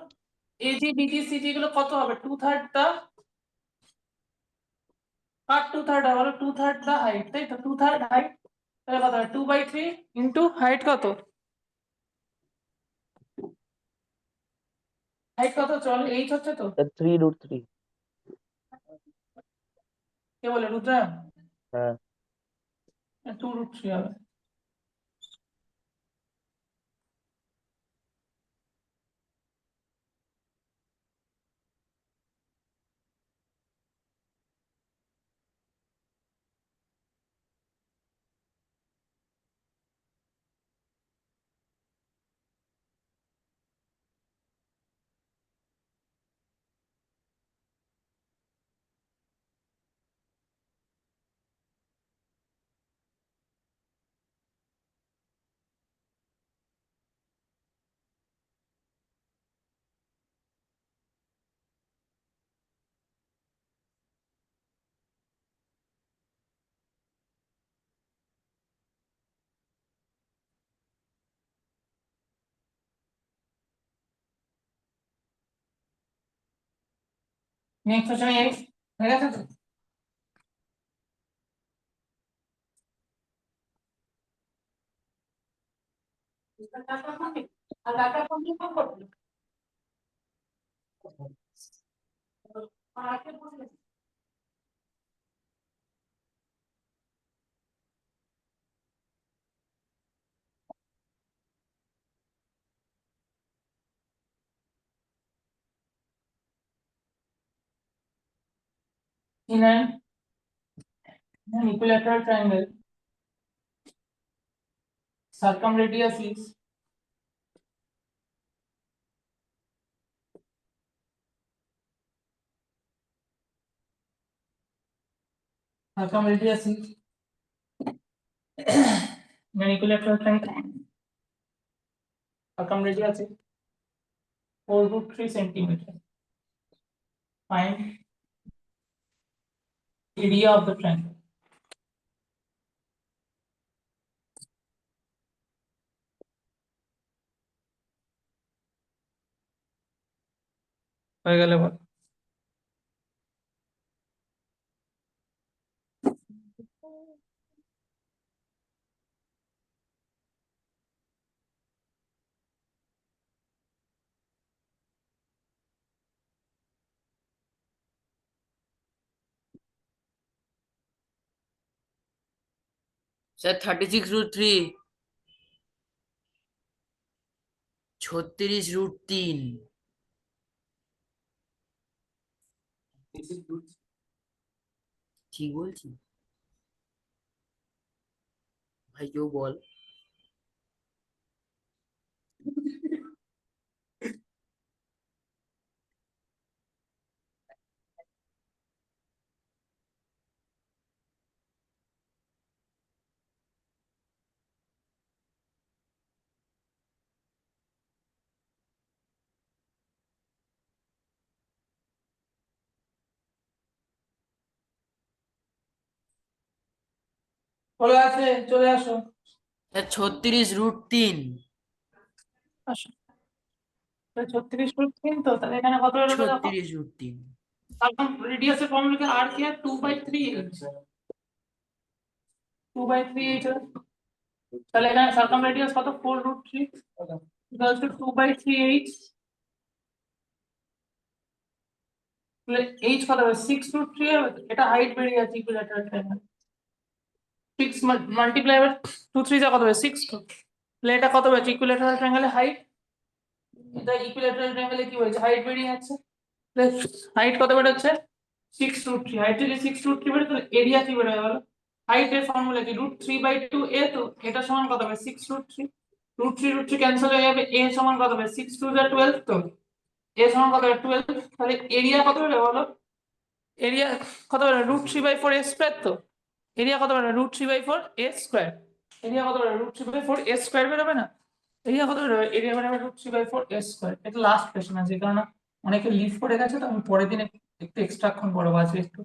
এজি বিজি সিজি গুলো কত হবে? 2/3 টা আর 2/3 হলো 2/3 দা হাইট, তাই তো? 2/3 হাইট, তাহলে কত হবে? 2/3 ইন্টু হাইট কত? হাইট কত? চল এইচ হচ্ছে তো। 3√3। কে বলে রুদ্রায়ণ? হ্যাঁ 2√3 হবে। নেক্সট হচ্ছে 8 হয়ে গেছে তো? আর ডাটা কমপ্লিট করবে। In an equilateral triangle, circumradius is circumradius is in an equilateral triangle, circumradius is 4√3 centimeter. Find area of the triangle. হয়ে গেলে বল। স্যার 36√3 36√3 ঠিক বলছি ভাই, কেউ বল। চলে আসে, চলে আসো। স্যার 36√3 আসো। 36√3 তো, তাহলে এখানে কত হলো দেখো। 36√3 সার্কাম রেডিয়াসের ফর্মুলা আর কি হয় 2/3h 2/3h তাহলে এখানে সার্কাম রেডিয়াস কত 4√3 ইকুয়াল টু 2/3h তাহলে h কত হবে 6√3 হবে। এটা হাইট বেরিয়ে যাচ্ছে ইকুইল্যাটারাল ট্রায়াঙ্গেল 6 মাল্টিপ্লাই বাই 2 3 যা কত হবে 6 তাহলে এটা কত হবে ইকুইল্যাটারাল ট্রায়াঙ্গেলের হাইট। এটা ইকুইল্যাটারাল ট্রায়াঙ্গেলে কি হয়েছে হাইট বেরিয়ে যাচ্ছে। হাইট কত বেরোচ্ছে 6√3 হাইট যদি 6√3 বেরোয় তাহলে এরিয়া কি বেরোয় বলো। হাইটের ফর্মুলা কি √3/2a তো এটা সমান কত হবে 6√3 √3 ক্যান্সেল হয়ে যাবে a সমান কত হবে 6 2 যা 12 তো a সমান কত হবে 12 তাহলে এরিয়া কত বেরোবে বলো। এরিয়া কত বেরোবে √3/4a² তো এরিয়া কত বেরোবে √3/4a²। এরিয়া কত বেরোবে √3/4a² বেরোবে না। এরিয়া কত বেরোবে এরিয়া বেরোবে √3/4a²। এটা লাস্ট কোশ্চেন আছে কারণ অনেকে লিভ করে গেছে তো আমি পরের দিন একটু এক্সট্রাক্ষণ পড়াবো আজকে একটু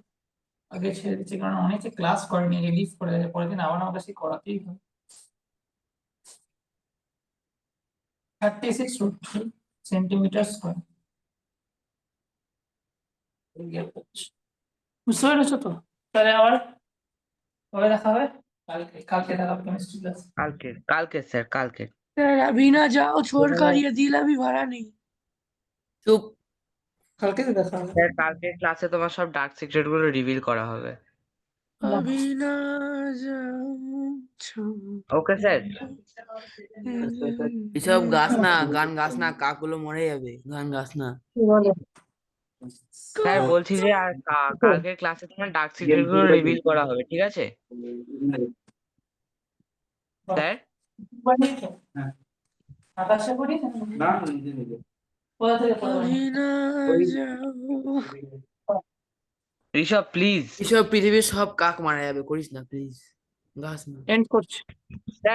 আগে ছেড়ে দিচ্ছি কারণ অনেকে ক্লাস করেনি আগে লিভ করে গেছে পরের দিন আবার আমাকে সেই করাতেই হবে। 36√3 সেন্টিমিটার স্কয়ার। বুঝতে পেরেছো তো? তাহলে আবার কবে দেখা হবে? কালকে দেখা হবে কেমিস্ট্রি ক্লাস। কালকে স্যার কালকে। सर अभी ना जाओ छोड़कर, ये दिल अभी भरा नहीं। চুপ। কালকে তো দেখা হবে। স্যার কালকে ক্লাসে তোমার সব ডার্ক সিক্রেট গুলো রিভিল করা হবে। अभी ना जाऊं ওকে স্যার এসব গাছ না, গান গাছ না, কাকগুলো মরে যাবে, গান গাছ না। স্যার বলছি যে আর কালকে ক্লাসে তোমার ডার্ক সিক্রেট গুলো রিভিল করা হবে, ঠিক আছে স্যার? আকাশে পড়ি না নিজে নিজে কোথা থেকে পড়া अभी ना जाऊं ঋষভ প্লিজ এসব পৃথিবীর সব কাক মারা যাবে, করিস না প্লিজ, গাছ না। এন্ড করছি।